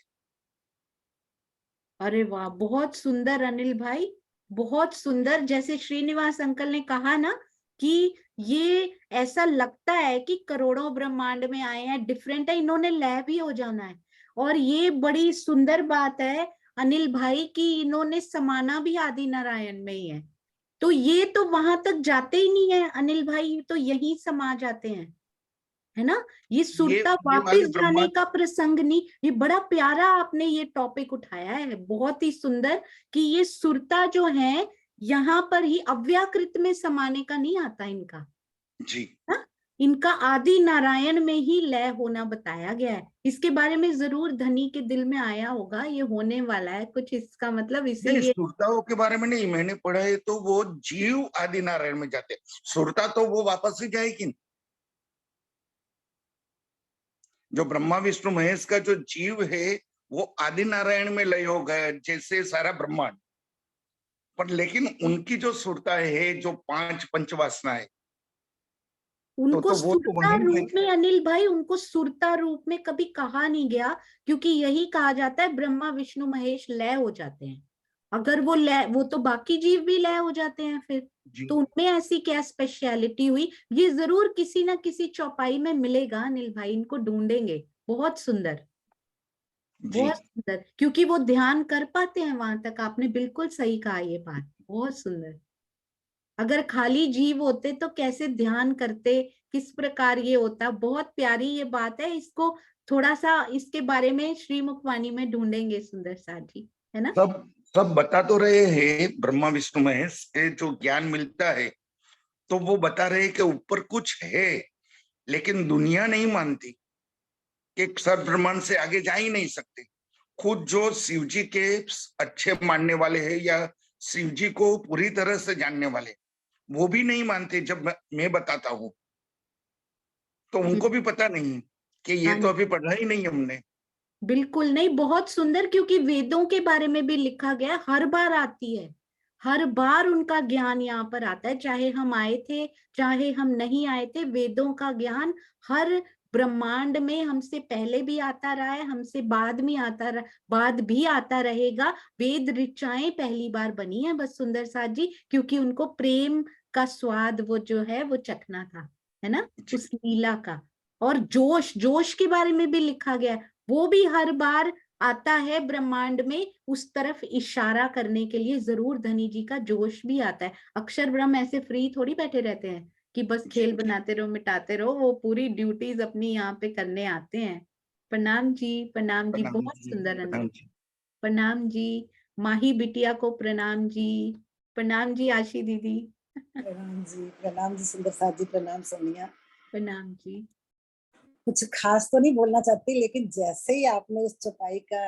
अरे वाह, बहुत सुंदर अनिल भाई, बहुत सुंदर। जैसे श्रीनिवास अंकल ने कहा ना कि ये ऐसा लगता है कि करोड़ों ब्रह्मांड में आए हैं, डिफरेंट है, इन्होंने लय भी हो जाना है। और ये बड़ी सुंदर बात है अनिल भाई कि इन्होंने समाना भी आदि नारायण में ही है, तो ये तो वहां तक जाते ही नहीं है अनिल भाई, तो यही समा जाते हैं, है ना। ये सुरता ये वाले वापस जाने ब्रह्मांड, का प्रसंग नहीं। ये बड़ा प्यारा आपने ये टॉपिक उठाया है, बहुत ही सुंदर, कि ये सुरता जो है यहाँ पर ही अव्याकृत में समाने का नहीं आता इनका जी ना, इनका आदि नारायण में ही लय होना बताया गया है। इसके बारे में जरूर धनी के दिल में आया होगा, ये होने वाला है कुछ इसका मतलब, नहीं, इसीलिए। सुरताओं के बारे में नहीं मैंने पढ़ा है, तो वो जीव आदि नारायण में जाते, सुरता तो वो वापस ही जाएगी। जो ब्रह्मा विष्णु महेश का जो जीव है वो आदि नारायण में लय हो गया जैसे सारा ब्रह्मांड, पर लेकिन उनकी जो सुरता है, जो पांच पंचवासना है, उनको तो वो तो सुरता वहीं रूप रहेगी। में अनिल भाई, उनको सुरता रूप में कभी कहा नहीं गया, क्योंकि यही कहा जाता है ब्रह्मा विष्णु महेश लय हो जाते हैं। अगर वो लय, वो तो बाकी जीव भी लय हो जाते हैं फिर, जी तो उनमें ऐसी क्या स्पेशलिटी हुई? ये जरूर किसी ना किसी चौपाई में मिलेगा अनिल भाई, इनको ढूंढेंगे। बहुत सुंदर, जी बहुत सुंदर, क्योंकि वो ध्यान कर पाते हैं वहां तक। आपने बिल्कुल सही कहा ये बात, बहुत सुंदर। अगर खाली जीव होते तो कैसे ध्यान करते, किस प्रकार ये होता। बहुत प्यारी ये बात है, इसको थोड़ा सा इसके बारे में श्री मुखवाणी में ढूंढेंगे सुंदर साथ जी, है ना। सब बता तो रहे हैं, ब्रह्मा विष्णु महेश के जो ज्ञान मिलता है तो वो बता रहे हैं कि ऊपर कुछ है, लेकिन दुनिया नहीं मानती कि सर ब्रह्मांड से आगे जा ही नहीं सकते। खुद जो शिव जी के अच्छे मानने वाले हैं या शिव जी को पूरी तरह से जानने वाले, वो भी नहीं मानते जब मैं बताता हूँ, तो उनको भी पता नहीं कि ये हाँ तो अभी पढ़ा ही नहीं हमने। बिल्कुल नहीं, बहुत सुंदर, क्योंकि वेदों के बारे में भी लिखा गया है, हर बार आती है, हर बार उनका ज्ञान यहाँ पर आता है, चाहे हम आए थे चाहे हम नहीं आए थे, वेदों का ज्ञान हर ब्रह्मांड में हमसे पहले भी आता रहा है, हमसे बाद भी आता रहेगा। वेद ऋचाएं पहली बार बनी है बस सुंदर साथ जी, क्योंकि उनको प्रेम का स्वाद वो जो है वो चखना था, है ना, उस लीला का। और जोश, जोश के बारे में भी लिखा गया है, वो भी हर बार आता है ब्रह्मांड में, उस तरफ इशारा करने के लिए जरूर धनी जी का जोश भी आता है। अक्षर ब्रह्म ऐसे फ्री थोड़ी बैठे रहते हैं कि बस खेल बनाते रहो मिटाते रहो, वो पूरी ड्यूटीज अपनी यहाँ पे करने आते हैं। प्रणाम जी, प्रणाम जी, बहुत सुंदर प्रणाम अंदर, जी। प्रणाम जी। माही बिटिया को प्रणाम जी, प्रणाम जी आशी दीदी। प्रणाम जी सुंदर साथ जी, प्रणाम सोनिया। प्रणाम जी। कुछ खास तो नहीं बोलना चाहती, लेकिन जैसे ही आपने उस चौपाई का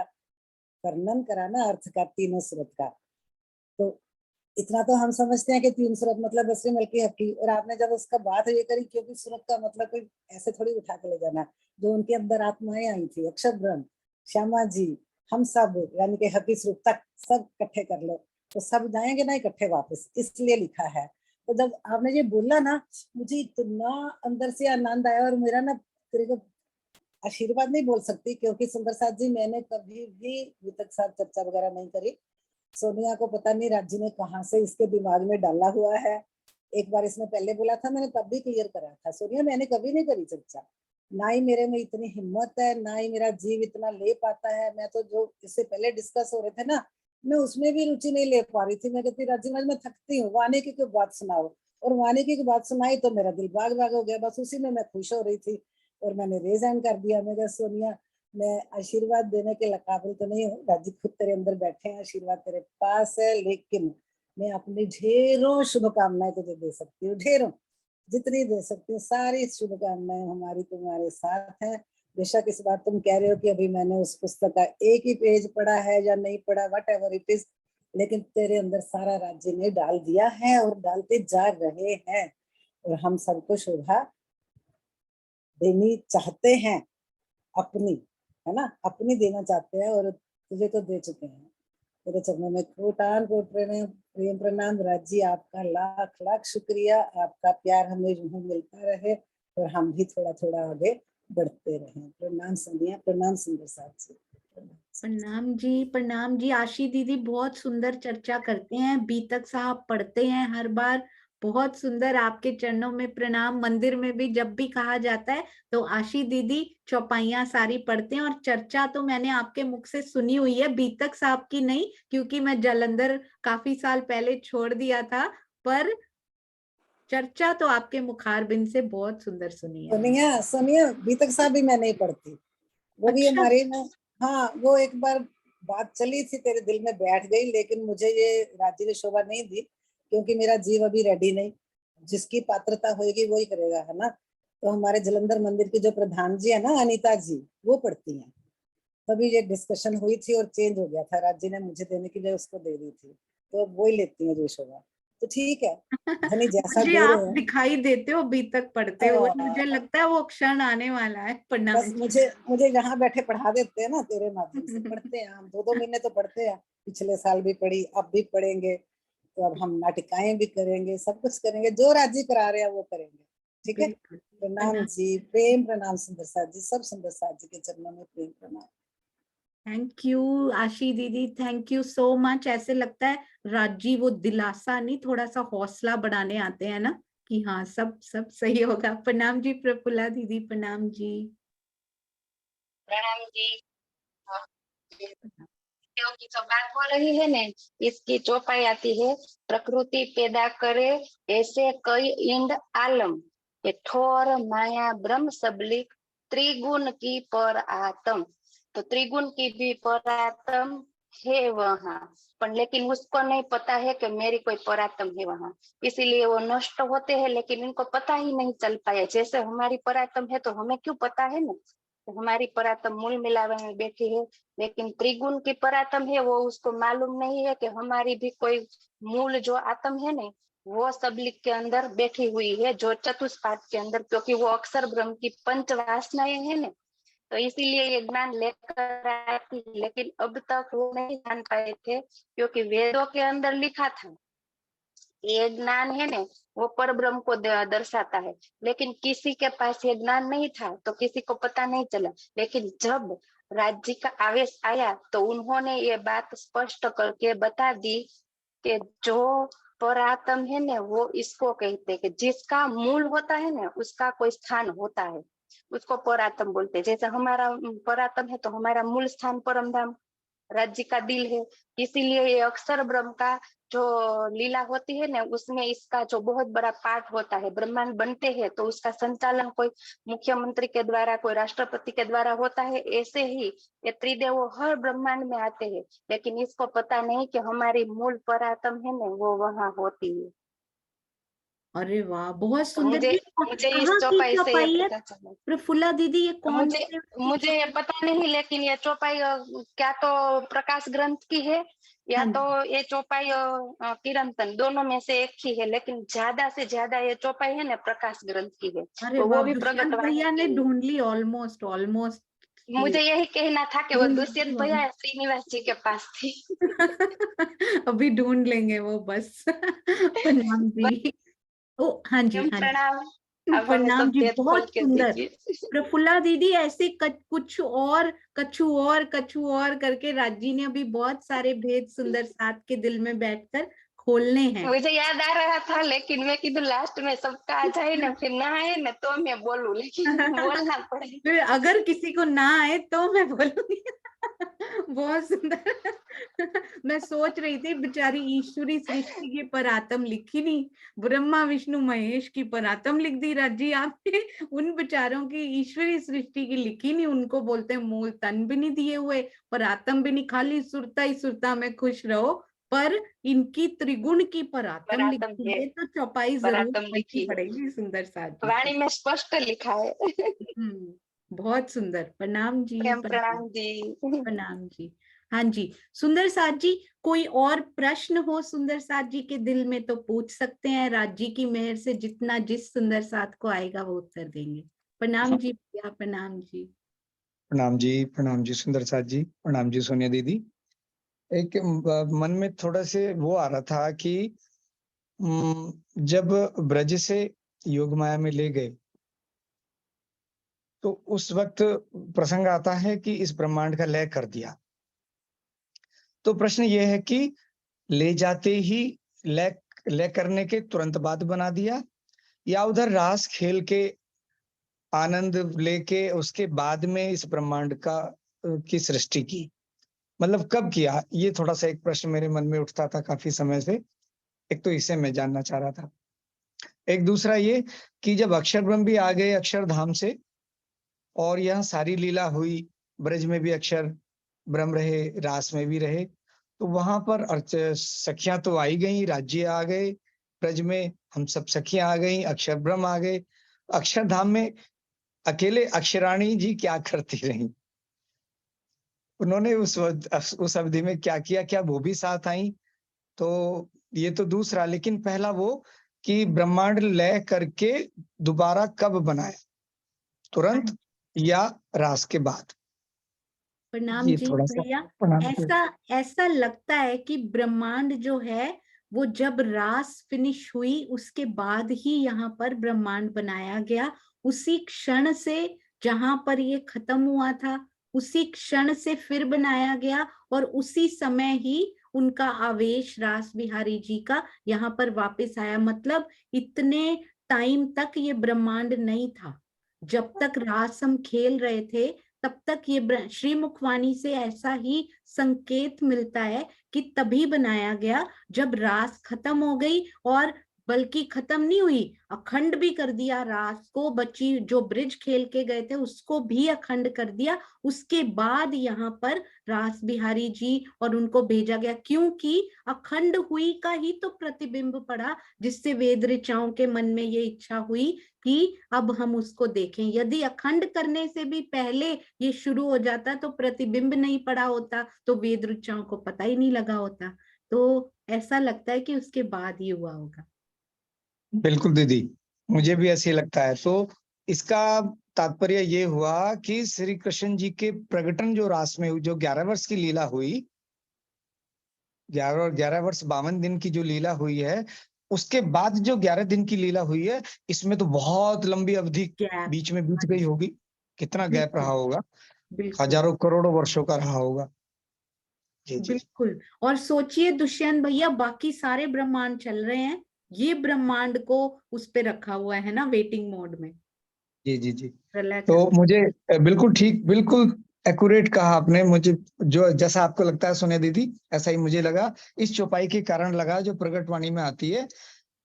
वर्णन करा ना, अर्थ का, तीनों सूरत का, तो इतना तो हम समझते हैं कि तीन सूरत मतलब बसरी मलकी हकी, और आपने जब उसका बात ये करी, क्योंकि सूरत का मतलब कोई ऐसे थोड़ी उठा के ले जाना, जो उनके अंदर आत्माएं आई थी, अक्षर ब्रह्म, श्यामा जी, हम सब, यानी कि हकी स्वरूप तक सब इकट्ठे कर लो, तो सब जाएंगे ना इकट्ठे वापस, इसलिए लिखा है। तो जब आपने ये बोला ना, मुझे इतना अंदर से आनंद आया, और मेरा ना तेरे को आशीर्वाद नहीं बोल सकती, क्योंकि सुंदर साथ जी मैंने कभी भी अभी तक साथ चर्चा वगैरह नहीं करी। सोनिया को पता नहीं राज्य ने कहाँ से इसके दिमाग में डाला हुआ है। एक बार इसने पहले बोला था, मैंने तब भी क्लियर करा था, सोनिया मैंने कभी नहीं करी चर्चा, ना ही मेरे में इतनी हिम्मत है, ना ही मेरा जीव इतना ले पाता है। मैं तो जो इससे पहले डिस्कस हो रहे थे ना, मैं उसमें भी रुचि नहीं ले पा रही थी। मैं कहती राज्य मैं थकती हूँ, वानिकी की बात सुनाओ, और वानिकी की बात सुनाई तो मेरा दिल भाग भाग हो गया, बस उसी में मैं खुश हो रही थी, और मैंने रिजाइन कर दिया। मैं कहा सोनिया मैं आशीर्वाद देने के काबिल तो नहीं हूँ, राज्य खुद तेरे अंदर बैठे हैं, आशीर्वाद तेरे पास है, लेकिन मैं अपनी ढेरों शुभकामनाएं तुझे दे सकती हूँ, ढेरों, जितनी दे सकती हूँ, सारी शुभकामनाएं हमारी तुम्हारे साथ हैं। बेशक इस बात तुम कह रहे हो कि अभी मैंने उस पुस्तक का एक ही पेज पढ़ा है या नहीं पढ़ा, वट एवर इट इज, लेकिन तेरे अंदर सारा राज्य ने डाल दिया है और डालते जा रहे हैं, और हम सबको शोभा देनी चाहते हैं अपनी, है ना, अपनी देना चाहते हैं, और तुझे तो दे चुके हैं। तेरे चरणों में कोटान कोट प्रेम प्रणाम। राजी आपका लाख लाख शुक्रिया, आपका प्यार हमें यूं मिलता रहे, और हम भी थोड़ा थोड़ा आगे बढ़ते रहें। प्रणाम सोनिया, प्रणाम सुंदर साथ जी। प्रणाम जी, प्रणाम जी। आशी दीदी बहुत सुंदर चर्चा करते हैं, बीतक साहब पढ़ते हैं हर बार, बहुत सुंदर। आपके चरणों में प्रणाम। मंदिर में भी जब भी कहा जाता है तो आशी दीदी चौपाइयां सारी पढ़ते हैं, और चर्चा तो मैंने आपके मुख से सुनी हुई है, बीतक साहब की नहीं, क्योंकि मैं जालंधर काफी साल पहले छोड़ दिया था, पर चर्चा तो आपके मुखारबिंद से बहुत सुंदर सुनी है। सोनिया सोनिया बीतक साहब भी मैं नहीं पढ़ती, वो भी अच्छा। हमारे में, हाँ वो एक बार बात चली थी, तेरे दिल में बैठ गई, लेकिन मुझे ये राज्य ने शोभा नहीं दी, क्योंकि मेरा जीव अभी रेडी नहीं, जिसकी पात्रता होगी वो ही करेगा, है ना। तो हमारे जलंधर मंदिर की जो प्रधान जी है ना, अनीता जी, वो पढ़ती हैं, तभी ये डिस्कशन हुई थी और चेंज हो गया था, राज्य ने मुझे देने के लिए उसको दे दी थी, तो वो ही लेती है जो शोभा। तो ठीक है, धनी जैसा मुझे दे आप रहे हैं। दिखाई देते हो बीतक पढ़ते हुए, मुझे लगता है वो क्षण आने वाला है। प्रणाम बस जी। मुझे मुझे यहाँ बैठे पढ़ा देते हैं ना, तेरे माध्यम से पढ़ते हैं हम, 2-2 महीने तो पढ़ते हैं, पिछले साल भी पढ़ी, अब भी पढ़ेंगे, तो अब हम नाटिकाएं भी करेंगे, सब कुछ करेंगे, जो राजी करा रहे हैं वो करेंगे, ठीक है। बिल्कुल। प्रणाम जी, प्रेम प्रणाम सुंदर साथ जी, सब सुंदर साथ जी के चरणों में प्रेम प्रणाम। थैंक यू आशी दीदी, थैंक यू सो मच। ऐसे लगता है राजी वो दिलासा नहीं, थोड़ा सा हौसला बढ़ाने आते हैं ना, कि हाँ सब सब सही होगा। प्रणाम जी प्रफुल्ला दीदी, प्रणाम जी। प्रणाम जी। हाँ, की जो बात हो रही है ने, इसकी चौपाई आती है, प्रकृति पैदा करे ऐसे कई इंड आलम, ये ठोर माया ब्रह्म सबलिक त्रिगुण की पर आत्म। तो त्रिगुण की भी पर आत्म है वहाँ, पर लेकिन उसको नहीं पता है कि मेरी कोई परात्म है वहाँ, इसीलिए वो नष्ट होते हैं, लेकिन इनको पता ही नहीं चल पाया। जैसे हमारी परात्म है तो हमें क्यों पता है ना, हमारी परातम मूल मिलावे में बैठी है, लेकिन त्रिगुण की परातम है वो उसको मालूम नहीं है कि हमारी भी कोई मूल जो आत्म है ने वो सबलिक के अंदर बैठी हुई है, जो चतुष्पाद के अंदर, क्योंकि वो अक्षर ब्रह्म की पंच वासनाएं है ने, तो इसीलिए ये ज्ञान लेकर आती, लेकिन अब तक वो नहीं जान पाए थे, क्योंकि वेदों के अंदर लिखा था ये ज्ञान है ने वो पर ब्रह्म को दर्शाता है, लेकिन किसी के पास ये ज्ञान नहीं था तो किसी को पता नहीं चला। लेकिन जब राज्य का आवेश आया तो उन्होंने ये बात स्पष्ट करके बता दी कि जो परात्म है ने वो इसको कहते हैं कि जिसका मूल होता है ना उसका कोई स्थान होता है, उसको परात्म बोलते हैं। जैसे हमारा परात्म है तो हमारा मूल स्थान परम धाम राज्य का दिल है, इसीलिए ये अक्षर ब्रह्म का जो लीला होती है ना उसमें इसका जो बहुत बड़ा पार्ट होता है। ब्रह्मांड बनते हैं तो उसका संचालन कोई मुख्यमंत्री के द्वारा, कोई राष्ट्रपति के द्वारा होता है, ऐसे ही ये त्रिदेव हर ब्रह्मांड में आते हैं, लेकिन इसको पता नहीं कि हमारी मूल परात्म है ना वो वहां होती है। अरे वाह, बहुत तो सुंदर। ये मुझे इस कहाँ की चौपाई से ये चौपाई है पता चला। प्रफुल्ला दीदी, ये कौन मुझे से मुझे ये पता नहीं, लेकिन ये चौपाई क्या तो प्रकाश ग्रंथ की है या हाँ तो जी, ये चौपाई किरंतन, दोनों में से एक ही है, लेकिन ज्यादा से ज्यादा ये चौपाई है ना प्रकाश ग्रंथ की है, अरे तो वाह, वो भी प्रगट दुष्यंत वाणी भैया ने की है। ढूंढ ली, ऑलमोस्ट ऑलमोस्ट मुझे यही कहना था कि वो ढूंढ दुष्यंत ली भैया श्रीनिवास जी के पास थी। अभी ढूंढ लेंगे वो बस प्रणाम जी। ओ हाँ जी, हाँ जी, प्रणाम। अब हमें प्रणाम सब जी, भेद खोल बहुत के सुंदर। दीजिए। प्रफुल्ला दीदी ऐसे कुछ और कछु और करके राजी ने अभी बहुत सारे भेद सुंदर साथ के दिल में बैठकर खोलने हैं। मुझे याद आ रहा था, लेकिन मैं किधर लास्ट में सबका आ जाए ना फिर ना आए ना तो मैं बोलूं, लेकिन बोलना पड़ेगा। फिर अगर किसी को ना आए तो मैं बोलूंगी बहुत सुंदर मैं सोच रही थी बेचारी ईश्वरी सृष्टि की परातम लिखी नहीं, ब्रह्मा विष्णु महेश की परातम लिख दी राजी आपने, उन बेचारों की ईश्वरी सृष्टि की लिखी नहीं, उनको बोलते हैं मूल तन भी नहीं दिए हुए, परातम भी नहीं, खाली सुरता ही सुरता में खुश रहो, पर इनकी त्रिगुण की परातम परातम लिखी है, है तो चौपाई जरूर परातम पढ़नी लिखी है, पड़ेगी सुंदर साथ जी वाणी की। में स्पष्ट लिखा है। बहुत सुंदर, प्रणाम जी, प्रेम प्रणाम, प्रणाम जी। प्रणाम जी। हाँ जी, सुंदर साथ जी, कोई और प्रश्न हो सुंदर साथ जी के दिल में तो पूछ सकते हैं, राज जी की मेहर से जितना जिस सुंदर साथ को आएगा वो उत्तर देंगे। प्रणाम जी भैया, प्रणाम जी। प्रणाम जी सुंदर साथ जी, प्रणाम जी सोनिया दीदी। एक मन में थोड़ा से वो आ रहा था कि जब ब्रज से योग माया में ले गए तो उस वक्त प्रसंग आता है कि इस ब्रह्मांड का लय कर दिया। तो प्रश्न ये है कि ले जाते ही लय लय करने के तुरंत बाद बना दिया, या उधर रास खेल के आनंद लेके उसके बाद में इस ब्रह्मांड का की सृष्टि की, मतलब कब किया? ये थोड़ा सा एक प्रश्न मेरे मन में उठता था काफी समय से। एक तो इसे मैं जानना चाह रहा था। एक दूसरा ये कि जब अक्षर ब्रह्म भी आ गए अक्षरधाम से और यहाँ सारी लीला हुई, ब्रज में भी अक्षर ब्रह्म रहे, रास में भी रहे, तो वहां पर सखियां तो आई गई, राज्य आ गए, ब्रज में हम सब सखियां आ गई, अक्षर ब्रह्म आ गए। अक्षरधाम में अकेले अक्षराणी जी क्या करती रही? उन्होंने उस अवधि में क्या किया? क्या वो भी साथ आई? तो ये तो दूसरा, लेकिन पहला वो कि ब्रह्मांड लय करके दोबारा कब बनाया, तुरंत या रास के बाद? प्रणाम ये जी थोड़ा सा भैया। प्रणाम जी। ऐसा ऐसा लगता है कि ब्रह्मांड जो है वो जब रास फिनिश हुई उसके बाद ही यहाँ पर ब्रह्मांड बनाया गया, उसी क्षण से जहां पर ये खत्म हुआ था उसी क्षण से फिर बनाया गया, और उसी समय ही उनका आवेश रास बिहारी जी का यहाँ पर वापस आया। मतलब इतने टाइम तक ये ब्रह्मांड नहीं था, जब तक रास हम खेल रहे थे तब तक ये श्री मुखवाणी से ऐसा ही संकेत मिलता है कि तभी बनाया गया जब रास खत्म हो गई और बल्कि खत्म नहीं हुई, अखंड भी कर दिया। रास को बची जो ब्रिज खेल के गए थे उसको भी अखंड कर दिया। उसके बाद यहाँ पर रास बिहारी जी और उनको भेजा गया, क्योंकि अखंड हुई का ही तो प्रतिबिंब पड़ा, जिससे वेद ऋचाओं के मन में ये इच्छा हुई कि अब हम उसको देखें। यदि अखंड करने से भी पहले ये शुरू हो जाता तो प्रतिबिंब नहीं पड़ा होता, तो वेद ऋचाओं को पता ही नहीं लगा होता। तो ऐसा लगता है कि उसके बाद ही हुआ होगा। बिल्कुल दीदी, मुझे भी ऐसे ही लगता है। तो इसका तात्पर्य ये हुआ कि श्री कृष्ण जी के प्रकटन जो रास में जो 11 वर्ष की लीला हुई, 11 वर्ष 52 दिन की जो लीला हुई है, उसके बाद जो 11 दिन की लीला हुई है, इसमें तो बहुत लंबी अवधि गैप, बीच में बीत गई होगी। कितना गैप रहा होगा, बिल्कुल हजारों करोड़ों वर्षों का रहा होगा। जी जी बिल्कुल। और सोचिए दुष्यंत भैया, बाकी सारे ब्रह्मांड चल रहे हैं, ये ब्रह्मांड को उस पे रखा हुआ है ना, वेटिंग मोड में। जी जी जी। प्रलय तो चल मुझे बिल्कुल ठीक, बिल्कुल एक्यूरेट कहा आपने। मुझे जो जैसा आपको लगता है सोनिया दीदी, ऐसा ही मुझे लगा। इस चौपाई के कारण लगा जो प्रगट वाणी में आती है,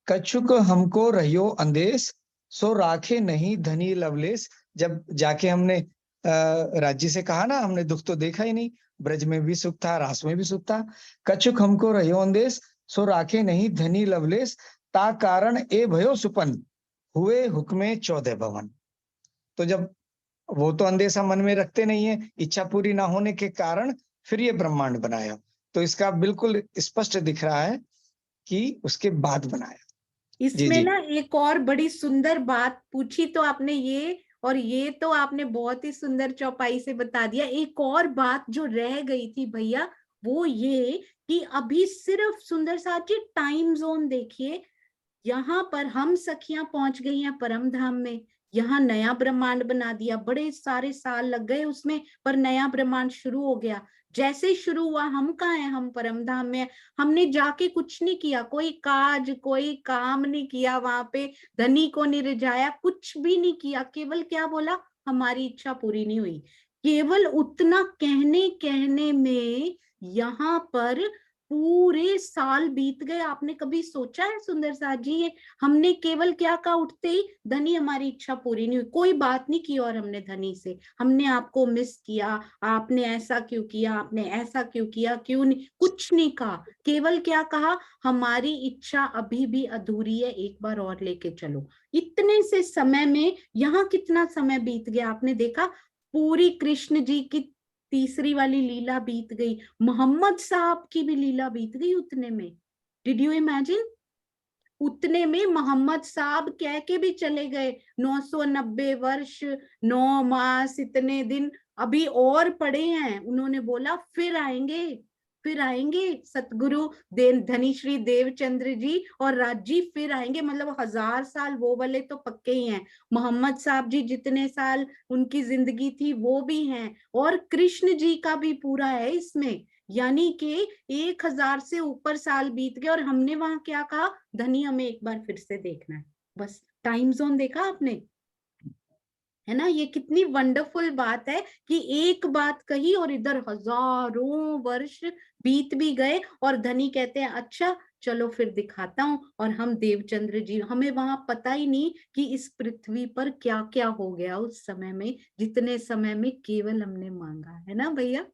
कछुक हमको रहियो अंदेश, सो राखे नहीं धनी लवलेश। जब जाके हमने राज्य से कहा ना, हमने दुख तो देखा ही नहीं, ब्रज में भी सुख था, रास में भी सुख था। कछुक हमको रहियो अंदेश, सो राखे नहीं धनी लवलेश, ता कारण ए भयो सुपन, हुए हुक्मे 14 भवन। तो जब वो तो अंदेशा मन में रखते नहीं है, इच्छा पूरी ना होने के कारण फिर ये ब्रह्मांड बनाया। तो इसका बिल्कुल स्पष्ट दिख रहा है कि उसके बाद बनाया। जी इसमें जी ना एक और बड़ी सुंदर बात पूछी तो आपने ये, और ये तो आपने बहुत ही सुंदर चौपाई से बता दिया। एक और बात जो रह गई थी भैया, वो ये कि अभी सिर्फ सुंदर साथ जी टाइम जोन देखिए, यहाँ पर हम सखियां पहुंच गई हैं परम धाम में, यहाँ नया ब्रह्मांड बना दिया, बड़े सारे साल लग गए उसमें, पर नया ब्रह्मांड शुरू हो गया। जैसे ही शुरू हुआ, हम कहाँ हैं, हम परम धाम में हैं। हमने जाके कुछ नहीं किया, कोई काज कोई काम नहीं किया, वहां पे धनी को नहीं रिझाया, कुछ भी नहीं किया, केवल क्या बोला, हमारी इच्छा पूरी नहीं हुई। केवल उतना कहने कहने में यहाँ पर पूरे साल बीत गए। आपने कभी सोचा है सुंदर साथ जी, ये हमने केवल क्या कहा, उठते ही धनी हमारी इच्छा पूरी नहीं हुई, कोई बात नहीं की, और हमने धनी से, हमने आपको मिस किया, आपने ऐसा क्यों किया, आपने ऐसा क्यों किया, क्यों नहीं, कुछ नहीं कहा। केवल क्या कहा, हमारी इच्छा अभी भी अधूरी है, एक बार और लेके चलो। इतने से समय में यहाँ कितना समय बीत गया, आपने देखा। पूरी कृष्ण जी की तीसरी वाली लीला बीत गई, मोहम्मद साहब की भी लीला बीत गई उतने में। डिड यू इमेजिन, उतने में मोहम्मद साहब कह के भी चले गए 990 वर्ष 9 मास इतने दिन अभी और पड़े हैं। उन्होंने बोला फिर आएंगे, फिर आएंगे सतगुरु धनी श्री देवचंद्र जी और राज जी, फिर आएंगे। मतलब 1000 साल वो वाले तो पक्के ही हैं, मोहम्मद साहब जी जितने साल उनकी जिंदगी थी वो भी हैं, और कृष्ण जी का भी पूरा है इसमें। यानी कि 1000 से ऊपर साल बीत गए, और हमने वहां क्या कहा, धनी हमें एक बार फिर से देखना है। बस टाइम जोन देखा आपने, है ना। ये कितनी वंडरफुल बात है कि एक बात कही और इधर हजारों वर्ष बीत भी गए, और धनी कहते हैं अच्छा चलो फिर दिखाता हूं। और हम देवचंद्र जी, हमें वहां पता ही नहीं कि इस पृथ्वी पर क्या क्या हो गया उस समय में, जितने समय में केवल हमने मांगा, है ना भैया।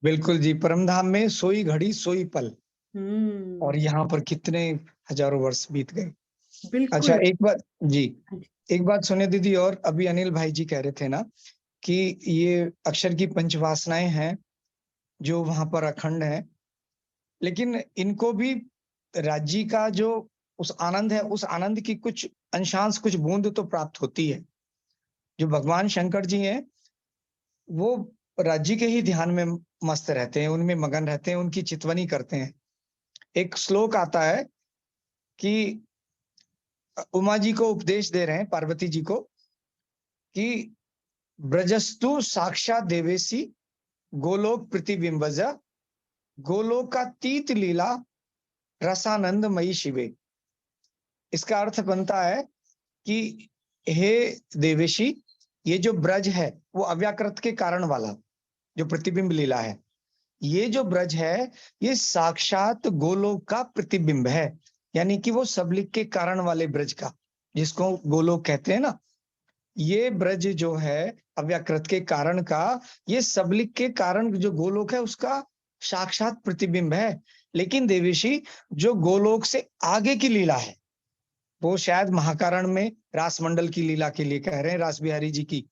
बिल्कुल जी, परमधाम में सोई घड़ी सोई पल, और हम्म, यहाँ पर कितने हजारों वर्ष बीत गए। अच्छा, बिल्कुल। एक बात जी, एक बात सुनिए दीदी, और अभी अनिल भाई जी कह रहे थे ना कि ये अक्षर की पंचवासनाएं हैं जो वहां पर अखंड है, लेकिन इनको भी राज्य का जो उस आनंद है, उस आनंद की कुछ अंशांश, कुछ बूंद तो प्राप्त होती है। जो भगवान शंकर जी हैं, वो राज्य के ही ध्यान में मस्त रहते हैं, उनमें मगन रहते हैं, उनकी चितवनी करते हैं। एक श्लोक आता है कि उमा जी को उपदेश दे रहे हैं, पार्वती जी को, कि ब्रजस्तु साक्षात देवेशी गोलोक प्रतिबिंबज, गोलोकातीत लीला रसानंदमयी शिवे। इसका अर्थ बनता है कि हे देवेशी, ये जो ब्रज है वो अव्याकृत के कारण वाला जो प्रतिबिंब लीला है, ये जो ब्रज है ये साक्षात गोलोक का प्रतिबिंब है। यानी कि वो सबलिक के कारण वाले ब्रज का, जिसको गोलोक कहते हैं ना, ये ब्रज जो है अव्याकृत के कारण का, ये सबलिक के कारण जो गोलोक है उसका साक्षात प्रतिबिंब है। लेकिन देवेशी, जो गोलोक से आगे की लीला है, वो शायद महाकारण में रास मंडल की लीला के लिए कह रहे हैं रास बिहारी जी की,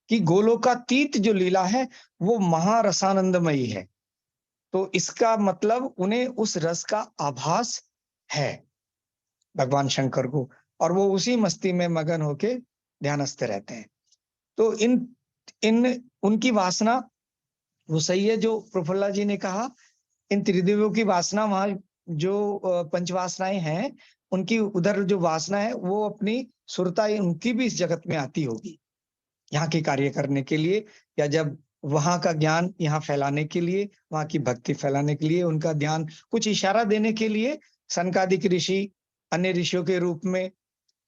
कि गोलोकातीत जो लीला है वो महारसानंदमयी है। तो इसका मतलब उन्हें उस रस का आभास है भगवान शंकर को, और वो उसी मस्ती में मगन होके ध्यानस्थ रहते हैं। तो इन इन उनकी वासना वो सही है जो प्रफुल्ला जी ने कहा, इन त्रिदेवियों की वासना, वहां जो पंचवासनाएं हैं उनकी उधर जो वासना है वो अपनी सुरता उनकी भी इस जगत में आती होगी, यहाँ के कार्य करने के लिए, या जब वहां का ज्ञान यहाँ फैलाने के लिए, वहां की भक्ति फैलाने के लिए, उनका ध्यान कुछ इशारा देने के लिए सनकादिक ऋषि अन्य ऋषियों के रूप में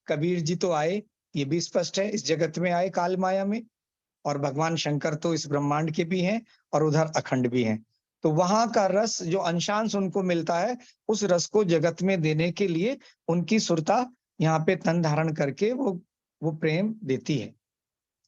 कबीर जी तो आए, ये भी स्पष्ट है, इस जगत में आए काल माया में, और भगवान शंकर तो इस ब्रह्मांड के भी हैं और उधर अखंड भी हैं। तो वहां का रस जो अंशांश उनको मिलता है, उस रस को जगत में देने के लिए उनकी सुरता यहाँ पे तन धारण करके वो प्रेम देती है,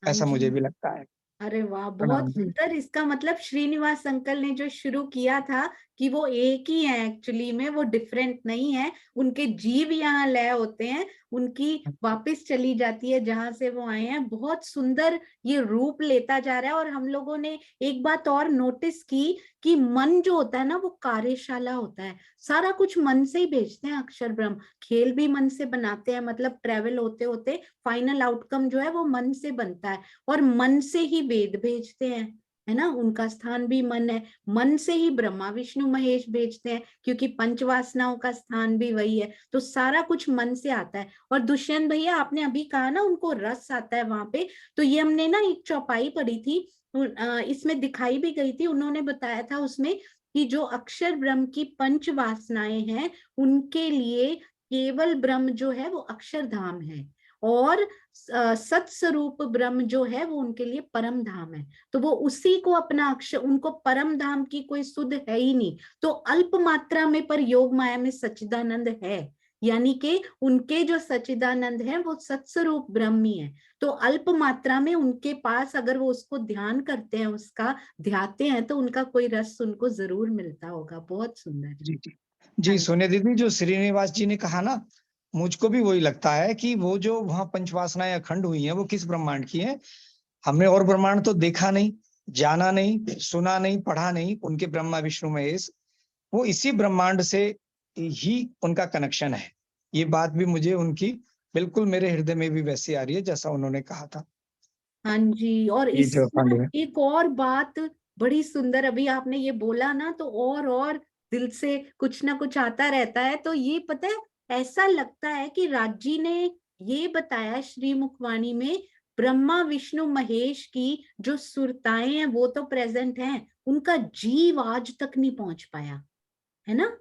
हाँ ऐसा मुझे जी। भी लगता है। अरे वाह, बहुत प्रणाम जी। सुंदर। इसका मतलब श्रीनिवास अंकल ने जो शुरू किया था कि वो एक ही है, एक्चुअली में वो डिफरेंट नहीं है, उनके जीव यहाँ लय होते हैं, उनकी वापस चली जाती है जहां से वो आए हैं। बहुत सुंदर ये रूप लेता जा रहा है। और हम लोगों ने एक बात और नोटिस की कि मन जो होता है ना वो कार्यशाला होता है, सारा कुछ मन से ही भेजते हैं अक्षर ब्रह्म। खेल भी मन से बनाते हैं, मतलब ट्रेवल होते होते फाइनल आउटकम जो है वो मन से बनता है, और मन से ही वेद भेजते हैं, है ना, उनका स्थान भी मन है। मन से ही ब्रह्मा विष्णु महेश भेजते हैं, क्योंकि पंचवासनाओं का स्थान भी वही है। तो सारा कुछ मन से आता है। और दुष्यंत भैया, आपने अभी कहा ना उनको रस आता है वहां पे, तो ये हमने ना एक चौपाई पढ़ी थी, इसमें दिखाई भी गई थी, उन्होंने बताया था उसमें कि जो अक्षर ब्रह्म की पंच वासनाएं हैं उनके लिए केवल ब्रह्म जो है वो अक्षरधाम है, और सत्स्वरूप ब्रह्म जो है वो उनके लिए परम धाम है। तो वो उसी को अपना अक्षर, उनको परम धाम की कोई सुध है ही नहीं। तो अल्प मात्रा में पर योग माया में सच्चिदानंद है, यानी कि उनके जो सच्चिदानंद है वो सत्स्वरूप ब्रह्म ही है। तो अल्प मात्रा में उनके पास अगर वो उसको ध्यान करते हैं, उसका ध्याते हैं, तो उनका कोई रस उनको जरूर मिलता होगा। बहुत सुंदर। जी जी जी, सोनिया दीदी, जो श्रीनिवास जी ने कहा ना, मुझको भी वही लगता है कि वो जो वहां पंचवासनाएं अखंड हुई हैं वो किस ब्रह्मांड की हैं। हमने और ब्रह्मांड तो देखा नहीं, जाना नहीं, सुना नहीं, पढ़ा नहीं, उनके ब्रह्मा विष्णु महेश, वो इसी ब्रह्मांड से ही उनका कनेक्शन है। ये बात भी मुझे उनकी बिल्कुल मेरे हृदय में भी वैसी आ रही है जैसा उन्होंने कहा था। हाँ जी। और ये जो इसमें पांडे एक और बात बड़ी सुंदर, अभी आपने ये बोला ना तो और दिल से कुछ ना कुछ आता रहता है। तो ये पता है, ऐसा लगता है कि राज जी ने ये बताया श्री मुखवाणी में, ब्रह्मा विष्णु महेश की जो सुरताएं हैं वो तो प्रेजेंट हैं, उनका जीव आज तक नहीं पहुंच पाया, है ना,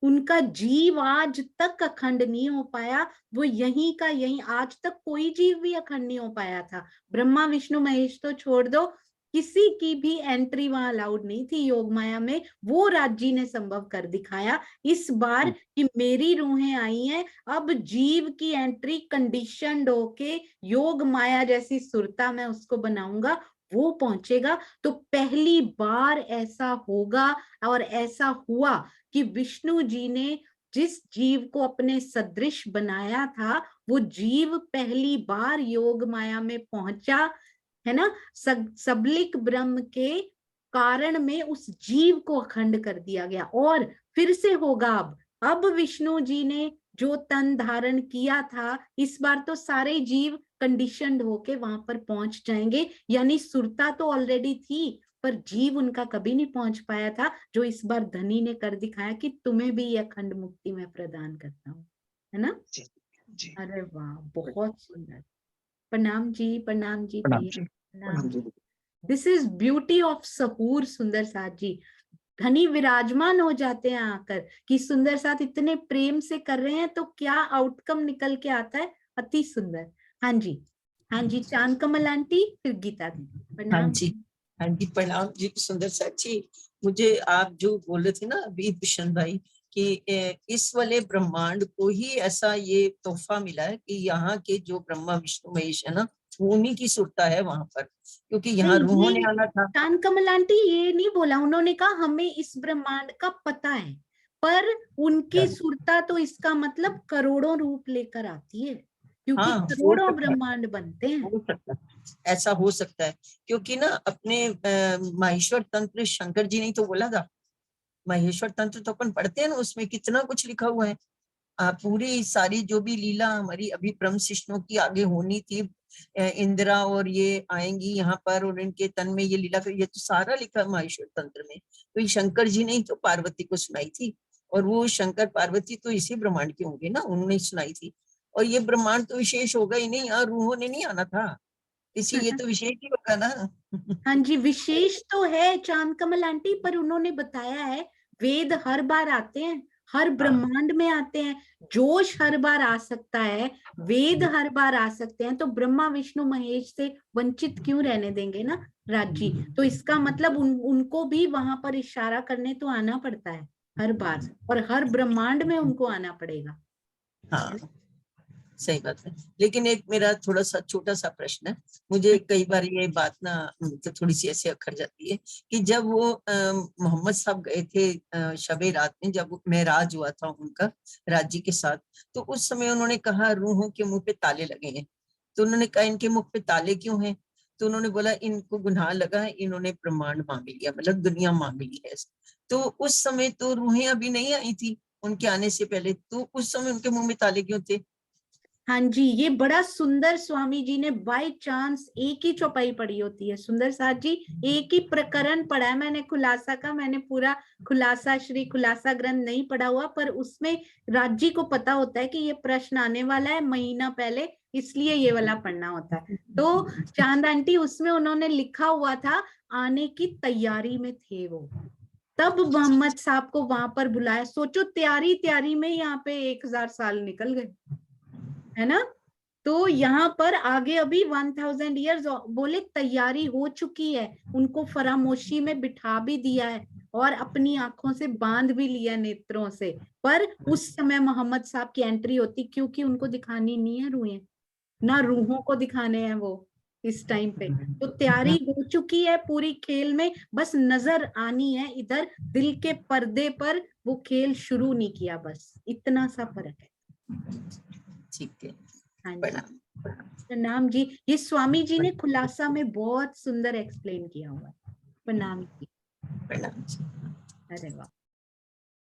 उनका जीव आज तक अखंड नहीं हो पाया। वो यहीं का यहीं, आज तक कोई जीव भी अखंड नहीं हो पाया था। ब्रह्मा विष्णु महेश तो छोड़ दो, किसी की भी एंट्री वहां अलाउड नहीं थी योग माया में। वो राज्य ने संभव कर दिखाया इस बार कि मेरी रूहें आई हैं, अब जीव की एंट्री कंडीशनड होके योग माया जैसी सुरता मैं उसको बनाऊंगा, वो पहुंचेगा। तो पहली बार ऐसा होगा, और ऐसा हुआ कि विष्णु जी ने जिस जीव को अपने सदृश बनाया था, वो जीव पहली बार योग माया में पहुंचा, है ना। सबलिक ब्रह्म के कारण में उस जीव को अखंड कर दिया गया। और फिर से होगा अब विष्णु जी ने जो तन धारण किया था, इस बार तो सारे जीव कंडीशनड होके वहां पर पहुंच जाएंगे। यानी सुरता तो ऑलरेडी थी, पर जीव उनका कभी नहीं पहुंच पाया था, जो इस बार धनी ने कर दिखाया कि तुम्हें भी यह अखंड मुक्ति मैं प्रदान करता हूँ, है ना। जी जी। अरे वाह, बहुत सुंदर। प्रणाम जी, प्रणाम जी प्रणाम भैया, जी। प्रणाम प्रणाम जी। जी। दिस इज ब्यूटी ऑफ सहूर सुंदर साथ जी। धनी विराजमान हो जाते हैं आकर कि सुंदर साथ इतने प्रेम से कर रहे हैं, तो क्या आउटकम निकल के आता है, अति सुंदर। हाँ जी, हाँ जी, चांद कमल आंटी, फिर गीता दीदी। हाँ प्रणाम जी, हाँ जी, प्रणाम जी सुंदर साची। मुझे आप जो बोले थे ना अभी दुष्यंत भाई, कि इस वाले ब्रह्मांड को ही ऐसा ये तोहफा मिला है कि यहाँ के जो ब्रह्मा विष्णु महेश है ना, वो उन्हीं की सुरता है वहां पर, क्योंकि यहाँ नहीं, रूहों ये ने आना था। चांद कमल आंटी ये नहीं बोला, उन्होंने कहा हमें इस ब्रह्मांड का पता है, पर उनकी सुरता तो इसका मतलब करोड़ों रूप लेकर आती है, क्योंकि हाँ, हो करोड़ों सकता है, ब्रह्मांड बनते हैं। हो सकता है, ऐसा हो सकता है, क्योंकि ना अपने माहेश्वर तंत्र शंकर जी ने तो बोला था, माहेश्वर तंत्र तो अपन पढ़ते हैं ना, उसमें कितना कुछ लिखा हुआ है। पूरी सारी जो भी लीला हमारी अभी ब्रह्म शिष्णों की आगे होनी थी, इंदिरा और ये आएंगी यहाँ पर और इनके तन में ये लीला, ये तो सारा लिखा है माहेश्वर तंत्र में। तो ये शंकर जी ने ही तो पार्वती को सुनाई थी, और वो शंकर पार्वती तो इसी ब्रह्मांड के होंगे ना, उन्होंने सुनाई थी। और ये ब्रह्मांड तो विशेष होगा ही नहीं, यहाँ रूहों ने नहीं आना था, इसी ये तो विशेष ही होगा ना। हाँ जी, विशेष तो है चांद कमल आंटी, पर उन्होंने बताया है वेद हर बार आते हैं, हर ब्रह्मांड में आते हैं, जोश हर बार आ सकता है, वेद हर बार आ सकते हैं, तो ब्रह्मा विष्णु महेश से वंचित क्यों रहने देंगे ना राज जी। तो इसका मतलब उनको भी वहां पर इशारा करने तो आना पड़ता है हर बार, और हर ब्रह्मांड में उनको आना पड़ेगा। हाँ, सही बात है। लेकिन एक मेरा थोड़ा सा छोटा सा प्रश्न है, मुझे कई बार ये बात ना तो थोड़ी सी ऐसे अखर जाती है कि जब वो मोहम्मद साहब गए थे शबे रात में, जब मेराज हुआ था उनका राजी के साथ, तो उस समय उन्होंने कहा रूहों के मुंह पे ताले लगे हैं। तो उन्होंने कहा इनके मुख पे ताले क्यों हैं? तो उन्होंने बोला इनको गुनाह लगा है, इन्होंने ब्रह्मांड मांग लिया, मतलब दुनिया मांग ली है। तो उस समय तो रूहें अभी नहीं आई थी उनके आने से पहले, तो उस समय उनके मुंह में ताले क्यों थे? हाँ जी, ये बड़ा सुंदर स्वामी जी ने बाय चांस एक ही चौपाई पढ़ी होती है सुंदर साथ जी, एक ही प्रकरण पढ़ा है मैंने खुलासा का, मैंने पूरा खुलासा श्री खुलासा ग्रंथ नहीं पढ़ा हुआ, पर उसमें राज्य को पता होता है कि ये प्रश्न आने वाला है महीना पहले, इसलिए ये वाला पढ़ना होता है। तो चांद आंटी उसमें उन्होंने लिखा हुआ था आने की तैयारी में थे वो, तब मोहम्मद साहब को वहां पर बुलाया। सोचो तैयारी में यहाँ पे 1000 साल निकल गए, है ना। तो यहाँ पर आगे अभी 1000 ईयर्स बोले तैयारी हो चुकी है, उनको फरामोशी में बिठा भी दिया है और अपनी आंखों से बांध भी लिया नेत्रों से, पर उस समय मोहम्मद साहब की एंट्री होती, क्योंकि उनको दिखानी नहीं है रूहें, ना रूहों को दिखाने हैं वो इस टाइम पे। तो तैयारी हो चुकी है पूरी खेल में, बस नजर आनी है इधर दिल के पर्दे पर, वो खेल शुरू नहीं किया, बस इतना सा फर्क है। ठीक है, हाँ जी, प्रणाम जी। ये स्वामी जी ने खुलासा में बहुत सुंदर एक्सप्लेन किया हुआ है। प्रणाम जी। प्रणाम जी। अरे वाह,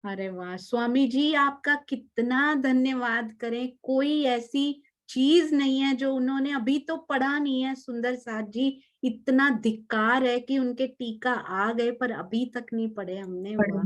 अरे वाह स्वामी जी, आपका कितना धन्यवाद करें, कोई ऐसी चीज नहीं है जो उन्होंने अभी तो पढ़ा नहीं है सुंदर साथ जी। इतना धिक्कार है कि उनके टीका आ गए पर अभी तक नहीं पढ़े हमने। वाह,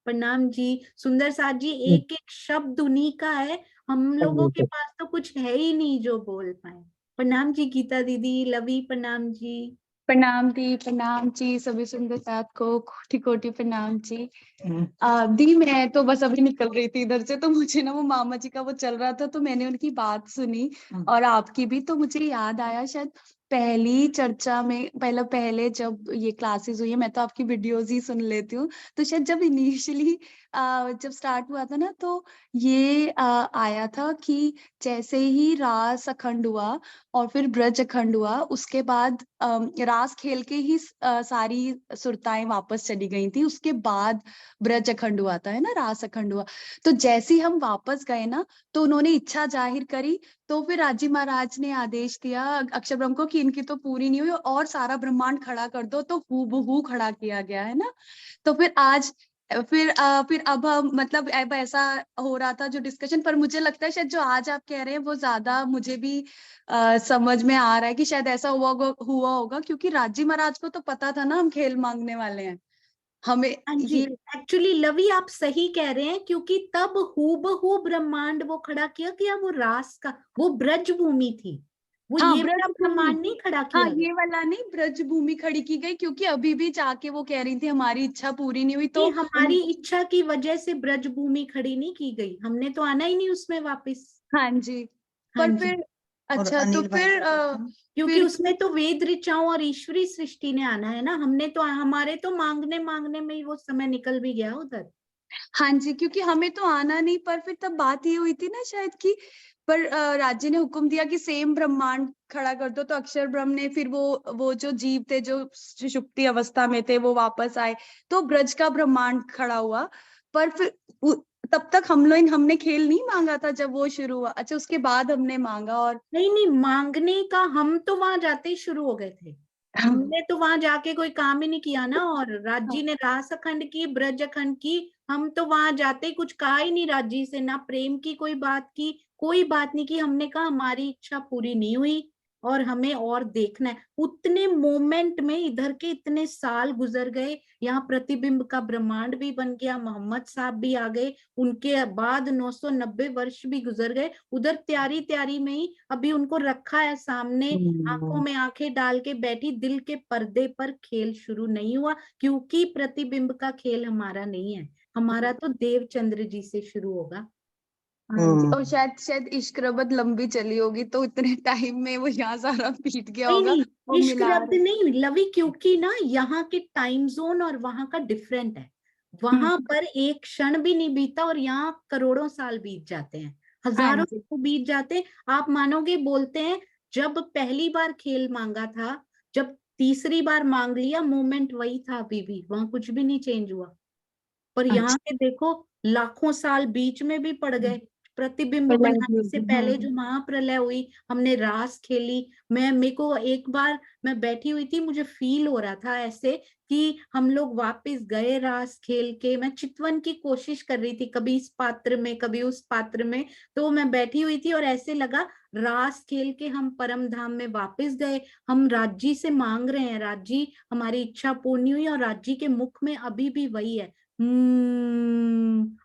प्रणाम जी। सुंदर साथ जी, एक एक शब्द उन्हीं का है, हम लोगों के पास तो कुछ है ही नहीं जो बोल पाए। प्रणाम जी गीता दीदी, लवी प्रणाम जी। प्रणाम दी, प्रणाम जी सभी सुंदर साथ को कोटि कोटि प्रणाम जी। दी मैं तो बस अभी निकल रही थी इधर से, तो मुझे ना वो मामा जी का वो चल रहा था, तो मैंने उनकी बात सुनी और आपकी भी, तो मुझे याद आया शायद पहली चर्चा में पहले जब ये क्लासेस हुई है, मैं तो आपकी वीडियोस ही सुन लेती हूँ, तो शायद जब इनिशियली जब स्टार्ट हुआ था ना, तो ये आया था कि जैसे ही रास अखंड हुआ और फिर ब्रज अखंड हुआ, उसके बाद रास खेल के ही सारी सुरताएं वापस चली गई थी, उसके बाद ब्रज अखंड हुआ था, है ना, रास अखंड हुआ। तो जैसे ही हम वापस गए ना, तो उन्होंने इच्छा जाहिर करी, तो फिर राजी महाराज ने आदेश दिया अक्षर ब्रह्म को कि इनकी तो पूरी नहीं हुई और सारा ब्रह्मांड खड़ा कर दो, तो हूबहू खड़ा किया गया, है ना। तो फिर आज फिर अब हम मतलब अब ऐसा हो रहा था जो डिस्कशन, पर मुझे लगता है शायद जो आज आप कह रहे हैं वो ज्यादा मुझे भी समझ में आ रहा है कि शायद ऐसा हुआ होगा, क्योंकि राजी महाराज को तो पता था ना हम खेल मांगने वाले हैं हमें। हाँ जी, एक्चुअली लवी आप सही कह रहे हैं, क्योंकि तब हूबहू ब्रह्मांड वो खड़ा किया वो रास का, वो ब्रज भूमि थी, वो हाँ, ये वाला ब्रह्मांड नहीं खड़ा किया। हाँ, ये वाला नहीं, ब्रज भूमि खड़ी की गई, क्योंकि अभी भी जाके वो कह रही थी हमारी इच्छा पूरी नहीं हुई, तो हमारी इच्छा की वजह से ब्रज भूमि खड़ी नहीं की गई, हमने तो आना ही नहीं उसमें वापस। हाँ जी, पर फिर अच्छा, तो फिर क्योंकि उसमें तो वेद ऋचाओं और ईश्वरी सृष्टि ने आना है ना, हमने तो हमारे तो मांगने में ही वो समय निकल भी गया उधर। हाँ जी, क्योंकि हमें तो आना नहीं, पर फिर तब बात ये हुई थी ना शायद कि पर राज्य ने हुक्म दिया कि सेम ब्रह्मांड खड़ा कर दो, तो अक्षर ब्रह्म ने फिर वो जो जीव थे जो सुषुप्ति अवस्था में थे वो वापस आए, तो ब्रज का ब्रह्मांड खड़ा हुआ। पर फिर तब तक हमने खेल नहीं मांगा था जब वो शुरू हुआ। अच्छा, उसके बाद हमने मांगा। और नहीं मांगने का, हम तो वहां जाते ही शुरू हो गए थे। हमने तो वहां जाके कोई काम ही नहीं किया ना। और राज्य ने रास अखंड की, ब्रज अखंड की, हम तो वहां जाते ही कुछ कहा ही नहीं राज्य से, ना प्रेम की कोई बात की, कोई बात नहीं की। हमने कहा हमारी इच्छा पूरी नहीं हुई और हमें और देखना है। उतने मोमेंट में इधर के इतने साल गुजर गए, यहाँ प्रतिबिंब का ब्रह्मांड भी बन गया, मोहम्मद साहब भी आ गए, उनके बाद 990 वर्ष भी गुजर गए। उधर तैयारी तैयारी में ही अभी उनको रखा है सामने, आंखों में आंखें डाल के बैठी, दिल के पर्दे पर खेल शुरू नहीं हुआ, क्योंकि प्रतिबिंब का खेल हमारा नहीं है, हमारा तो देवचंद्र जी से शुरू होगा। हाँ जी, और शायद इश्क रबत लंबी चली होगी, तो इतने टाइम में वो यहाँ सारा पीट गया नहीं होगा। नहीं, वो इश्क मिला रब्द नहीं लवी, क्योंकि ना यहाँ के टाइम जोन और वहां का डिफरेंट है। वहां पर एक क्षण भी नहीं बीता और यहाँ करोड़ों साल बीत जाते हैं, हजारों साल बीत जाते हैं। आप मानोगे, बोलते हैं जब पहली बार खेल मांगा था, जब तीसरी बार मांग लिया, मोमेंट वही था अभी भी, वहां कुछ भी नहीं चेंज हुआ। पर यहाँ के देखो लाखों साल बीच में भी पड़ गए। प्रतिबिंब बनाने से पहले जो महाप्रलय हुई, हमने रास खेली। मेरे को एक बार मैं बैठी हुई थी, मुझे फील हो रहा था ऐसे कि हम लोग वापस गए रास खेल के। मैं चितवन की कोशिश कर रही थी, कभी इस पात्र में कभी उस पात्र में, तो मैं बैठी हुई थी और ऐसे लगा रास खेल के हम परम धाम में वापस गए। हम राज्य से मांग रहे हैं, राज्य हमारी इच्छा पूर्ण हुई, और राज्य के मुख में अभी भी वही है,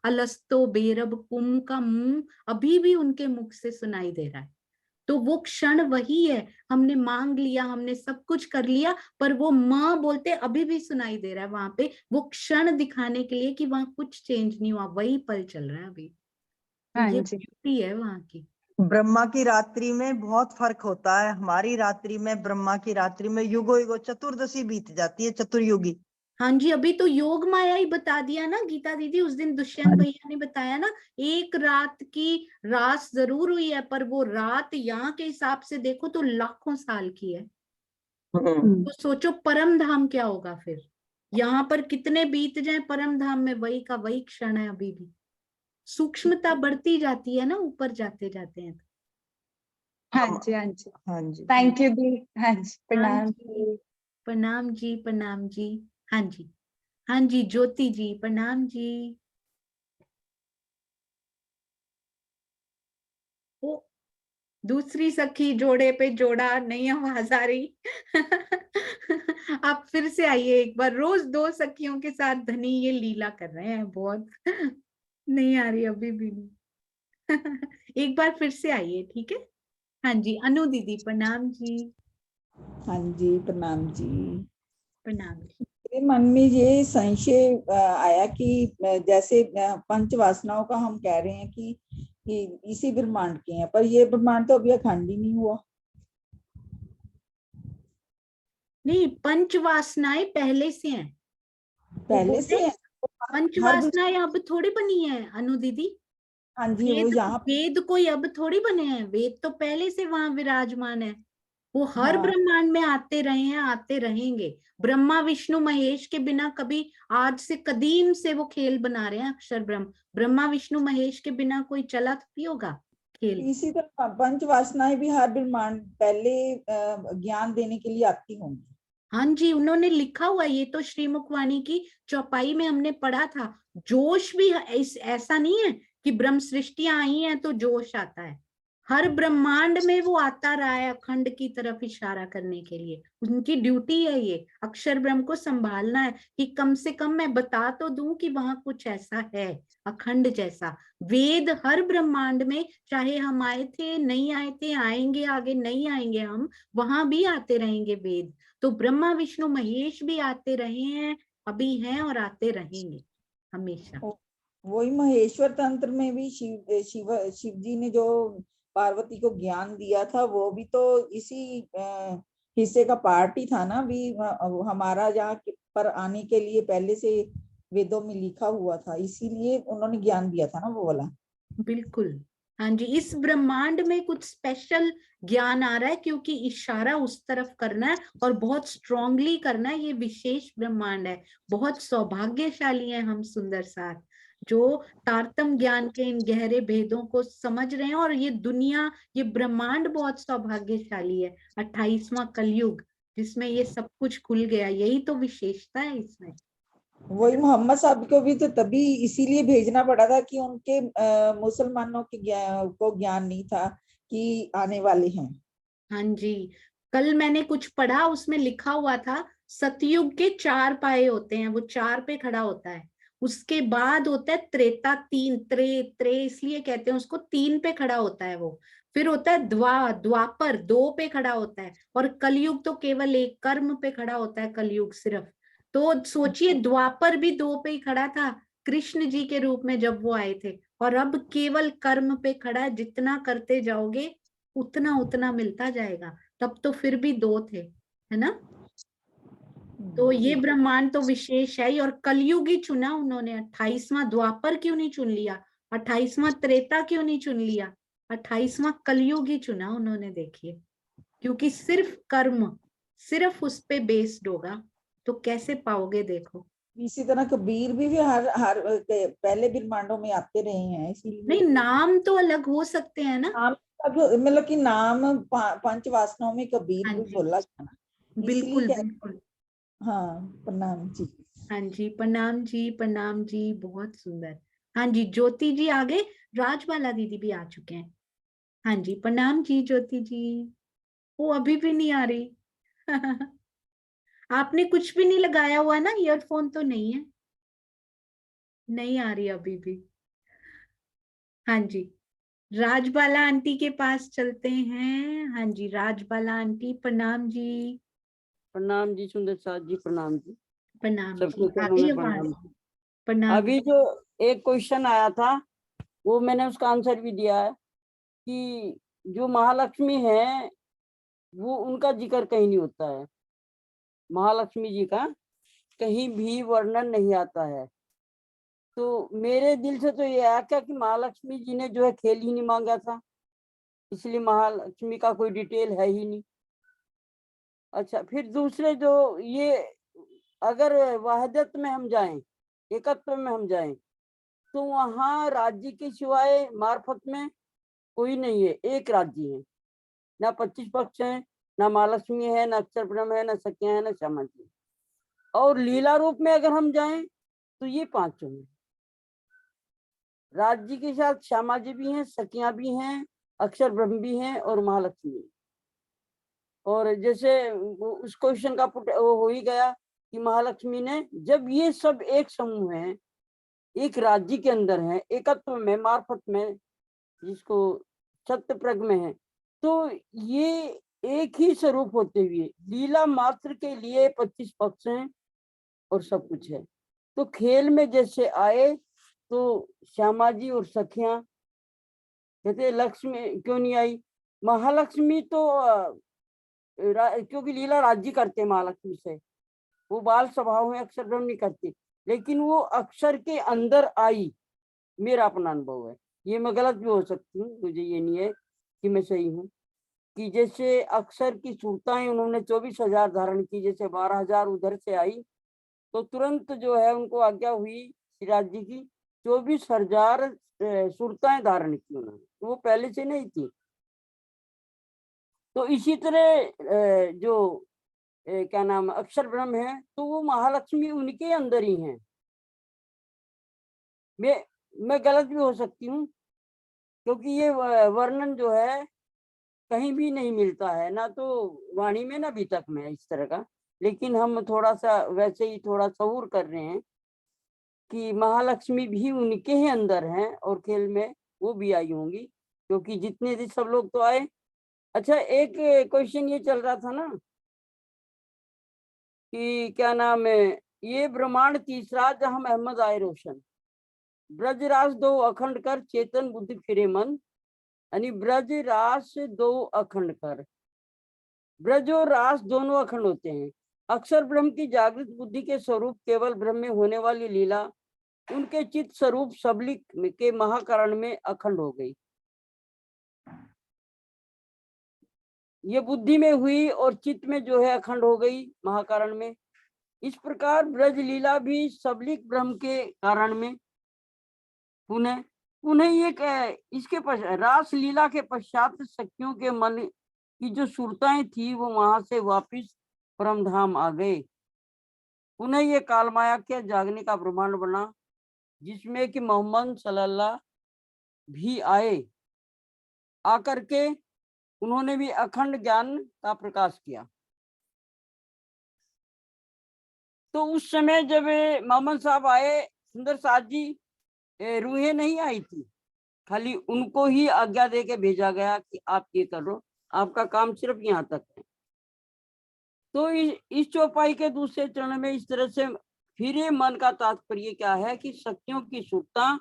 अलस्तो बेरब कुम का मुंह अभी भी उनके मुख से सुनाई दे रहा है। तो वो क्षण वही है, हमने मांग लिया, हमने सब कुछ कर लिया, पर वो माँ बोलते अभी भी सुनाई दे रहा है वहां पे, वो क्षण दिखाने के लिए कि वहां कुछ चेंज नहीं हुआ, वही पल चल रहा है अभी। तो ये ब्यूटी है वहां की। ब्रह्मा की रात्रि में बहुत फर्क होता है, हमारी रात्रि में, ब्रह्मा की रात्रि में युगो युगो चतुर्दशी बीत जाती है, चतुर्युगी। हाँ जी, अभी तो योग माया ही बता दिया ना गीता दीदी, उस दिन दुष्यंत भैया ने बताया ना, एक रात की रास जरूर हुई है, पर वो रात यहाँ के हिसाब से देखो तो लाखों साल की है। तो सोचो परम धाम क्या होगा फिर, यहाँ पर कितने बीत जाए, परम धाम में वही का वही क्षण है अभी भी। सूक्ष्मता बढ़ती जाती है ना ऊपर जाते जाते हैं। हाँ जी, हाँ जी, हाँ जी, थैंक यू दी। हाँ जी, प्रणाम। प्रणाम जी, प्रणाम जी। हाँ जी, हाँ जी, ज्योति जी प्रणाम जी। ओ, दूसरी सखी जोड़े पे जोड़ा, नहीं आवाज आ रही। आप फिर से आइए एक बार, रोज दो सखियों के साथ धनी ये लीला कर रहे हैं बहुत। नहीं आ रही अभी भी नहीं। एक बार फिर से आइए, ठीक है। हाँ जी, अनु दीदी प्रणाम जी। हाँ जी, प्रणाम जी। प्रणाम जी। मेरे मन में ये संशय आया कि जैसे पंच वासनाओं का हम कह रहे हैं कि इसी ब्रह्मांड के हैं, पर ये ब्रह्मांड तो अभी अखंड ही नहीं हुआ। नहीं, पंच वासनाएं पहले से हैं, पहले से है। पंच वासनाएं अब थोड़ी बनी है अनु दीदी। हाँ जी, वो यहाँ वेद कोई अब थोड़ी बने हैं, वेद तो पहले से वहां विराजमान है। वो हर हाँ। ब्रह्मांड में आते रहे हैं, आते रहेंगे। ब्रह्मा विष्णु महेश के बिना कभी, आज से कदीम से वो खेल बना रहे हैं अक्षर ब्रह्म। ब्रह्मा विष्णु महेश के बिना कोई चला थोड़ी होगा खेल। इसी तरह पंच वासनाएं भी हर ब्रह्मांड पहले ज्ञान देने के लिए आती होंगी। हाँ जी, उन्होंने लिखा हुआ, ये तो श्रीमुखवाणी की चौपाई में हमने पढ़ा था। जोश भी ऐसा नहीं है कि ब्रह्म सृष्टियां आई हैं तो जोश आता है, हर ब्रह्मांड में वो आता रहा है अखंड की तरफ इशारा करने के लिए। उनकी ड्यूटी है ये, अक्षर ब्रह्म को संभालना है कि कम से कम मैं बता तो दूं कि वहां कुछ ऐसा है अखंड जैसा। वेद हर ब्रह्मांड में, चाहे हम आए थे नहीं आए थे, आएंगे आगे नहीं आएंगे हम, वहां भी आते रहेंगे वेद। तो ब्रह्मा विष्णु महेश भी आते रहे हैं, अभी हैं और आते रहेंगे हमेशा। वही महेश्वर तंत्र में भी शिव जी ने जो पार्वती को ज्ञान दिया था, वो भी तो इसी हिस्से का पार्ट ही था ना। भी हमारा यहाँ पर आने के लिए पहले से वेदों में लिखा हुआ था, इसीलिए उन्होंने ज्ञान दिया था ना वो वाला। बिल्कुल, हाँ जी, इस ब्रह्मांड में कुछ स्पेशल ज्ञान आ रहा है क्योंकि इशारा उस तरफ करना है और बहुत स्ट्रांगली करना है। ये विशेष ब्रह्मांड है, बहुत सौभाग्यशाली है हम सुंदर साथ, जो तारतम ज्ञान के इन गहरे भेदों को समझ रहे हैं। और ये दुनिया, ये ब्रह्मांड बहुत सौभाग्यशाली है, 28वां कलयुग जिसमें ये सब कुछ खुल गया, यही तो विशेषता है इसमें। वही मोहम्मद साहब को भी तो तभी इसीलिए भेजना पड़ा था कि उनके मुसलमानों के को ज्ञान नहीं था कि आने वाले हैं। हाँ जी, कल मैंने कुछ पढ़ा, उसमें लिखा हुआ था सतयुग के 4 पाए होते हैं, वो 4 पे खड़ा होता है। उसके बाद होता है त्रेता, 3 त्रे इसलिए कहते हैं उसको, 3 पे खड़ा होता है वो। फिर होता है द्वापर, 2 पे खड़ा होता है। और कलयुग तो केवल 1 कर्म पे खड़ा होता है, कलयुग सिर्फ। तो सोचिए, द्वापर भी 2 पे ही खड़ा था कृष्ण जी के रूप में जब वो आए थे, और अब केवल कर्म पे खड़ा है। जितना करते जाओगे उतना उतना मिलता जाएगा। तब तो फिर भी 2 थे, है ना। तो ये ब्रह्मांड तो विशेष है ही, और कलयुग ही चुना उन्होंने। 28वां द्वापर क्यों नहीं चुन लिया, 28वां त्रेता क्यों नहीं चुन लिया, 28वां कलयुग ही चुना उन्होंने। देखिए, क्योंकि सिर्फ कर्म, सिर्फ उस पे बेस्ड होगा, तो कैसे पाओगे। देखो, इसी तरह कबीर भी हर पहले ब्रह्मांडों में आते रहे हैं, इसीलिए। नहीं, नाम तो अलग हो सकते हैं ना। नाम मतलब कि नाम पंच वासनाओं में कबीर हाँ भी जी, बोला जाना, बिल्कुल इसलिए। बिल्कुल। हाँ, प्रणाम जी। हाँ जी, प्रणाम जी, प्रणाम जी, बहुत सुंदर। हाँ जी, ज्योति जी आ गए, राजबाला दीदी भी आ चुके हैं। हाँ जी, प्रणाम जी ज्योति जी। वो अभी भी नहीं आ रही। आपने कुछ भी नहीं लगाया हुआ ना, ईयरफोन तो नहीं है, नहीं आ रही अभी भी। हाँ जी, राजबाला आंटी के पास चलते हैं। हाँ जी, राजबाला आंटी, प्रणाम जी। प्रणाम जी सुंदर साथ जी, प्रणाम जी, प्रणाम सबके जी, आ चरणों गई में आवाज। प्रणाम। प्रणाम अभी जी। जो एक क्वेश्चन आया था वो मैंने उसका आंसर भी दिया है कि जो महालक्ष्मी है वो उनका जिक्र कहीं नहीं होता है, महालक्ष्मी जी का कहीं भी वर्णन नहीं आता है। तो मेरे दिल से तो ये आया क्या कि महालक्ष्मी जी ने जो है खेल ही नहीं मांगा था, इसलिए महालक्ष्मी का कोई डिटेल है ही नहीं। अच्छा, फिर दूसरे जो ये अगर वहदत में हम जाएं, एकत्व में हम जाएं, तो वहां राज्य के सिवाय मार्फत में कोई नहीं है, एक राज्य है, ना 25 पक्ष है, ना महालक्ष्मी है, ना अक्षर ब्रह्म है, ना सखिया है, ना श्यामा जी। और लीला रूप में अगर हम जाएं तो ये 5 हैं। राज्य के साथ श्यामा जी भी हैं, सखिया भी हैं, अक्षर ब्रह्म भी हैं और महालक्ष्मी। और जैसे उस क्वेश्चन का वो हो ही गया कि महालक्ष्मी ने, जब ये सब एक समूह है, एक राज्य के अंदर है, एकत्व में, मार्फत में, जिसको सत्य प्रग में है, तो ये एक ही स्वरूप होते हुए लीला मात्र के लिए 25 पक्ष हैं और सब कुछ है। तो खेल में जैसे आए तो श्यामा जी और सखियां कहते लक्ष्मी क्यों नहीं आई, महालक्ष्मी तो क्योंकि लीला राज्य करते महालक्ष्मी से, वो बाल स्वभाव में अक्षर ब्रह्म नहीं करती, लेकिन वो अक्षर के अंदर आई, मेरा अपना अनुभव है। ये मैं गलत भी हो सकती हूँ, मुझे ये नहीं है कि मैं सही हूँ। कि जैसे अक्षर की सूरताएं उन्होंने 24,000 धारण की, जैसे 12,000 उधर से आई तो तुरंत जो है उनको आज्ञा हुई सिराज जी की 24,000 सूरताएं धारण की उन्होंने, तो वो पहले से नहीं थी। तो इसी तरह जो क्या नाम अक्षर ब्रह्म है, तो वो महालक्ष्मी उनके अंदर ही है। मैं गलत भी हो सकती हूँ, क्योंकि ये वर्णन जो है कहीं भी नहीं मिलता है, ना तो वाणी में ना बीतक में इस तरह का। लेकिन हम थोड़ा सा वैसे ही थोड़ा सहूर कर रहे हैं कि महालक्ष्मी भी उनके ही अंदर हैं और खेल में वो भी आई होंगी, क्योंकि जितने भी सब लोग तो आए। अच्छा, एक क्वेश्चन ये चल रहा था ना कि क्या नाम है, ये ब्रह्मांड तीसरा जहां अहमद आए रोशन, ब्रजराज 2 अखंड कर चेतन बुद्धि फिरे मन, यानी ब्रज रास 2 अखंड कर। ब्रज और रास दोनों अखंड होते हैं, अक्षर ब्रह्म की जागृत बुद्धि के स्वरूप केवल ब्रह्म में होने वाली लीला उनके चित्त स्वरूप सबलिक के महाकरण में अखंड हो गई। ये बुद्धि में हुई और चित्त में जो है अखंड हो गई महाकारण में। इस प्रकार ब्रज लीला भी सबलिक ब्रह्म के कारण में पुनः ये इसके पश्चात रास लीला के पश्चात सखियों के मन की जो सुरताएं थी वो वहां से वापिस परम धाम आ गए। पुनः ये कालमाया के जागने का ब्रह्मांड बना जिसमें कि मोहम्मद सल्लल्लाहु भी आए। आकर के उन्होंने भी अखंड ज्ञान का प्रकाश किया। तो उस समय जब मोहम्मद साहब आए, सुंदर साथ जी रूहें नहीं आई थी, खाली उनको ही आज्ञा दे के भेजा गया कि आप ये करो, आपका काम सिर्फ यहाँ तक है। तो इस चौपाई के दूसरे चरण में इस तरह से फिर ये मन का तात्पर्य क्या है कि शक्तियों की सुरता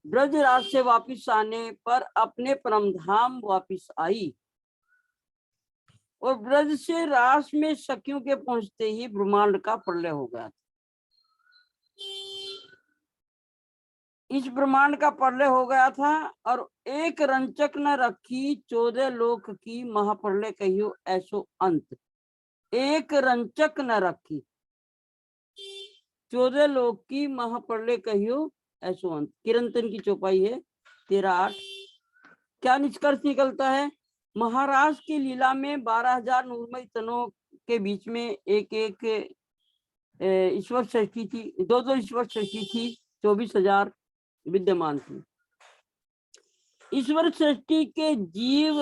ब्रज राज से वापिस आने पर अपने परम धाम वापिस आई और ब्रज से रास में सखियों के पहुंचते ही ब्रह्मांड का प्रलय हो गया। इस ब्रह्मांड का प्रलय हो गया था और एक रंचक न रखी 14 लोक की महाप्रलय कहियो ऐसो अंत। एक रंचक न रखी 14 लोक की महाप्रलय कहियो ऐसो अंत। किरंतन की चौपाई है 13-8। क्या निष्कर्ष निकलता है? महाराज की लीला में 12,000 नूरमय तनों के बीच में एक ईश्वर सृष्टि थी, 2 ईश्वर सृष्टि थी, 24,000 विद्यमान थी। ईश्वर सृष्टि के जीव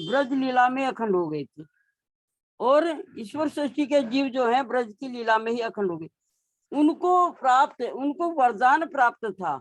ब्रज लीला में अखंड हो गए थे और ईश्वर सृष्टि के जीव जो है ब्रज की लीला में ही अखंड हो गए। उनको वरदान प्राप्त था।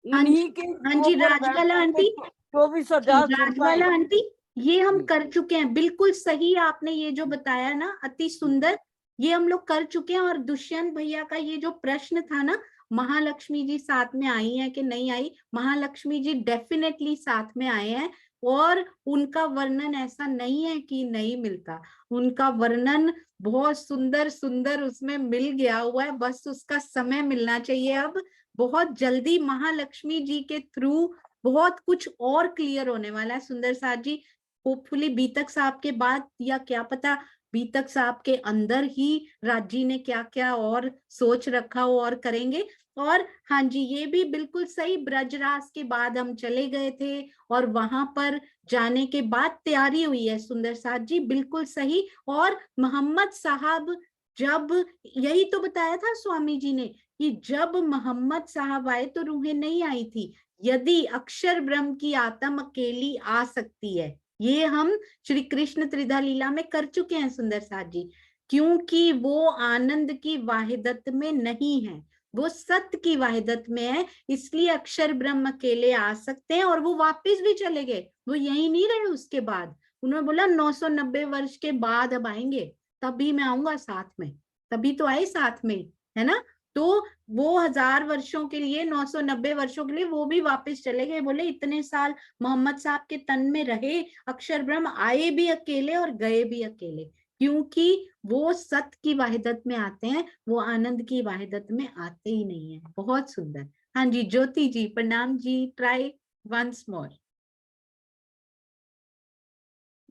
उन्हीं के हाँ जी राजबाला आंटी, 24,000 राजबाला आंटी, ये हम कर चुके हैं। बिल्कुल सही आपने ये जो बताया ना, अति सुंदर, ये हम लोग कर चुके हैं। और दुष्यंत भैया का ये जो प्रश्न था ना, महालक्ष्मी जी साथ में आई हैं कि नहीं आई, महालक्ष्मी जी डेफिनेटली साथ में आए हैं और उनका वर्णन ऐसा नहीं है कि नहीं मिलता। उनका वर्णन बहुत सुंदर सुंदर उसमें मिल गया हुआ है, बस उसका समय मिलना चाहिए। अब बहुत जल्दी महालक्ष्मी जी के थ्रू बहुत कुछ और क्लियर होने वाला है। सुंदर साथ जी होपफुली बीतक साहब के बाद, या क्या पता बीतक साहब के अंदर ही राजी ने क्या क्या और सोच रखा हो और करेंगे। और हाँ जी, ये भी बिल्कुल सही, ब्रजराज के बाद हम चले गए थे और वहां पर जाने के बाद तैयारी हुई है। सुंदर साथ जी बिल्कुल सही। और मोहम्मद साहब, जब यही तो बताया था स्वामी जी ने कि जब मोहम्मद साहब आए तो रूहें नहीं आई थी। यदि अक्षर ब्रह्म की आत्म अकेली आ सकती है, ये हम श्री कृष्ण त्रिधा लीला में कर चुके हैं सुंदर साथ जी, क्योंकि वो आनंद की वाहिदत में नहीं है, वो सत्य की वाहिदत में है, इसलिए अक्षर ब्रह्म अकेले आ सकते हैं। और वो वापिस भी चले गए, वो यही नहीं रहे। उसके बाद उन्होंने बोला 990 वर्ष के बाद अब आएंगे, तभी मैं आऊंगा साथ में, तभी तो आए साथ में, है ना। तो वो 1000 वर्षों के लिए, 990 वर्षों के लिए वो भी वापस चले गए। बोले इतने साल मोहम्मद साहब के तन में रहे अक्षर ब्रह्म, आए भी अकेले और गए भी अकेले, क्योंकि वो सत्य की वाहिदत में आते हैं, वो आनंद की वाहिदत में आते ही नहीं है। बहुत सुंदर। हाँ जी ज्योति जी, प्रणाम जी, ट्राई वंस मोर।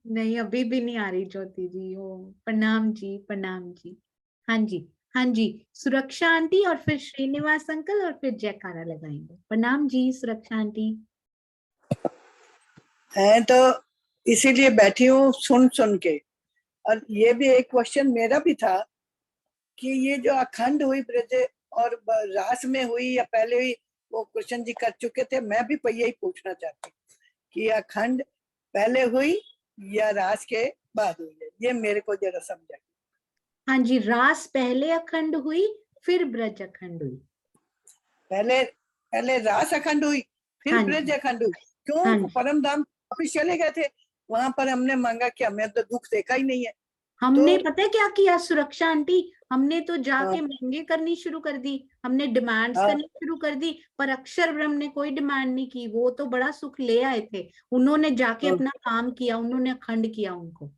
नहीं अभी भी नहीं आ रही ज्योति जी। ओ प्रणाम जी, प्रणाम जी। हाँ जी, हाँ जी, सुरक्षा आंटी और फिर श्रीनिवास अंकल और फिर जयकारा लगाएंगे। प्रणाम जी सुरक्षा आंटी। है तो इसीलिए बैठी हूँ सुन सुन के। और ये भी एक क्वेश्चन मेरा भी था कि ये जो अखंड हुई ब्रज और रास में हुई या पहले हुई, वो क्वेश्चन जी कर चुके थे। मैं भी यही पूछना चाहती कि अखंड पहले हुई या रास के बाद हुई है, ये मेरे को जरा समझा। हाँ जी, रास पहले अखंड हुई फिर ब्रज अखंड हुई। पहले रास अखंड हुई फिर हाँ ब्रज अखंड हुई। क्यों? हाँ परम धाम वापिस चले गए थे, वहां पर हमने मांगा क्या, मैं तो दुख देखा ही नहीं है। हमने पता है क्या किया सुरक्षा आंटी, हमने तो जाके मांगे करनी शुरू कर दी, हमने डिमांड्स करनी शुरू कर दी, पर अक्षर ब्रह्म ने कोई डिमांड नहीं की। वो तो बड़ा सुख ले आए थे, उन्होंने जाके अपना काम किया, उन्होंने अखंड किया उनको।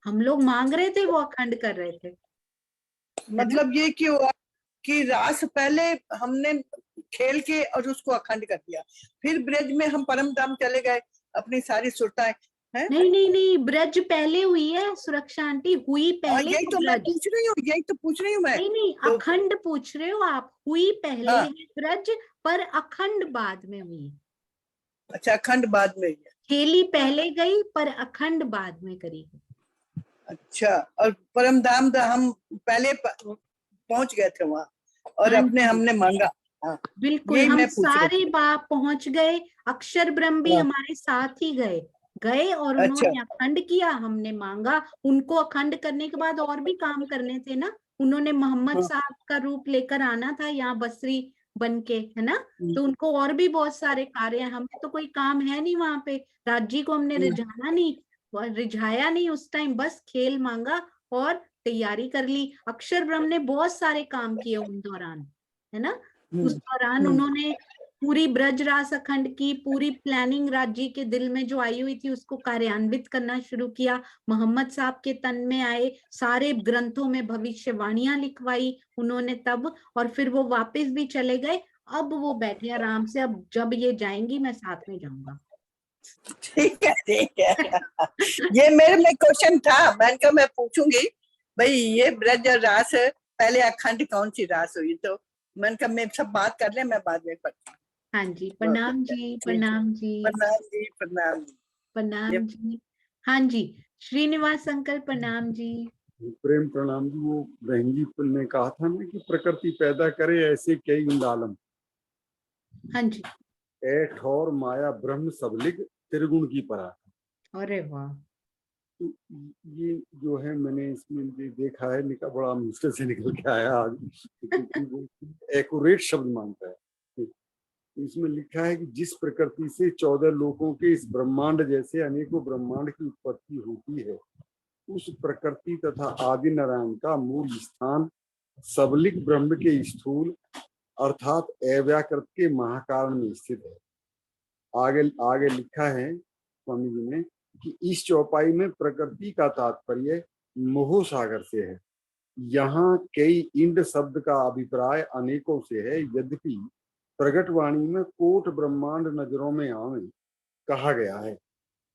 हम लोग मांग रहे थे, वो अखंड कर रहे थे। मतलब ये कि रास पहले हमने खेल के और उसको अखंड कर दिया, फिर ब्रज में हम परम धाम चले गए अपनी सारी सुरताएं हैं। नहीं नहीं नहीं, ब्रज पहले हुई है सुरक्षा आंटी, हुई पहले यही तो मैं पूछ रही हूँ, यही तो पूछ रही हूँ मैं। नहीं नहीं, तो अखंड पूछ रहे हो आप, हुई पहले हाँ। है ब्रज, पर अखंड बाद में हुई। अच्छा, अखंड बाद में है। खेली पहले गई पर अखंड बाद में करी गई। अच्छा, और परम धाम हम पहले पहुंच गए थे वहां और हाँ अपने जी। हमने मांगा। हाँ, बिल्कुल, यही हम मैं पूछ रही सारे थी। बाप पहुंच गए, अक्षर ब्रह्म भी हाँ। हमारे साथ ही गए गए और अच्छा। उन्होंने अखंड किया, हमने मांगा। उनको अखंड करने के बाद और भी काम करने थे ना, उन्होंने मोहम्मद हाँ। साहब का रूप लेकर आना था यहाँ बसरी बन के, है ना, तो उनको और भी बहुत सारे कार्य हैं। हमें तो कोई काम है नहीं वहां पे, राज्य को हमने रिझाना नहीं, रिझाया नहीं उस टाइम, बस खेल मांगा और तैयारी कर ली। अक्षर ब्रह्म ने बहुत सारे काम किए उन दौरान, है ना। उस दौरान उन्होंने पूरी ब्रज रास अखंड की पूरी प्लानिंग राज्य के दिल में जो आई हुई थी उसको कार्यान्वित करना शुरू किया। मोहम्मद साहब के तन में आए, सारे ग्रंथों में भविष्यवाणियां लिखवाई उन्होंने तब, और फिर वो वापस भी चले गए। अब वो बैठे आराम से, अब जब ये जाएंगी मैं साथ में जाऊंगा। ठीक है, ठीक है। ये मेरे में क्वेश्चन था, मैंने कहा मैं पूछूंगी भाई ये ब्रज और रास पहले अखंड कौन सी रास हुई, तो मैंने कहा मैं सब बात कर ले, मैं बाद में पढ़ती। हाँ जी, प्रणाम जी, प्रणाम जी, प्रणाम जी, प्रणाम जी, प्रणाम जी। हाँ जी, श्रीनिवास अंकल प्रणाम जी। प्रेम प्रणाम जी। वो बहन जी ने कहा था ना कि प्रकृति पैदा करे ऐसे कई इंदालम। हाँ जी। ए ठौर माया ब्रह्म सबलिग त्रिगुण की परा। अरे वाह। तो ये जो है मैंने इसमें देखा है, निकल बड़ा मुश्किल से निकल के आया आज, क्योंकि वो एक्यूरेट शब्द मानता है। इसमें लिखा है कि जिस प्रकृति से 14 लोकों के इस ब्रह्मांड जैसे अनेकों ब्रह्मांड की उत्पत्ति होती है, उस प्रकृति तथा आदि नारायण का मूल स्थान सबलिक ब्रह्म के स्थूल अर्थात अव्याकृत के महाकारण में स्थित है। आगे आगे लिखा है स्वामी जी ने कि इस चौपाई में प्रकृति का तात्पर्य मोह सागर से है। यहाँ कई इंड शब्द का अभिप्राय अनेकों से है, यद्यपि प्रगट वाणी में कोट ब्रह्मांड नजरों में आवे कहा गया है,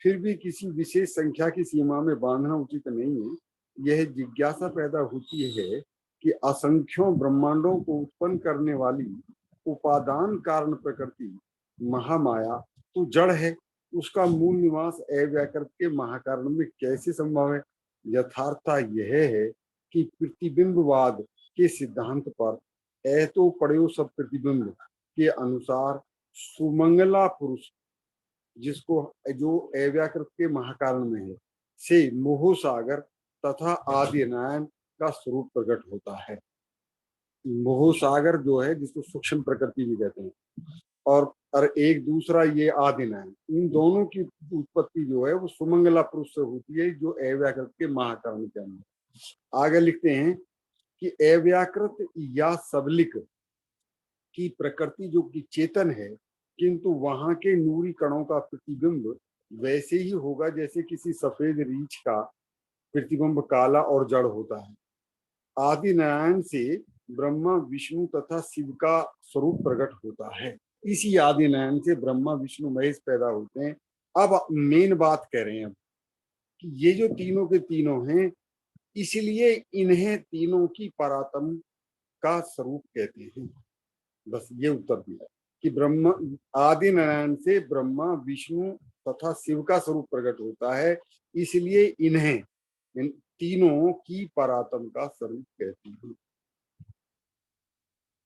फिर भी किसी विशेष संख्या की सीमा में बांधना उचित नहीं है। यह जिज्ञासा पैदा होती है कि असंख्यों ब्रह्मांडों को उत्पन्न करने वाली उपादान कारण प्रकृति महामाया तो जड़ है, उसका मूल निवास अव्याकृत के महाकारण में कैसे संभव है। यथार्थता यह है कि प्रतिबिंबवाद के सिद्धांत पर तो पड़े सब प्रतिबिंब के अनुसार सुमंगला पुरुष जिसको जो अव्याकृत के महाकारण में है से मोह सागर तथा आदि नारायण का स्वरूप प्रकट होता है। मोह सागर जो है जिसको सूक्ष्म प्रकृति भी कहते हैं, और एक दूसरा ये आदि नारायण, इन दोनों की उत्पत्ति जो है वो सुमंगला पुरुष से होती है जो अव्याकृत के महाकारण के अंदर। आगे लिखते हैं कि अव्याकृत या सबलिक की प्रकृति जो कि चेतन है, किंतु वहां के नूरी कणों का प्रतिबिंब वैसे ही होगा जैसे किसी सफेद रीछ का प्रतिबिंब काला और जड़ होता है। आदि नारायण से ब्रह्मा विष्णु तथा शिव का स्वरूप प्रकट होता है। इसी आदि नारायण से ब्रह्मा विष्णु महेश पैदा होते हैं। अब मेन बात कह रहे हैं अब कि ये जो तीनों के तीनों हैं, इसलिए इन्हें तीनों की परात्म का स्वरूप कहते हैं। बस ये उत्तर दिया कि ब्रह्मा आदि नारायण से ब्रह्मा विष्णु तथा शिव का स्वरूप प्रकट होता है, इसलिए इन्हें इन तीनों की परात्म का स्वरूप कहते हैं।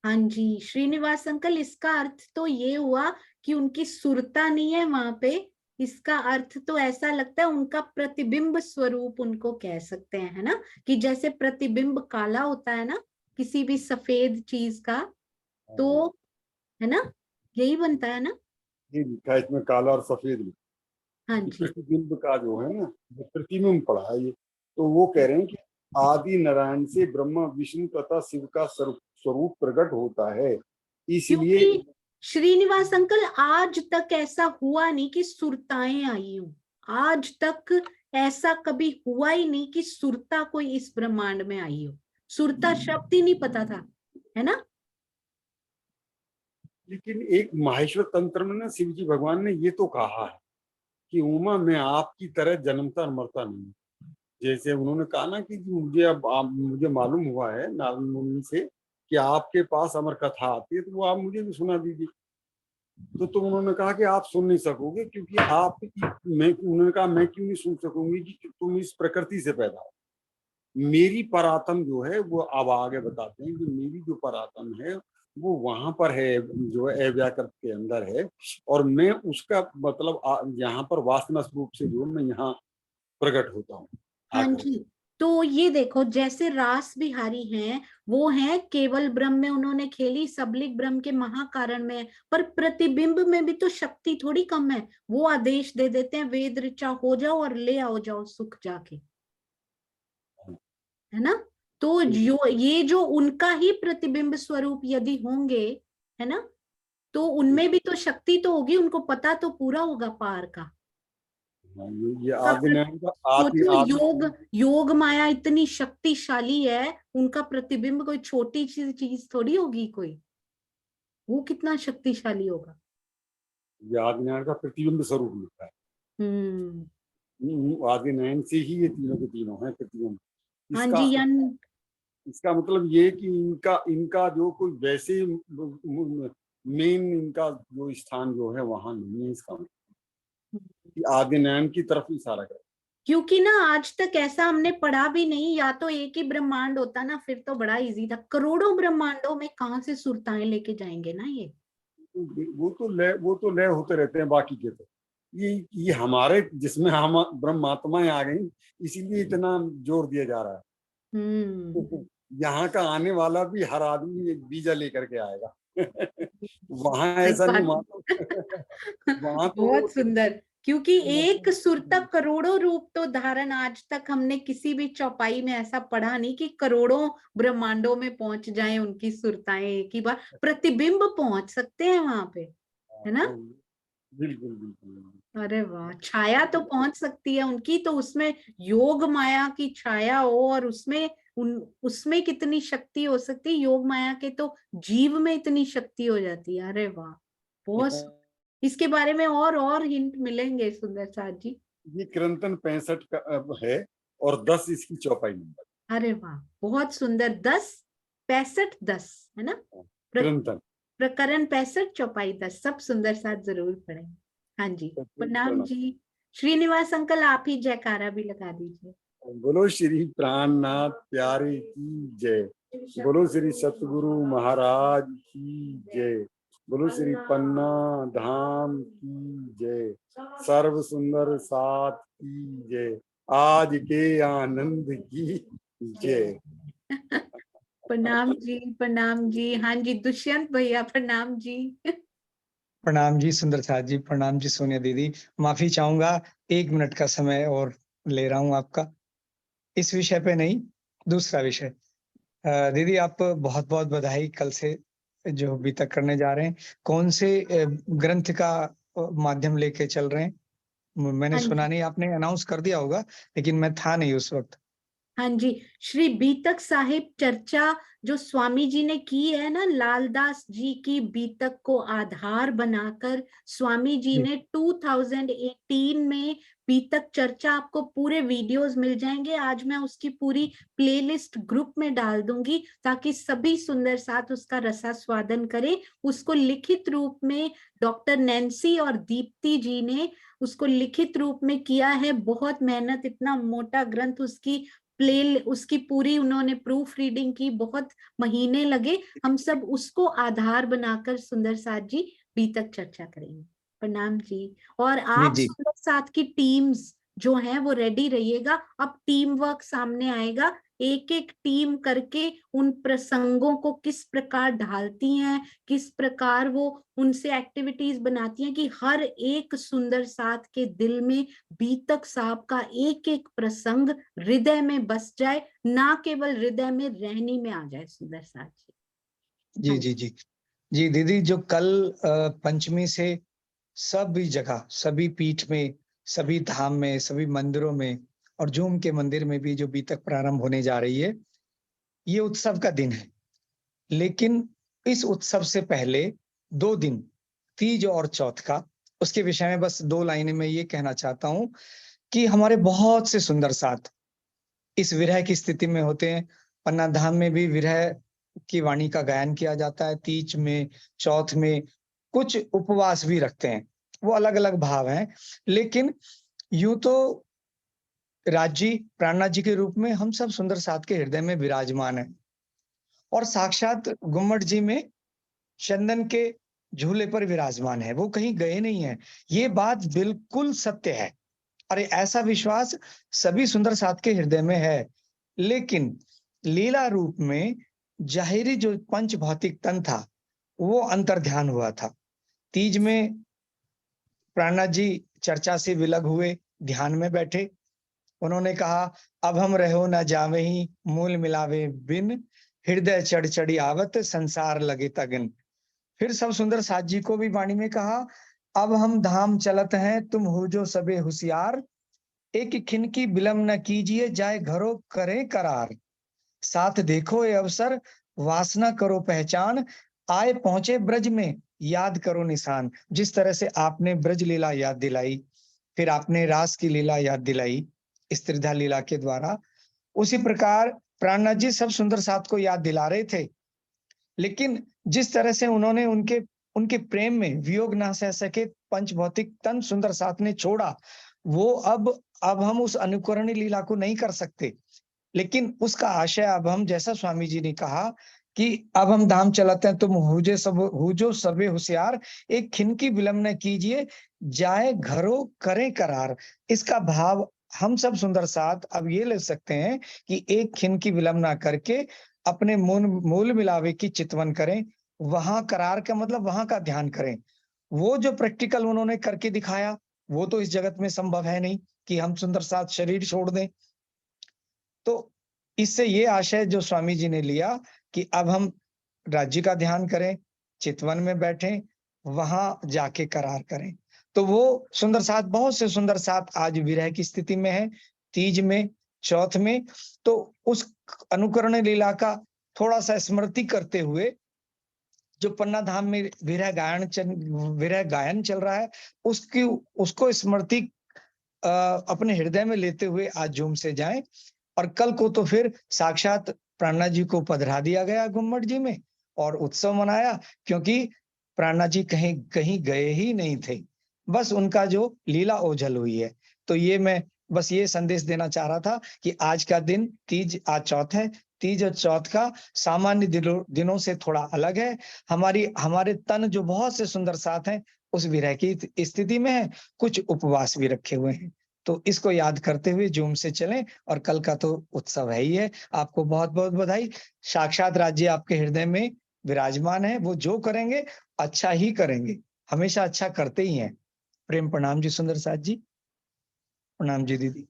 हाँ जी श्रीनिवास अंकल, इसका अर्थ तो ये हुआ कि उनकी सुरता नहीं है वहां पे, इसका अर्थ तो ऐसा लगता है उनका प्रतिबिंब स्वरूप उनको कह सकते हैं, है ना, कि जैसे प्रतिबिंब काला होता है ना किसी भी सफेद चीज का, तो है ना, यही बनता है ना। ये लिखा है इसमें काला और सफेद। हाँ जी। प्रतिबिंब का जो है ना, प्रतिबिंब पढ़ा है ये, तो वो कह रहे हैं कि आदि नारायण से ब्रह्मा विष्णु तथा शिव का स्वरूप प्रकट होता है, इसलिए श्रीनिवास अंकल आज तक ऐसा हुआ नहीं कि सुरताएं आई हूं, आज तक ऐसा कभी हुआ ही नहीं कि सुरता कोई इस ब्रह्मांड में आई हो। सुरता शब्द ही नहीं पता था, है ना। लेकिन एक माहेश्वर तंत्र में ना शिव जी भगवान ने ये तो कहा है कि उमा मैं आपकी तरह जन्मता और मरता नहीं। जैसे उन्होंने कहा ना कि मुझे अब मुझे मालूम हुआ है नारद मुनि से कि आपके पास अमर कथा आती है, तो वो आप मुझे भी सुना दीजिए। तो उन्होंने कहा कि आप सुन नहीं सकोगे क्योंकि आप उन्होंने कहा मैं क्यों नहीं सुन सकूंगी कि तुम इस प्रकृति से पैदा हो। मेरी परात्म जो है वो अब आगे बताते हैं कि मेरी जो परात्म है वो वहां पर है जो है अव्याकृत के अंदर है, और मैं उसका मतलब यहाँ पर वासना स्वरूप से जो मैं यहाँ प्रकट होता हूँ। हाँ जी, तो ये देखो जैसे रास बिहारी हैं, वो हैं केवल ब्रह्म में उन्होंने खेली, सबलिक ब्रह्म के महाकारण में, पर प्रतिबिंब में भी तो शक्ति थोड़ी कम है। वो आदेश दे देते हैं वेद ऋचा हो जाओ और ले आओ जाओ सुख जाके, है ना। तो ये जो उनका ही प्रतिबिंब स्वरूप यदि होंगे, है ना, तो उनमें भी तो शक्ति तो होगी, उनको पता तो पूरा होगा पार का। सोचो योग माया इतनी शक्तिशाली है, उनका प्रतिबिंब कोई छोटी चीज थोड़ी होगी कोई, वो कितना शक्तिशाली होगा। आदिनारायण का प्रतिबिंब स्वरूप लिखा है। आदिनारायण से ही ये तीनों के तीनों हैं प्रतिबिंब। हाँ जी, इसका मतलब ये कि इनका जो कोई वैसे मेन इनका जो स्थान जो है वहां नहीं है। इसका मतलब आदिनारायण की तरफ इशारा कर, क्योंकि ना आज तक ऐसा हमने पढ़ा भी नहीं। या तो एक ही ब्रह्मांड होता ना, फिर तो बड़ा इजी था। करोड़ों ब्रह्मांडों में कहाँ से सुरताएं लेके जाएंगे ना ये। वो तो लय होते रहते हैं बाकी के। तो ये हमारे जिसमें हम ब्रह्मात्माएं आ गई, इसीलिए इतना जोर दिया जा रहा है। यहाँ का आने वाला भी हर आदमी एक बीजा लेकर के आएगा। वहां ऐसा नहीं वहां तो बहुत सुंदर, क्योंकि एक सुरता करोड़ों रूप तो धारण आज तक हमने किसी भी चौपाई में ऐसा पढ़ा नहीं कि करोड़ों ब्रह्मांडों में पहुंच जाएं उनकी सुरताएं एक ही बार। प्रतिबिंब पहुंच सकते हैं वहां पे, है ना। बिल्कुल। अरे वाह, छाया तो पहुंच सकती है उनकी, तो उसमें योग माया की छाया हो और उसमें कितनी शक्ति हो सकती है। योग माया के तो जीव में इतनी शक्ति हो जाती है। अरे वाह, बहुत। इसके बारे में और हिंट मिलेंगे सुंदर साथ जी। ये क्रंतन 65 का है और 10 इसकी चौपाई नंबर। अरे वाह, बहुत सुंदर। 10 65 10 है ना। प्रकरण 65 चौपाई 10, सब सुंदर साथ जरूर पढ़ें। हाँ जी, प्रणाम जी। श्रीनिवास अंकल आप ही जयकारा भी लगा दीजिए। बोलो श्री प्राणनाथ प्यारे की जय। बोलो श्री सतगुरु महाराज की जय। बोलो श्री पन्ना धाम की जय। सर्व सुंदर साथ की जय। आज के आनंद की जय। प्रणाम जी, प्रणाम जी। हाँ जी, दुष्यंत भैया प्रणाम जी। प्रणाम जी सुंदर साथ जी, प्रणाम जी सोनिया दीदी। माफी चाहूंगा, 1 मिनट का समय और ले रहा हूं आपका। इस विषय पे नहीं, दूसरा विषय। दीदी आप बहुत बहुत बधाई कल से जो अभी तक करने जा रहे हैं। कौन से ग्रंथ का माध्यम लेके चल रहे हैं? मैंने सुना नहीं, आपने अनाउंस कर दिया होगा लेकिन मैं था नहीं उस वक्त। हाँ जी, श्री बीतक साहिब चर्चा जो स्वामी जी ने की है ना, लालदास जी की बीतक को आधार बनाकर स्वामी जी ने 2018 में बीतक चर्चा, आपको पूरे वीडियोस मिल जाएंगे। आज मैं उसकी पूरी प्लेलिस्ट ग्रुप में डाल दूंगी ताकि सभी सुंदर साथ उसका रसास्वादन करें। उसको लिखित रूप में डॉक्टर नैन्सी और दीप्ति जी ने उसको लिखित रूप में किया है। बहुत मेहनत, इतना मोटा ग्रंथ उसकी पूरी उन्होंने प्रूफ रीडिंग की, बहुत महीने लगे। हम सब उसको आधार बनाकर सुंदर साथ जी बीतक चर्चा करेंगे। प्रणाम जी। और आप सुंदर साथ की टीम्स जो हैं वो रेडी रहिएगा। अब टीम वर्क सामने आएगा, एक एक टीम करके उन प्रसंगों को किस प्रकार ढालती हैं, किस प्रकार वो उनसे एक्टिविटीज बनाती हैं कि हर एक सुंदर साथ के दिल में बीतक साहब का एक एक प्रसंग हृदय में बस जाए, ना केवल हृदय में रहनी में आ जाए। सुंदर साथ जी जी जी जी दीदी, जो कल पंचमी से सभी जगह सभी पीठ में सभी धाम में, सभी मंदिरों में और जूम के मंदिर में भी जो बीतक प्रारंभ होने जा रही है, ये उत्सव का दिन है। लेकिन इस उत्सव से पहले 2 दिन, तीज और चौथ का, उसके विषय में बस 2 लाइनें मैं ये कहना चाहता हूँ कि हमारे बहुत से सुंदर साथ इस विरह की स्थिति में होते हैं। पन्ना धाम में भी विरह की वाणी का गायन किया जाता है। तीज में, चौथ में कुछ उपवास भी रखते हैं, वो अलग अलग भाव हैं। लेकिन यूं तो राज जी, प्राणनाथ जी के रूप में हम सब सुंदर साथ के हृदय में विराजमान है और साक्षात गुम्मट जी में चंदन के झूले पर विराजमान है, वो कहीं गए नहीं है। ये बात बिल्कुल सत्य है और ऐसा विश्वास सभी सुंदर साथ के हृदय में है। लेकिन लीला रूप में जाहिरी जो पंच भौतिक तन था, वो अंतर्ध्यान हुआ था। तीज में प्राणनाथ जी चर्चा से विलग हुए, ध्यान में बैठे। उन्होंने कहा, अब हम रहो न जावहीं, मूल मिलावे बिन, हृदय चढ़ चढ़ी आवत, संसार लगे तगन। फिर सब सुंदर साथ जी को भी वाणी में कहा, अब हम धाम चलत हैं, तुम हो जो सबे होशियार, एक खिन की विलंब न कीजिए, जाए घरों करें करार। साथ देखो ये अवसर, वासना करो पहचान, आए पहुंचे ब्रज में, याद करो निशान। जिस तरह से आपने ब्रज लीला याद दिलाई, फिर आपने रास की लीला याद दिलाई इस त्रिधा लीला के द्वारा, उसी प्रकार प्राणनाथ जी सब सुंदर साथ को याद दिला रहे थे। लेकिन जिस तरह से उन्होंने उनके प्रेम में वियोग ना सह सके पंच भौतिक तन सुंदर साथ ने छोड़ा, वो अब हम उस अनुकरणीय लीला को नहीं कर सकते। लेकिन उसका आशय अब हम, जैसा स्वामी जी ने कहा कि अब हम धाम चलाते हैं, तुम हो जो सबे होशियार, एक खिन की विलंब न कीजिए, जाए घरों करें करार। इसका भाव हम सब सुंदर साथ अब ये ले सकते हैं कि एक खिन की विलंब ना करके अपने मूल मिलावे की चितवन करें। वहां करार का मतलब वहां का ध्यान करें। वो जो प्रैक्टिकल उन्होंने करके दिखाया, वो तो इस जगत में संभव है नहीं कि हम सुंदर साथ शरीर छोड़ दें। तो इससे ये आशय जो स्वामी जी ने लिया कि अब हम राज्य का ध्यान करें, चितवन में बैठें, वहां जाके करार करें। तो वो सुंदर साथ, बहुत से सुंदर साथ आज विरह की स्थिति में है, तीज में, चौथ में। तो उस अनुकरण लीला का थोड़ा सा स्मृति करते हुए, जो पन्ना धाम में विरह गायन चल रहा है, उसको स्मृति अपने हृदय में लेते हुए आज जूम से जाएं। और कल को तो फिर साक्षात प्राणनाथ जी को पधरा दिया गया गुम्मट जी में और उत्सव मनाया, क्योंकि प्राणनाथ जी कहीं गए ही नहीं थे, बस उनका जो लीला ओझल हुई है। तो ये मैं बस ये संदेश देना चाह रहा था कि आज का दिन तीज, आज चौथ है, तीज और चौथ का सामान्य दिनों से थोड़ा अलग है। हमारे तन जो बहुत से सुंदर साथ हैं उस विरह की स्थिति में है, कुछ उपवास भी रखे हुए हैं। तो इसको याद करते हुए जूम से चलें और कल का तो उत्सव है ही है। आपको बहुत बहुत बधाई। साक्षात राज्य आपके हृदय में विराजमान है, वो जो करेंगे अच्छा ही करेंगे, हमेशा अच्छा करते ही हैं। प्रेम प्रणाम जी सुंदर साथ जी। प्रणाम जी दीदी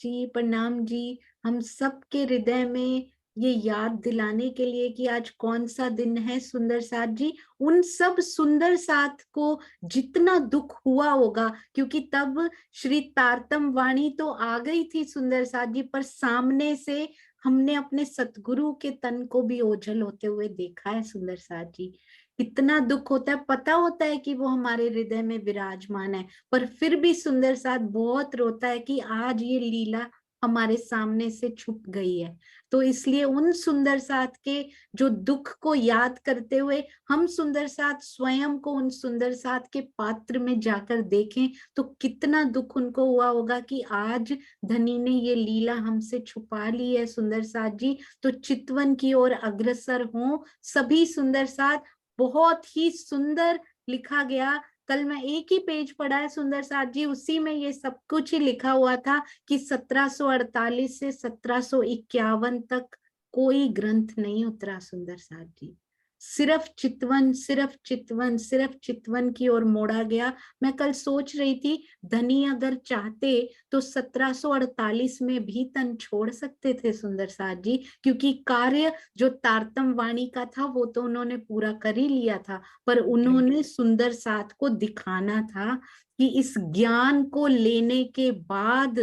जी। प्रणाम जी। हम सबके हृदय में ये याद दिलाने के लिए कि आज कौन सा दिन है सुंदर साथ जी, उन सब सुंदर साथ को जितना दुख हुआ होगा, क्योंकि तब श्री तारतम वाणी तो आ गई थी सुंदर साथ जी, पर सामने से हमने अपने सतगुरु के तन को भी ओझल होते हुए देखा है सुंदर साथ जी। कितना दुख होता है, पता होता है कि वो हमारे हृदय में विराजमान है, पर फिर भी सुंदर साथ बहुत रोता है कि आज ये लीला हमारे सामने से छुप गई है। तो इसलिए उन सुंदर साथ के जो दुख को याद करते हुए हम सुंदर साथ स्वयं को उन सुंदर साथ के पात्र में जाकर देखें, तो कितना दुख उनको हुआ होगा कि आज धनी ने ये लीला हमसे छुपा ली है सुंदर साथ जी। तो चितवन की ओर अग्रसर हों सभी सुंदर साथ। बहुत ही सुंदर लिखा गया, कल मैं एक ही पेज पढ़ा है सुंदर साथ जी, उसी में ये सब कुछ ही लिखा हुआ था कि 1748 से 1751 तक कोई ग्रंथ नहीं उतरा सुंदर साथ जी। सिर्फ चितवन, सिर्फ चितवन, सिर्फ चितवन की ओर मोड़ा गया। मैं कल सोच रही थी धनी अगर चाहते तो 1748 में भी तन छोड़ सकते थे सुंदर साथ जी, क्योंकि कार्य जो तारतम वाणी का था वो तो उन्होंने पूरा कर ही लिया था, पर उन्होंने सुंदर साथ को दिखाना था कि इस ज्ञान को लेने के बाद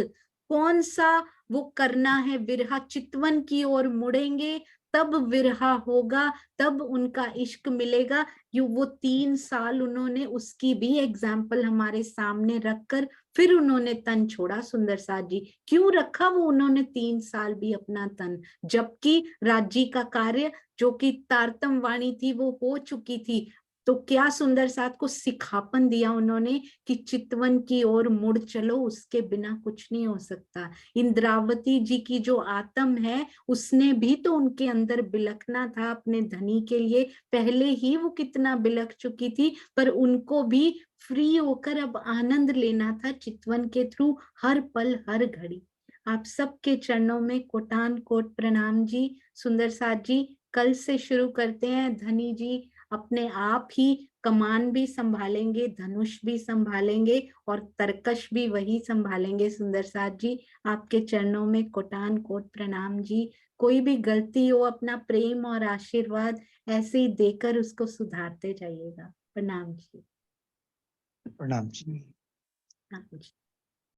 कौन सा वो करना है। विरहा चितवन की ओर मुड़ेंगे तब विरहा होगा, तब उनका इश्क मिलेगा। यू वो 3 साल उन्होंने उसकी भी एग्जाम्पल हमारे सामने रखकर फिर उन्होंने तन छोड़ा सुंदर साथ जी। क्यों रखा वो उन्होंने 3 साल भी अपना तन, जबकि राज्य का कार्य जो कि तारतम वाणी थी वो हो चुकी थी। तो क्या सुंदर साथ को सिखापन दिया उन्होंने कि चितवन की ओर मुड़ चलो, उसके बिना कुछ नहीं हो सकता। इंद्रावती जी की जो आत्म है उसने भी तो उनके अंदर बिलखना था अपने धनी के लिए, पहले ही वो कितना बिलख चुकी थी, पर उनको भी फ्री होकर अब आनंद लेना था चितवन के थ्रू हर पल हर घड़ी। आप सबके चरणों में कोटान कोट प्रणाम जी। सुंदर साथ जी कल से शुरू करते हैं। धनी जी अपने आप ही कमान भी संभालेंगे, धनुष भी संभालेंगे और तरकश भी वही संभालेंगे। सुंदर साथ जी आपके चरणों में कोटान कोट प्रणाम जी। कोई भी गलती हो अपना प्रेम और आशीर्वाद ऐसे ही देकर उसको सुधारते जाइएगा। प्रणाम जी। प्रणाम जी। हाँ जी।